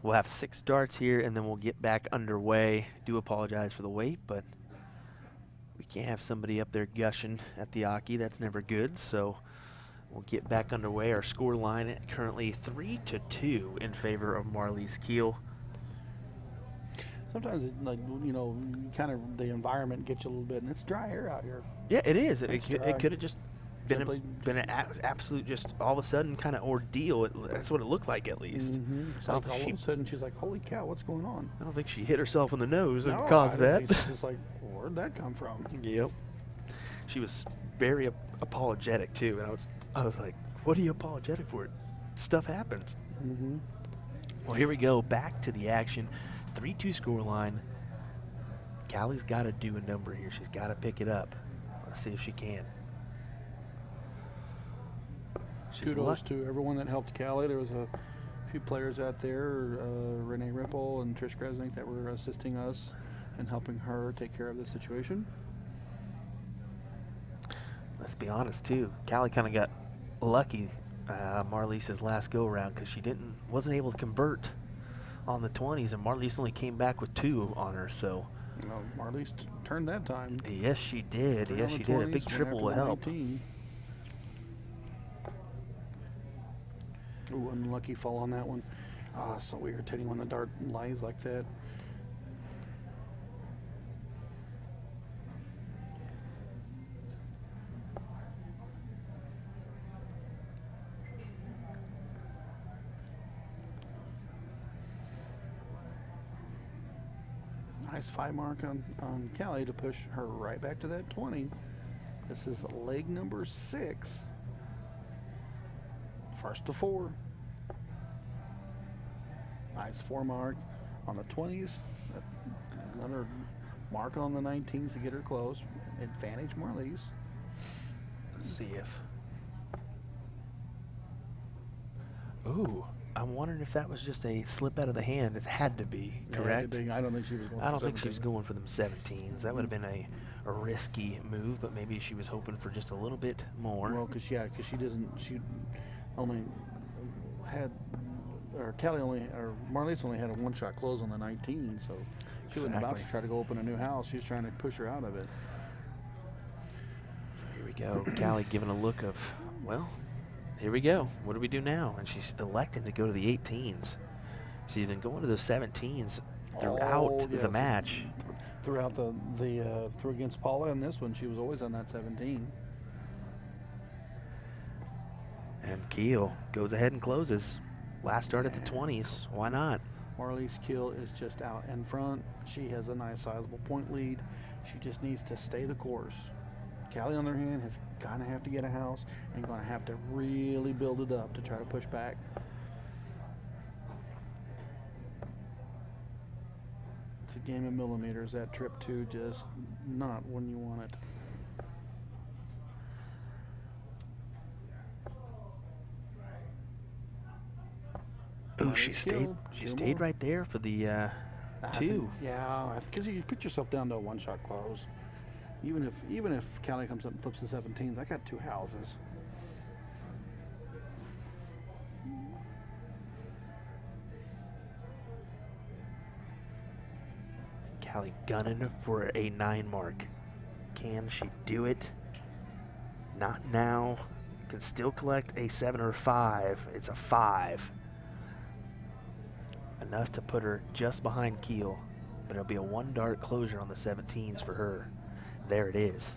We'll have 6 darts here, and then we'll get back underway. Do apologize for the wait, but we can't have somebody up there gushing at the Aki. That's never good, so we'll get back underway. Our score line currently 3-2 in favor of Marlies Keel. Sometimes, kind of the environment gets you a little bit, and it's dry air out here. Yeah, it is. It dry. could have just been an absolute, just all of a sudden kind of ordeal. That's what it looked like, at least. It's like all of a sudden she's like, "Holy cow, what's going on?" I don't think she hit herself in the nose and No, caused I that. think she's just like, "Where'd that come from?" Yep. She was very apologetic too, and I was like, "What are you apologetic for? Stuff happens." Mm-hmm. Well, here we go. Back to the action. 3-2 scoreline. Callie's got to do a number here. She's got to pick it up. Let's see if she can. Kudos to everyone that helped Callie. There was a few players out there, Renee Ripple and Trish Gresnick, that were assisting us and helping her take care of the situation. Let's be honest too. Callie kind of got lucky Marlise's last go around because she wasn't able to convert on the 20s, and Marlise only came back with 2 on her. So Marlise turned that time. yes, she did. Yes, she did. A big triple will help. Ooh, unlucky fall on that one. So irritating when the dart lies like that. Nice 5 mark on Callie to push her right back to that 20. This is leg number 6. First to 4. Nice 4 mark on the 20s. Another mark on the 19s to get her close. Advantage Marlies. Let's see if. Ooh, I'm wondering if that was just a slip out of the hand. It had to be, correct? Yeah, I don't think she was going. I don't think she was going for them 17s. That would have been a risky move, but maybe she was hoping for just a little bit more. Well, because she only had, or Marlies only had a 1-shot close on the 19, so she wasn't about to try to go open a new house. She was trying to push her out of it. Here we go. Callie giving a look of, well, here we go. What do we do now? And she's electing to go to the 18s. She's been going to the 17s throughout the match. Throughout through against Paula and this one, she was always on that 17. And Keel goes ahead and closes. Last start at the 20s. Why not? Marlies Keel is just out in front. She has a nice sizable point lead. She just needs to stay the course. Callie, on the other hand, is going to have to get a house and going to have to really build it up to try to push back. It's a game of millimeters. That trip 2 just not when you want it. Ooh, she stayed right there for the 2. Yeah, because you put yourself down to a 1-shot close. Even if Callie comes up and flips the 17s, I got 2 houses. Callie gunning for a 9 mark. Can she do it? Not now. Can still collect a 7 or 5. It's a 5. Enough to put her just behind Keel, but it'll be a 1-dart closure on the 17s for her. There it is.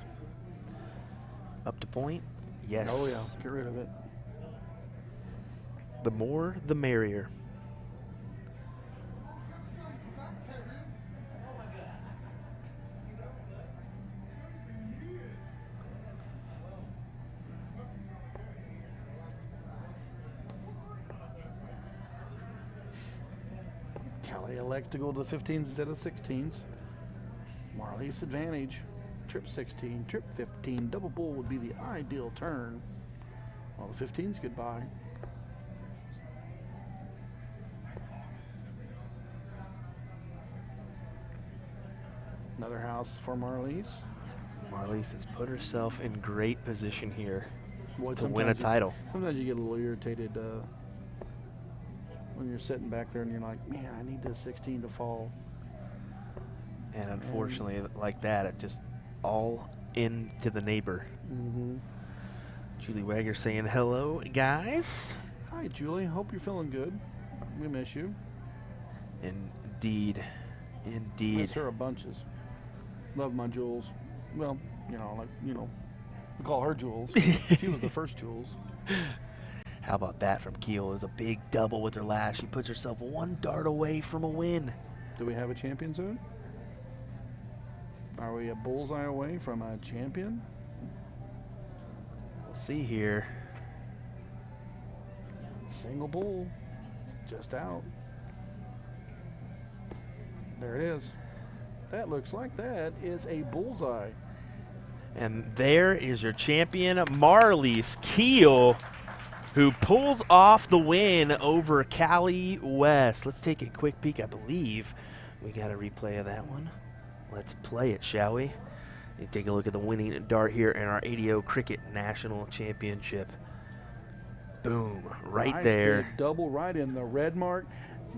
Up to point? Yes. Oh yeah, get rid of it. The more, the merrier. Callie elects to go to the 15s instead of 16s. Marlies advantage. Trip 16, trip 15, double bull would be the ideal turn. Well, the 15's goodbye. Another house for Marlies. Marlies has put herself in great position here. Boy, to win a sometimes title. Sometimes you get a little irritated when you're sitting back there and you're like, man, I need this 16 to fall. And unfortunately, like that, it just all into the neighbor. Mm-hmm. Julie Wagger saying hello, guys. Hi, Julie. Hope you're feeling good. We miss you. Indeed. Indeed. Miss her a bunches. Love my Jules. Well, we call her Jules. She was the first Jules. How about that from Keel? Is a big double with her last. She puts herself one dart away from a win. Do we have a champion soon? Are we a bullseye away from a champion? We'll see here. Single bull. Just out. There it is. That looks like that is a bullseye. And there is your champion, Marlies Keel, who pulls off the win over Cali West. Let's take a quick peek. I believe we got a replay of that one. Let's play it, shall we? You take a look at the winning dart here in our ADO Cricket National Championship. Boom, right Nice there. big double right in the red mark.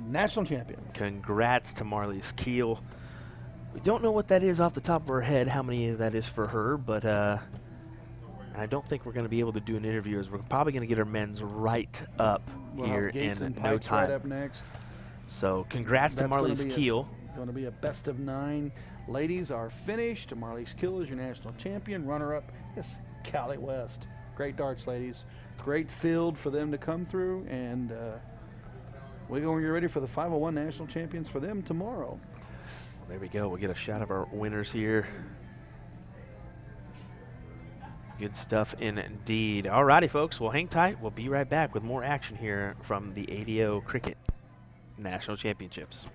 National champion. Congrats to Marlies Keel. We don't know what that is off the top of our head, how many that is for her, but I don't think we're going to be able to do an interview, as we're probably going to get our men's right up We'll here have Gates in and no Pikes time. right up next. So congrats to That's gonna Marlies be Keel. Going to be a best of 9. Ladies are finished. Marlies Keel is your national champion. Runner-up is Cali West. Great darts, ladies. Great field for them to come through, and we're going to get ready for the 501 national champions for them tomorrow. There we go. We'll get a shot of our winners here. Good stuff indeed. All righty, folks. Well, hang tight. We'll be right back with more action here from the ADO Cricket National Championships.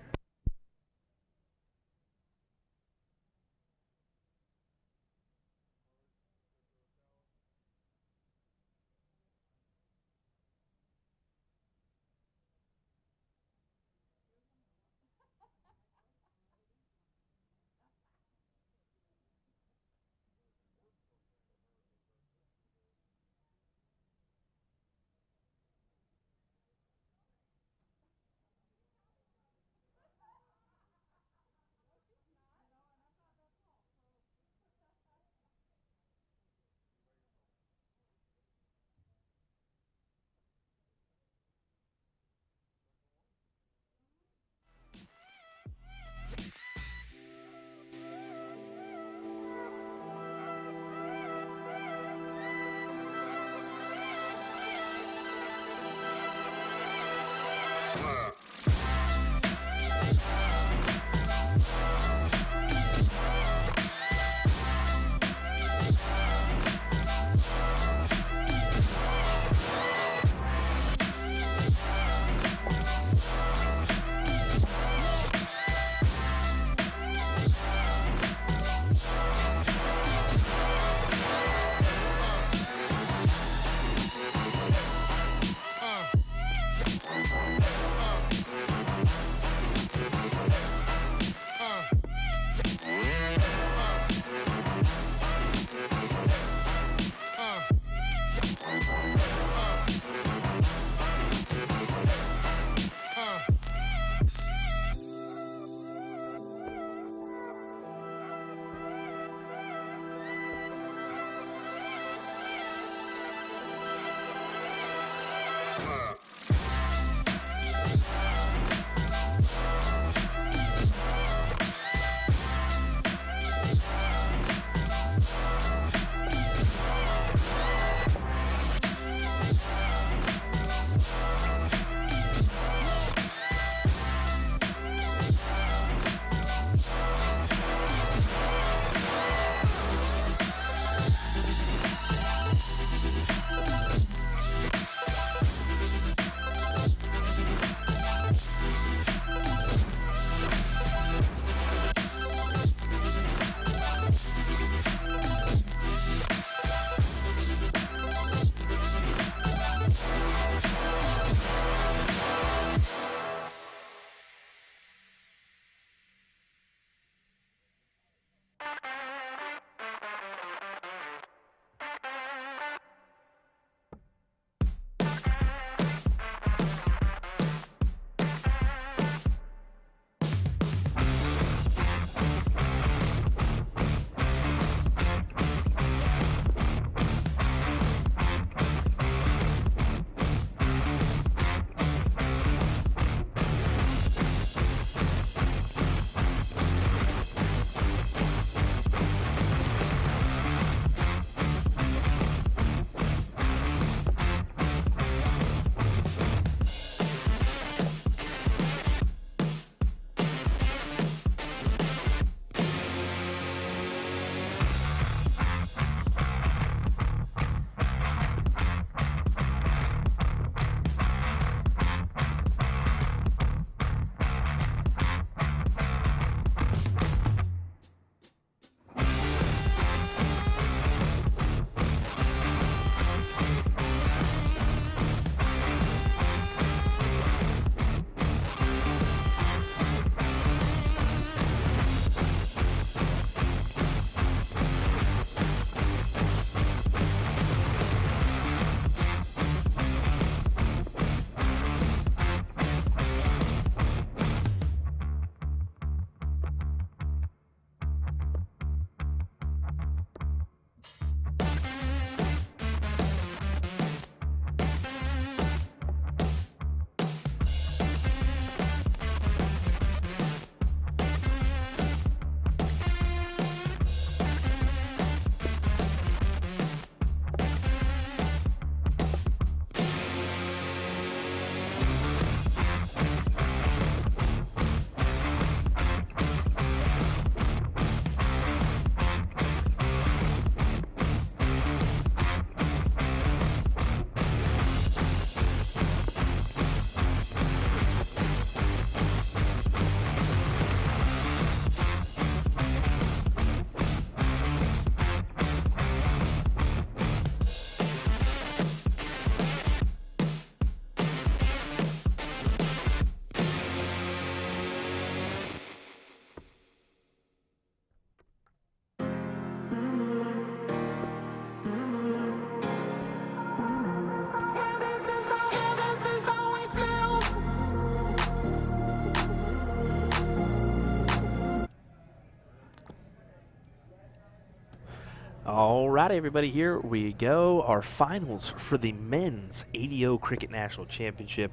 All right, everybody, here we go. Our finals for the men's ADO Cricket National Championship.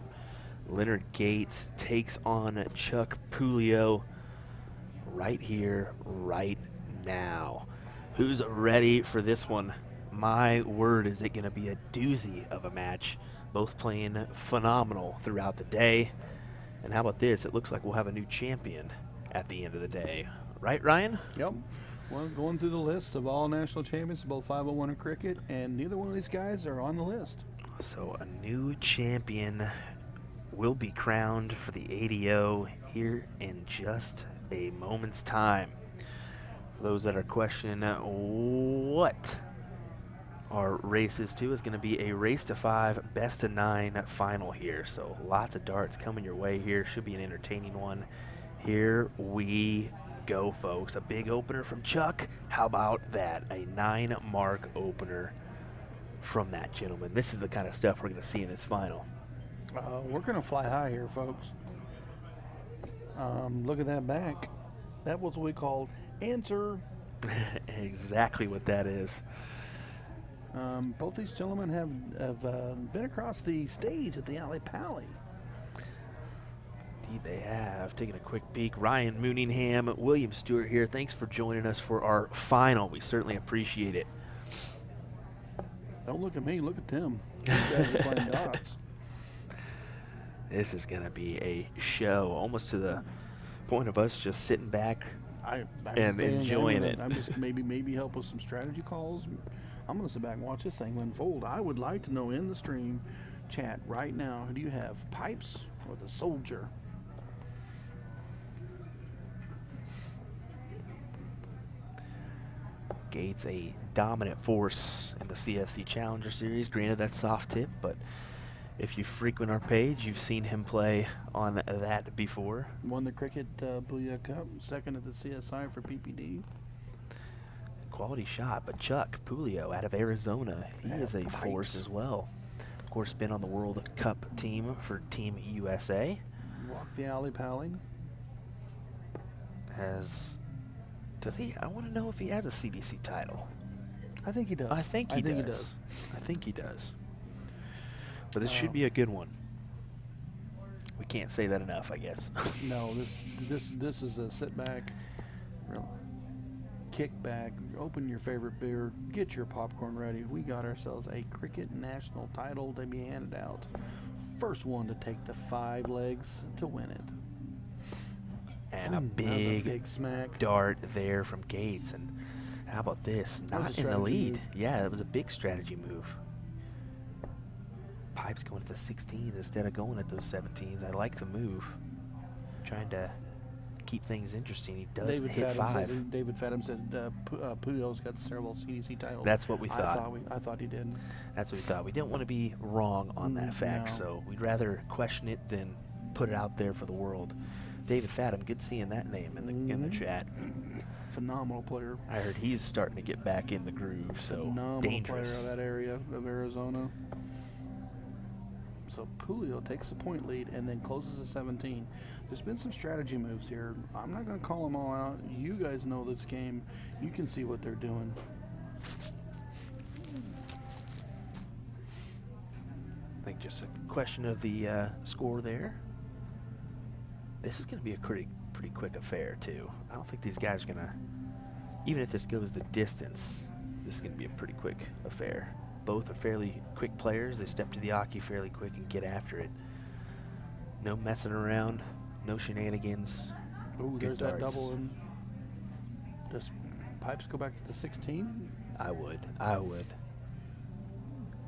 Leonard Gates takes on Chuck Pulio right here, right now. Who's ready for this one? My word, is it going to be a doozy of a match. Both playing phenomenal throughout the day. And how about this? It looks like we'll have a new champion at the end of the day. Right, Ryan? Yep. Well, going through the list of all national champions, both 501 and cricket, and neither one of these guys are on the list. So a new champion will be crowned for the ADO here in just a moment's time. For those that are questioning what our race is to, is going to be a race to 5, best of 9 final here. So lots of darts coming your way here. Should be an entertaining one. Here we go, folks. A big opener from Chuck. How about that? A 9-mark opener from that gentleman. This is the kind of stuff we're going to see in this final. We're going to fly high here, folks. Look at that back. That was what we called answer. Exactly what that is. Both these gentlemen have been across the stage at the Alley Pally. Indeed they have. Taking a quick peek. Ryan Mooningham, William Stewart here. Thanks for joining us for our final. We certainly appreciate it. Don't look at me, look at them. These guys are playing dots. This is going to be a show, almost to the point of us just sitting back and enjoying it. I'm just maybe help with some strategy calls. I'm going to sit back and watch this thing unfold. I would like to know in the stream chat right now, who do you have, Pipes or the Soldier? Gates, a dominant force in the CSC Challenger Series. Granted, that's soft tip, but if you frequent our page, you've seen him play on that before. Won the Cricket Booyah Cup, second at the CSI for PPD. Quality shot, but Chuck Pulio out of Arizona, he is a force as well. Of course, been on the World Cup team for Team USA. Walked the Alley Pally. Does he? I want to know if he has a CDC title. I think he does. I think he does. I think he does. But this should be a good one. We can't say that enough, I guess. No, this is a sit back, kick back, open your favorite beer, get your popcorn ready. We got ourselves a cricket national title to be handed out. First one to take the 5 legs to win it. And a big smack dart there from Gates. And how about this? Not in the lead. Move. Yeah, that was a big strategy move. Pipes going to the 16s instead of going at those 17s. I like the move. Trying to keep things interesting. He does hit 5. David Fadham said Pulio's got several CDC titles. That's what we thought. I thought he did. That's what we thought. We didn't want to be wrong on that fact, so we'd rather question it than put it out there for the world. David Fadham, good seeing that name in the chat. Phenomenal player. I heard he's starting to get back in the groove, so Phenomenal dangerous. player of that area of Arizona. So Pulio takes the point lead and then closes the 17. There's been some strategy moves here. I'm not going to call them all out. You guys know this game. You can see what they're doing. I think just a question of the score there. This is going to be a pretty quick affair, too. I don't think these guys are going to, even if this goes the distance, this is going to be a pretty quick affair. Both are fairly quick players. They step to the hockey fairly quick and get after it. No messing around, no shenanigans. Ooh, Good there's that darts. double. And does Pipes go back to the 16? I would.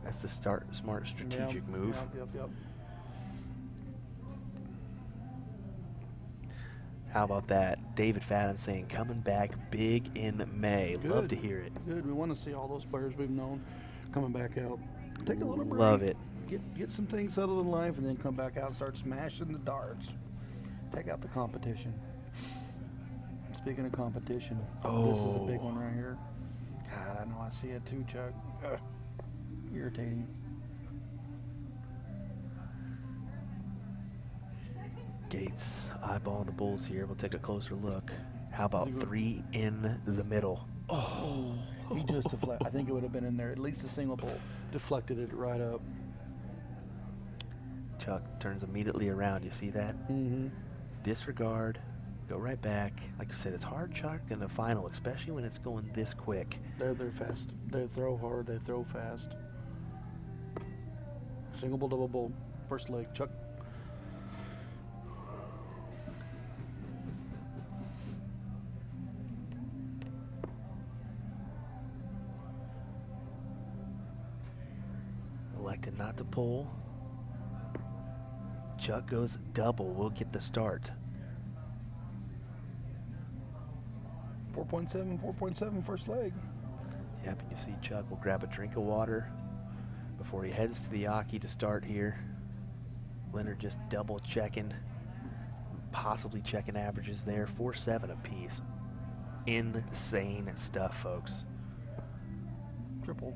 That's the smart strategic move. Yep. How about that? David Fadham saying coming back big in May. Good. Love to hear it. Good. We want to see all those players we've known coming back out. Take a little break. Love it. Get some things settled in life and then come back out and start smashing the darts. Take out the competition. Speaking of competition, this is a big one right here. God, I know I see it too, Chuck. Ugh. Irritating. Gates eyeballing the Bulls here. We'll take a closer look. How about 3 in the middle? Oh, He just deflected. I think it would have been in there. At least a single bolt deflected it right up. Chuck turns immediately around. You see that? Mm-hmm. Disregard. Go right back. Like I said, it's hard, Chuck, in the final, especially when it's going this quick. They're fast. They throw hard. They throw fast. Single bolt, double bolt. First leg. Chuck. Elected not to pull. Chuck goes double. We'll get the start. 4.7, 4.7 first leg. Yep, and you see Chuck will grab a drink of water before he heads to the Aki to start here. Leonard just double checking, possibly checking averages there. 4.7 apiece. Insane stuff, folks. Triple.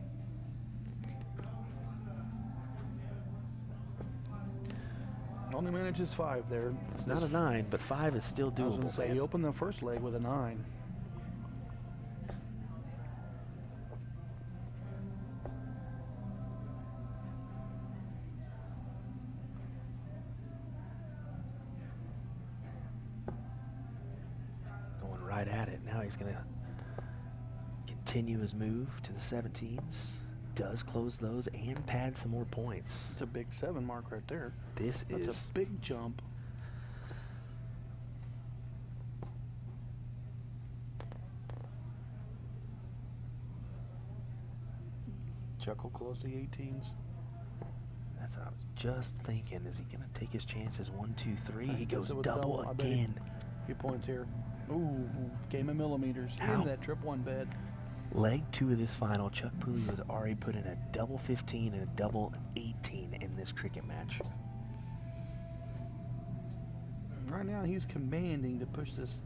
Only manages 5 there. It's not a 9, but 5 is still I was doable. going to say, he opened the first leg with a 9. Going right at it. Now he's going to continue his move to the 17s. Does close those and pad some more points. It's a big 7 mark right there. That's That's a big jump. Chuck will close the 18s. That's what I was just thinking. Is he going to take his chances? 1, 2, 3. I He guess goes it would double double. I bet he- again. Few points here. Ooh, game of millimeters. How? In that trip 1 bed. Leg 2 of this final, Chuck Pooley has already put in a double 15 and a double 18 in this cricket match. Right now he's commanding to push this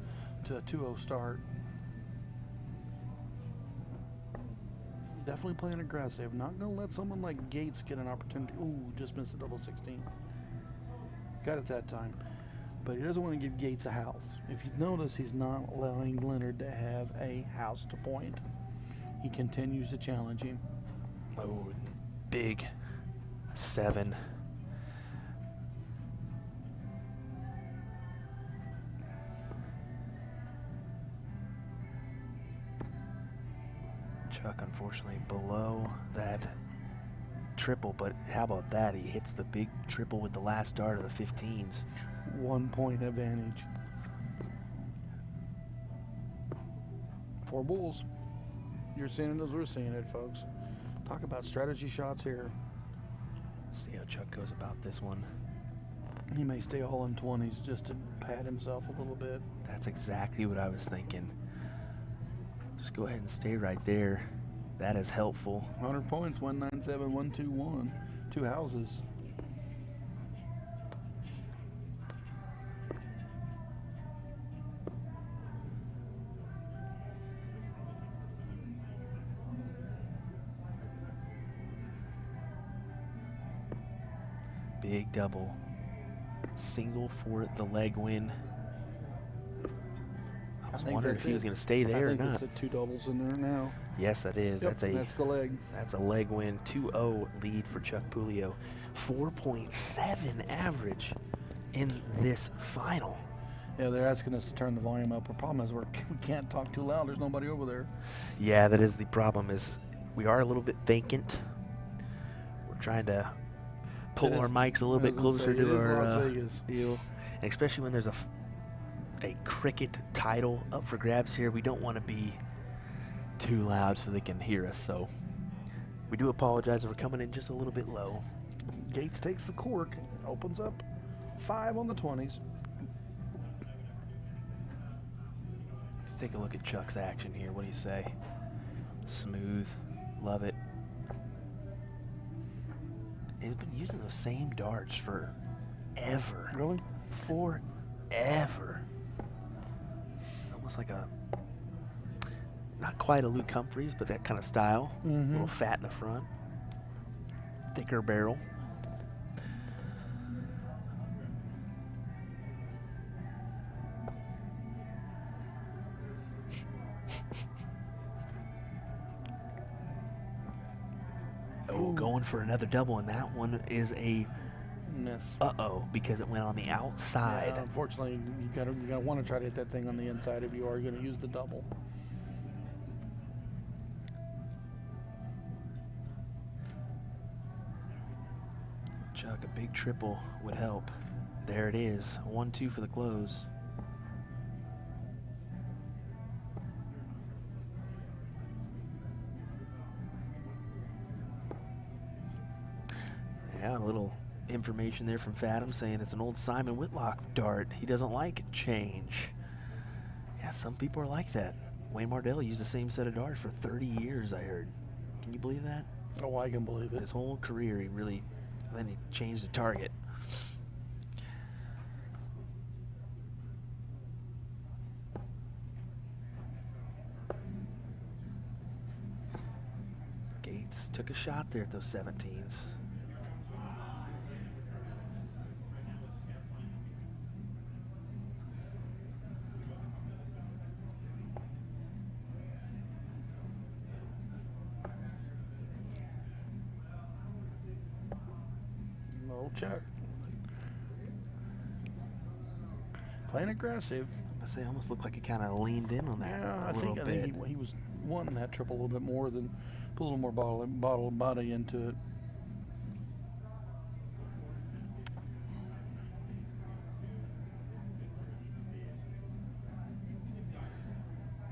to a 2-0 start. Definitely playing aggressive. Not going to let someone like Gates get an opportunity. Ooh, just missed a double 16. Got it that time. But he doesn't want to give Gates a house. If you notice, he's not allowing Leonard to have a house to point. He continues to challenge him. Oh, big 7. Chuck, unfortunately, below that triple, but how about that? He hits the big triple with the last dart of the 15s. 1 point advantage. 4 bulls. You're seeing it as we're seeing it, folks. Talk about strategy shots here. See how Chuck goes about this one. He may stay all in 20s just to pad himself a little bit. That's exactly what I was thinking. Just go ahead and stay right there. That is helpful. 100 points, 197, 121. 2 houses. Big double. Single for the leg win. I was wondering if he was going to stay there or I think not. it's the 2 doubles in there now. Yes, that is. Yep, that's the leg. That's a leg win. 2-0 lead for Chuck Pulio. 4.7 average in this final. Yeah, they're asking us to turn the volume up. The problem is we can't talk too loud. There's nobody over there. Yeah, that is the problem. Is we are a little bit vacant. We're trying to pull our mics a little bit closer to our Las Vegas. deal, and especially when there's a cricket title up for grabs here, we don't want to be too loud so they can hear us. So we do apologize if we're coming in just a little bit low. Gates takes the cork, opens up 5 on the 20s. Let's take a look at Chuck's action here. What do you say? Smooth, love it. He's been using those same darts forever. Really? Forever. Almost like a, not quite a Luke Humphreys, but that kind of style. A little fat in the front. Thicker barrel. going for another double, and that one is a Miss. uh-oh, because it went on the outside. Yeah, unfortunately, you gotta want to try to hit that thing on the inside if you are going to use the double. Chuck, a big triple would help. There it is, 1-2 for the close. Yeah, a little information there from Fathom saying it's an old Simon Whitlock dart. He doesn't like change. Yeah, some people are like that. Wayne Mardell used the same set of darts for 30 years, I heard. Can you believe that? Oh, I can believe it. His whole career, then he changed the target. Gates took a shot there at those 17s. Chuck. Playing aggressive. I say, almost looked like he kind of leaned in on that Yeah, a little bit. I think he was wanting that triple a little bit more than put a little more body into it.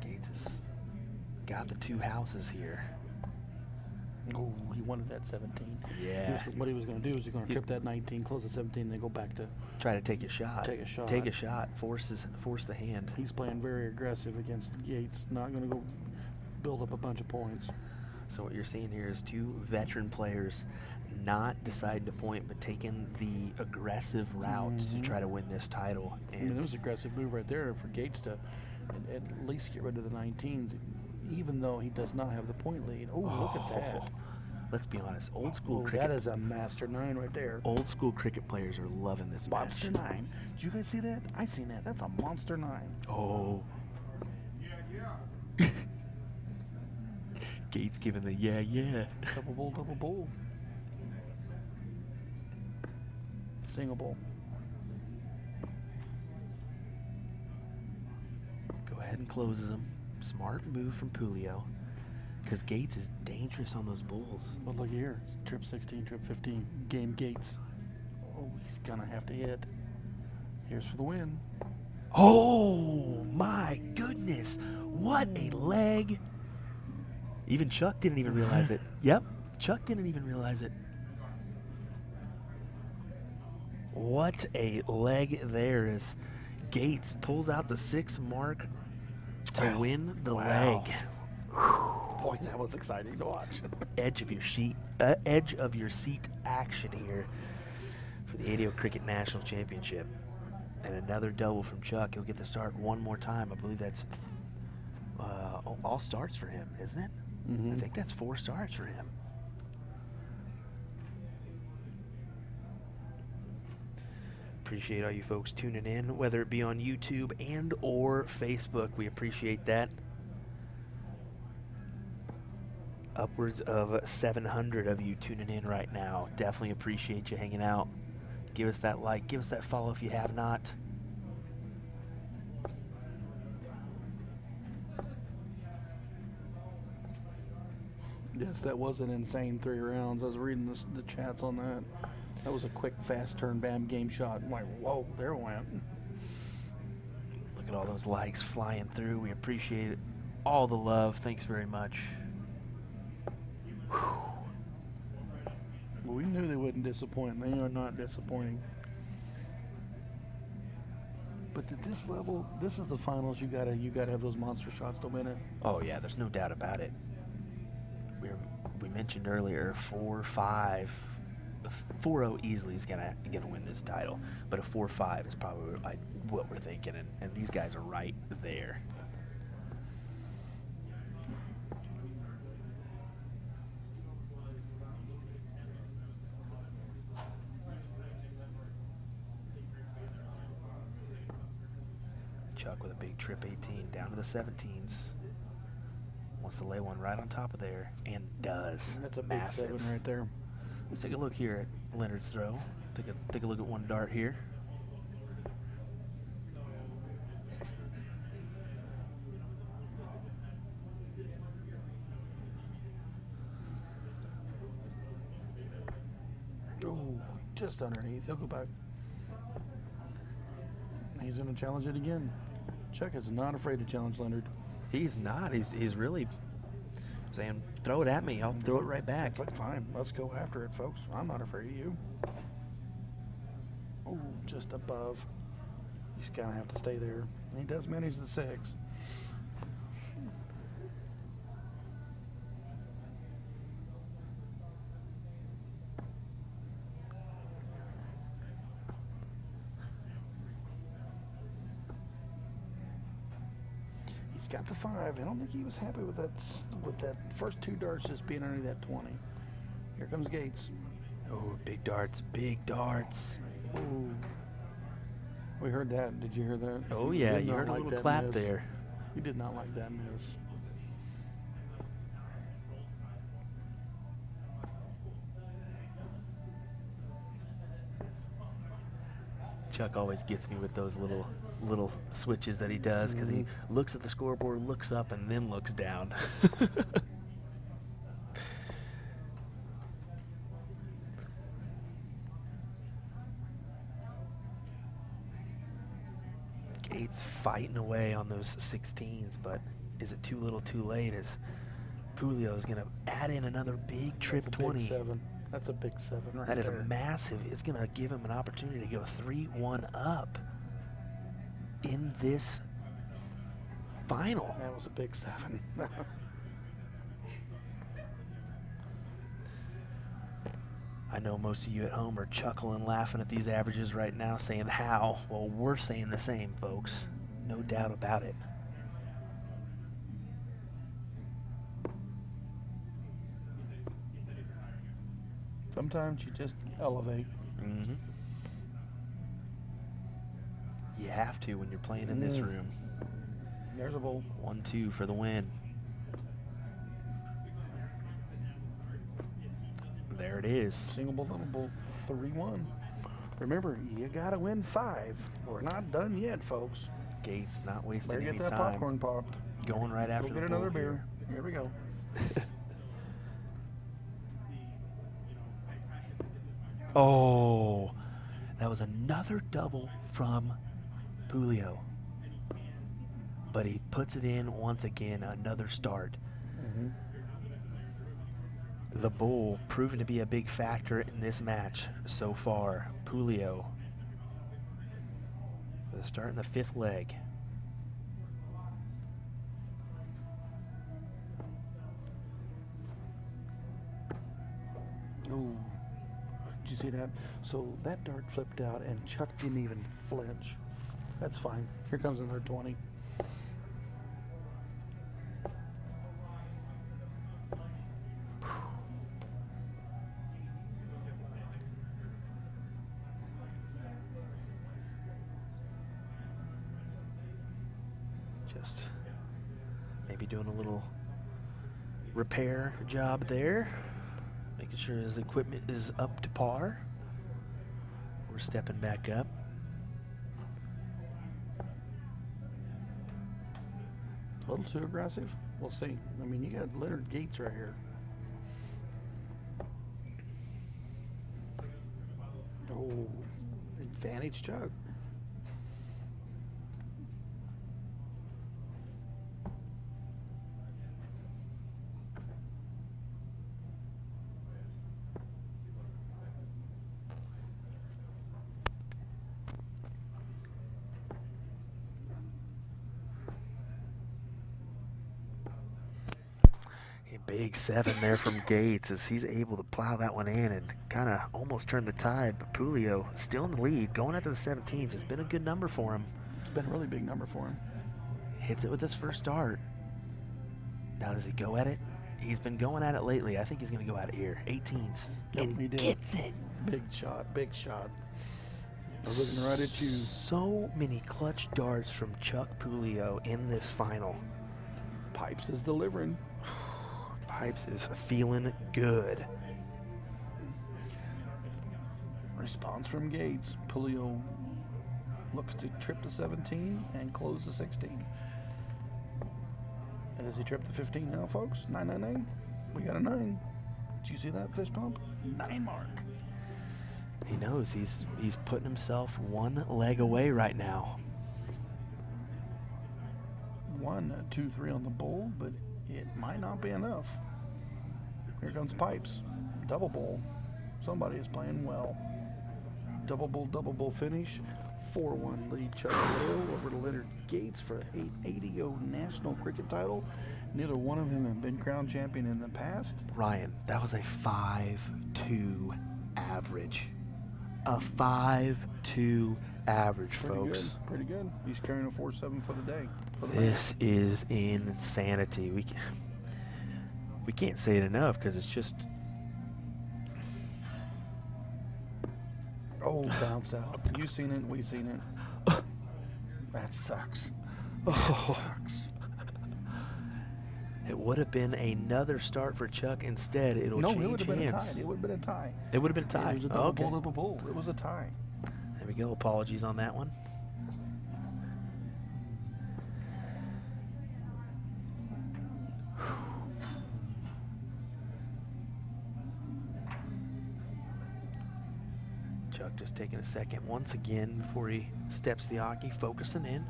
Gates has got the two houses here. Oh, he wanted that 17. Yeah. What he was going to do is he's going to trip that 19, close the 17, then go back to try to take a shot. Take a shot. Take a shot. Force the hand. He's playing very aggressive against Gates. Not going to go build up a bunch of points. So what you're seeing here is two veteran players not deciding to point, but taking the aggressive route to try to win this title. And I mean, it was an aggressive move right there for Gates to at least get rid of the 19s, even though he does not have the point lead. Oh, look at that. Let's be honest, old school cricket. That is a master 9 right there. Old school cricket players are loving this Monster match. 9. Did you guys see that? I seen that. That's a monster 9. Oh. Gates giving the yeah. Double bowl. Single bowl. Go ahead and closes him. Smart move from Pulio. Because Gates is dangerous on those bulls. But look here. Trip 16, trip 15. Game Gates. Oh, he's going to have to hit. Here's for the win. Oh, my goodness. What a leg. Even Chuck didn't even realize it. Yep, Chuck didn't even realize it. What a leg there as Gates pulls out the 6 mark to win the leg. Boy, that was exciting to watch. Edge of your seat action here for the ADO Cricket National Championship. And another double from Chuck. He'll get the start one more time. I believe that's all starts for him, isn't it? I think that's 4 starts for him. Appreciate all you folks tuning in, whether it be on YouTube and or Facebook. We appreciate that. Upwards of 700 of you tuning in right now. Definitely appreciate you hanging out. Give us that like, give us that follow if you have not. Yes, that was an insane 3 rounds. I was reading the chats on that. That was a quick, fast turn, bam, game shot. I'm like, whoa, there it went. Look at all those likes flying through. We appreciate it. All the love. Thanks very much. Well, we knew they wouldn't disappoint. They are not disappointing. But at this level, this is the finals. You gotta have those monster shots to win it. Oh yeah, there's no doubt about it. We mentioned earlier 4-5. 4-0 easily is gonna win this title, but a 4-5 is probably what we're thinking, and these guys are right there. Chuck with a big trip 18 down to the 17s. Wants to lay one right on top of there, and does. That's a massive. big 7 right there. Let's take a look here at Leonard's throw. Take a look at one dart here. Oh, just underneath. He'll go back. He's going to challenge it again. Chuck is not afraid to challenge Leonard. He's not. He's really saying, throw it at me. I'll throw it right back. It's like, fine, let's go after it, folks. I'm not afraid of you. Oh, just above. He's going to have to stay there. He does manage the 6. He's got the 5. I don't think he was happy with that first 2 darts just being under that 20. Here comes Gates. Oh, big darts, big darts. Ooh. We heard that. Did you hear that? Oh, He yeah, did you not heard a like little that clap miss. there. He did not like that miss. Chuck always gets me with those little switches that he does because he looks at the scoreboard, looks up, and then looks down. Gates fighting away on those 16s, but is it too little too late as Julio is going to add in another big trip That's a 20. Big 7. That's a big 7 right That is there. a massive. It's going to give him an opportunity to go 3-1 up in this final. That was a big 7. I know most of you at home are chuckling, laughing at these averages right now, saying how. Well, we're saying the same, folks. No doubt about it. Sometimes you just elevate. Mm-hmm. You have to when you're playing in this room. There's a bowl. 1-2 for the win. There it is. Single bowl, double bowl, 3-1. Remember, you gotta win 5. We're not done yet, folks. Gates not wasting Better any get that time. popcorn popped. Going right after Go the get bowl another here. beer. Here we go. Oh, that was another double from Julio. But he puts it in once again, another start. The bull proven to be a big factor in this match so far. Julio, for the start in the 5th leg. Ooh. Did you see that? So that dart flipped out and Chuck didn't even flinch. That's fine. Here comes another 20. Just maybe doing a little repair job there. Making sure his equipment is up to par. We're stepping back up. A little too aggressive? We'll see. I mean, you got Leonard Gates right here. Oh, advantage Chuck. Big 7 there from Gates as he's able to plow that one in and kind of almost turn the tide. But Julio still in the lead, going after the 17s. It's been a good number for him. It's been a really big number for him. Hits it with his first dart. Now does he go at it? He's been going at it lately. I think he's going to go at it here. 18s. Yep, and he did. gets it. Big shot, big shot. I was looking right at you. So many clutch darts from Chuck Julio in this final. Pipes is delivering. Pipes is feeling good. Response from Gates. Puleo looks to trip to 17 and close to 16. And does he trip to 15 now, folks? 999. We got a 9. Did you see that fist pump? 9 mark. He knows he's putting himself one leg away right now. 1, 2, 3 on the bull, but it might not be enough. Here comes Pipes. Double bull. Somebody is playing well. Double bull finish. 4-1 lead Chuck Liddell over to Leonard Gates for an ADO national cricket title. Neither one of them have been crowned champion in the past. Ryan, that was a 5.2 average. A 5.2 average, folks. Pretty good. He's carrying a 4.7 for the day. This is insanity. We can't say it enough because it's just. Oh, bounce out. You seen it, we seen it. That sucks. Oh. Sucks. It would have been another start for Chuck. Instead, it'll change hands. No, it would have been a tie. It would have been a tie. It would have been a tie. It was a double bull. It was a tie. There we go. Apologies on that one. Chuck just taking a second once again before he steps the hockey, focusing in.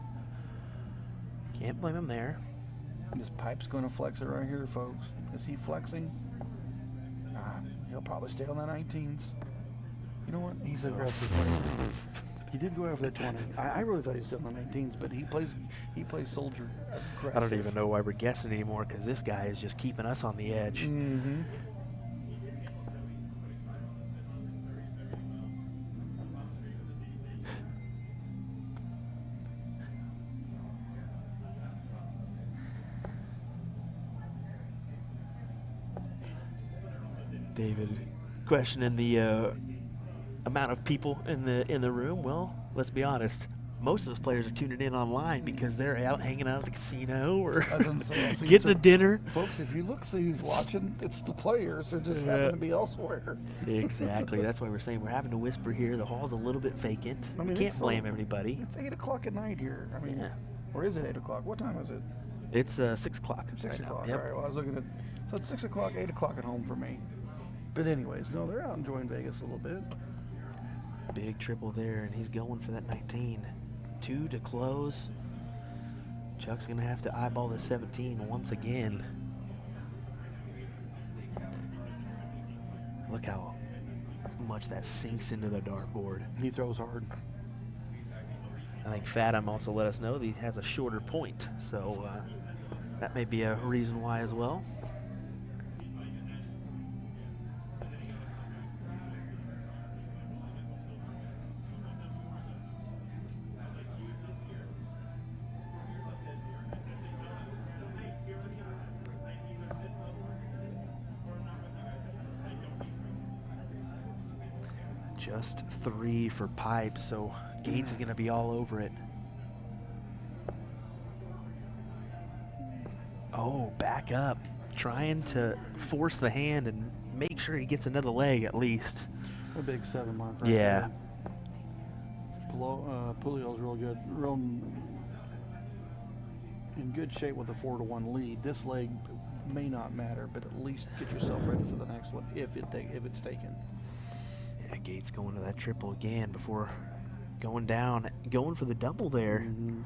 Can't blame him there. This Pipe's going to flex it right here, folks. Is he flexing? Nah, he'll probably stay on the 19s. You know what? He's aggressive. He did go after that 20. I really thought he was still on the 19s, but he plays soldier aggressive. I don't even know why we're guessing anymore because this guy is just keeping us on the edge. Mm-hmm. David questioning the amount of people in the room. Well, let's be honest. Most of those players are tuning in online because they're out hanging out at the casino or getting a dinner. Folks, if you look, see who's watching, it's the players. They're just happen to be elsewhere. Exactly. That's why we're saying we're having to whisper here. The hall's a little bit vacant. I mean, we can't blame everybody. It's 8 o'clock at night here. I mean, or is it 8 o'clock? What time is it? It's 6 o'clock. 6 o'clock. Yep. All right. Well, I was looking at. So it's 6 o'clock, 8 o'clock at home for me. But anyways, no, they're out enjoying Vegas a little bit. Big triple there, and he's going for that 19. 2 to close. Chuck's going to have to eyeball the 17 once again. Look how much that sinks into the dartboard. He throws hard. I think Fathom also let us know that he has a shorter point, so that may be a reason why as well. Just 3 for Pipes, so Gates is going to be all over it. Oh, back up. Trying to force the hand and make sure he gets another leg at least. A big 7 mark right there. Puleo's real good. Real in good shape with a 4-1 lead. This leg may not matter, but at least get yourself ready for the next one if it's taken. Yeah, Gates going to that triple again before going down, going for the double there. Mm-hmm.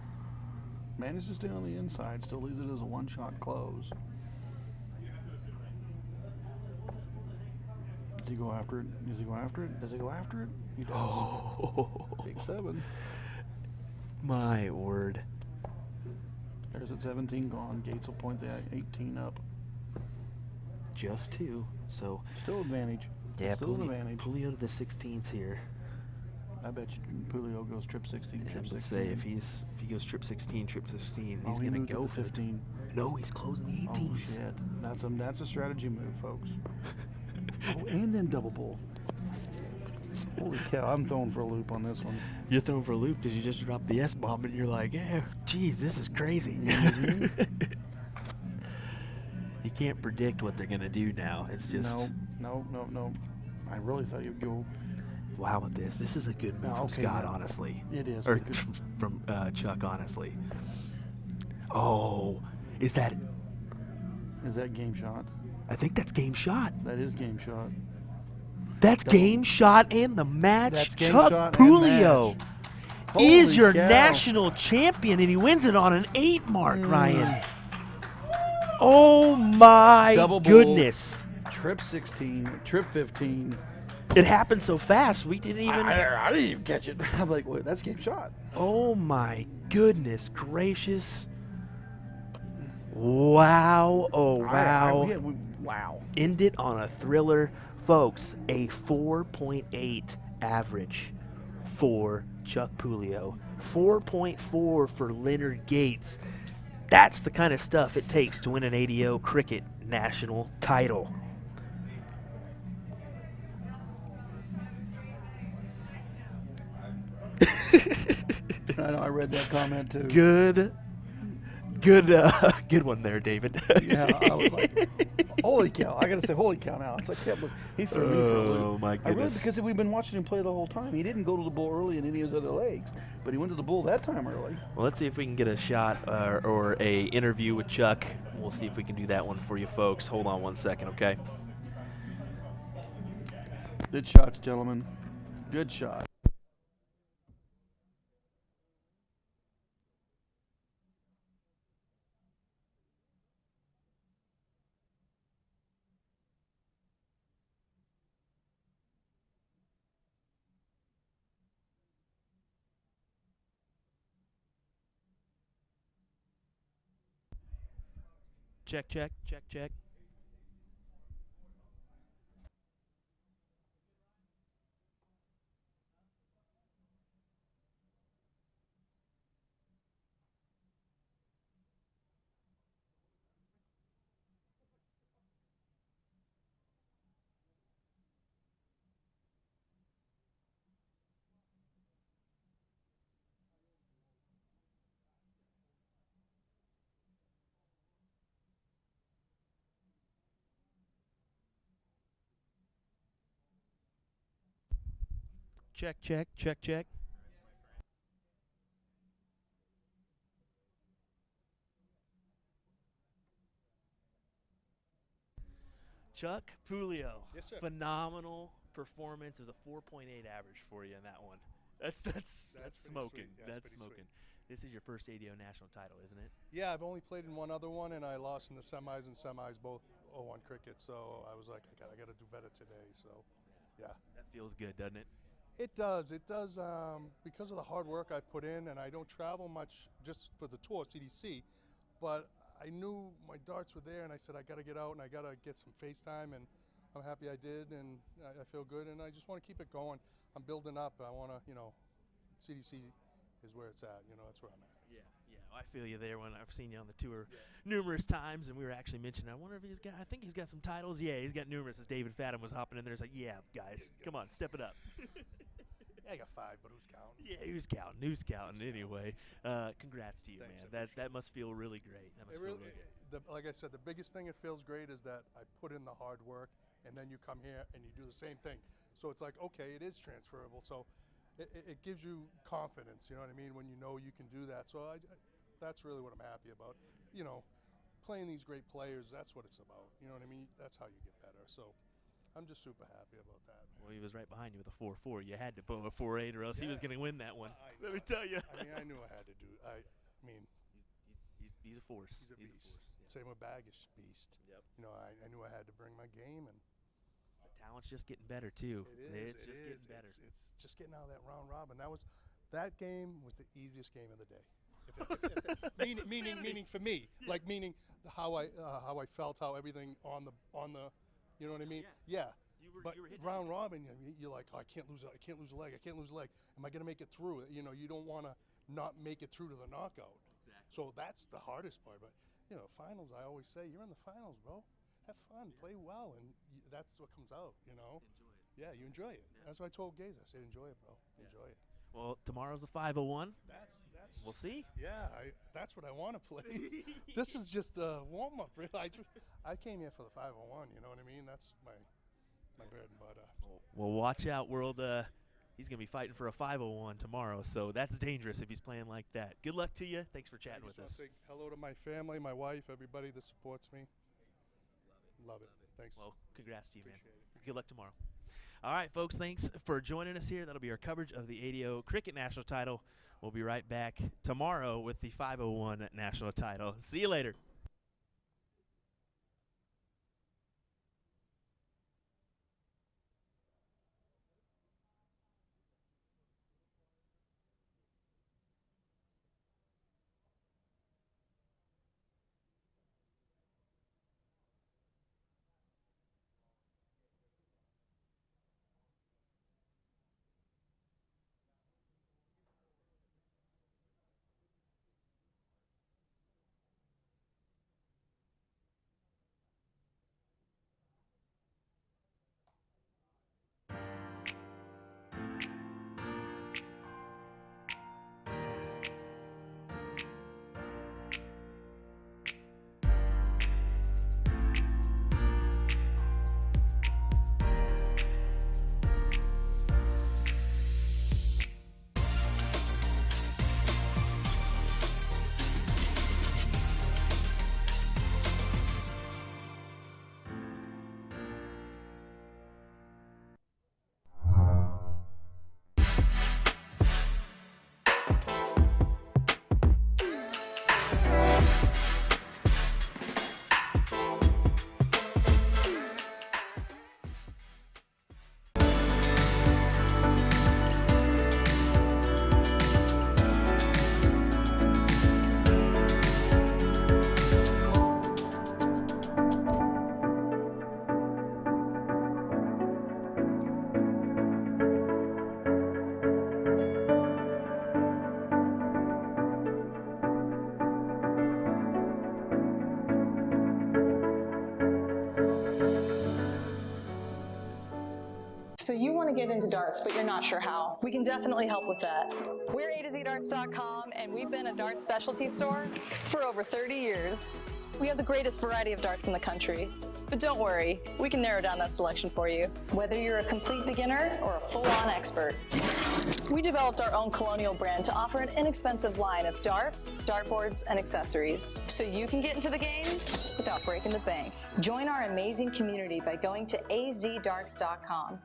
Manages to stay on the inside, still leaves it as a one-shot close. Does he go after it? Does he go after it? Does he go after it? He does. Oh. Big 7. My word. There's a 17 gone. Gates will point the 18 up. Just 2, so. Still advantage. Yeah, still an advantage. Puleo to the 16s here. I bet you Puleo goes trip 16, trip 16. Say if he goes trip 16, he's gonna go 15. No, he's closing the 18s. Oh shit, that's a strategy move, folks. Oh, and then double bull. Holy cow, I'm throwing for a loop on this one. You're throwing for a loop because you just dropped the S-bomb and you're like, yeah, geez, this is crazy. Mm-hmm. You can't predict what they're gonna do now. It's just no. I really thought you'd go. Well, how about this? This is a good move Oh, from okay, Scott, yeah. honestly. It is. Or because- from Chuck, honestly. Oh, is that? Is that game shot? I think that's game shot. That is game shot. That's Double. game shot and the match. That's game Chuck shot and Pulio match. is Holy your cow. national champion, and he wins it on an 8 mark, Mm. Ryan. Oh my Double bull. goodness. Trip 16, trip 15. It happened so fast, we didn't even... I didn't even catch it. I'm like, wait, that's game shot. Oh my goodness gracious. Wow. Oh, wow. Wow. End it on a thriller. Folks, a 4.8 average for Chuck Pulio. 4.4 for Leonard Gates. That's the kind of stuff it takes to win an ADO cricket national title. I know, I read that comment too. Good one there, David. Yeah, I was like, holy cow. I got to say, holy cow now. It's like, yeah, but he threw me for a loop. Oh, my I really, goodness. because we've been watching him play the whole time. He didn't go to the bull early in any of his other legs, but he went to the bull that time early. Well, let's see if we can get a shot or a interview with Chuck. We'll see if we can do that one for you folks. Hold on one second, okay? Good shots, gentlemen. Good shot. Check, check, check, check. Check, check, check, check. Chuck Pulio. Yes, sir. Phenomenal performance. It was a 4.8 average for you in that one. That's pretty smoking. sweet. Yeah, That's pretty smoking. This is your first ADO national title, isn't it? Yeah, I've only played in one other one, and I lost in the semis both 0-1 cricket. So I was like, I got to do better today. So, yeah. That feels good, doesn't it? It does. It does because of the hard work I put in, and I don't travel much just for the tour, CDC. But I knew my darts were there, and I said I got to get out and I got to get some FaceTime, and I'm happy I did, and I feel good, and I just want to keep it going. I'm building up. I want to, CDC is where it's at. That's where I'm at. Yeah, yeah. I feel you there when I've seen you on the tour numerous times, and we were actually mentioning, I wonder if I think he's got some titles. Yeah, he's got numerous. As David Fadden was hopping in there, it's like, yeah, guys, come on, step it up. Yeah, I got 5, but who's counting? Yeah, who's counting? Who's counting? Anyway, congrats to you, Thanks, I man. That must feel really great. That must feel really good. Like I said, the biggest thing it feels great is that I put in the hard work, and then you come here and you do the same thing. So it's like, okay, it is transferable. So it gives you confidence, you know what I mean, when you know you can do that. So that's really what I'm happy about. Playing these great players, that's what it's about. You know what I mean? That's how you get better. So I'm just super happy about that. Well, he was right behind you with a 4-4. You had to put a 4-8, or else he was going to win that one. Let me tell you. I knew I had to do. He's a force. He's a beast. Yeah. Same with Baggish, beast. Yep. I knew I had to bring my game, and The talent's just getting better too. It is. It's just getting better. It's just getting out of that round robin. That game was the easiest game of the day. Meaning for me, like meaning how I felt, how everything on the, you know what I mean? Yeah. But you were hitting round robin, you're like, oh, I can't lose a leg. Am I gonna make it through? You don't want to not make it through to the knockout. Exactly. So that's the hardest part. But finals, I always say, you're in the finals, bro. Have fun, play well, and that's what comes out. Enjoy it. Yeah, you enjoy it. Yeah. That's what I told Gaze. I said, enjoy it, bro. Enjoy it. Well, tomorrow's the 501. That's. We'll see. Yeah, that's what I want to play. This is just a warm up. Really, I came here for the 501. You know what I mean? That's my bread and butter. Well, watch out, world. he's going to be fighting for a 501 tomorrow, so that's dangerous if he's playing like that. Good luck to you. Thanks for chatting with us. Say hello to my family, my wife, everybody that supports me. Love it. Thanks. Well, congrats to you, man. Appreciate it. Good luck tomorrow. All right, folks, thanks for joining us here. That'll be our coverage of the ADO Cricket National title. We'll be right back tomorrow with the 501 National title. See you later. So you want to get into darts, but you're not sure how. We can definitely help with that. We're usadartsproduction, and we've been a darts specialty store for over 30 years. We have the greatest variety of darts in the country. But don't worry, we can narrow down that selection for you, whether you're a complete beginner or a full-on expert. We developed our own Colonial brand to offer an inexpensive line of darts, dartboards, and accessories, so you can get into the game without breaking the bank. Join our amazing community by going to azdarts.com.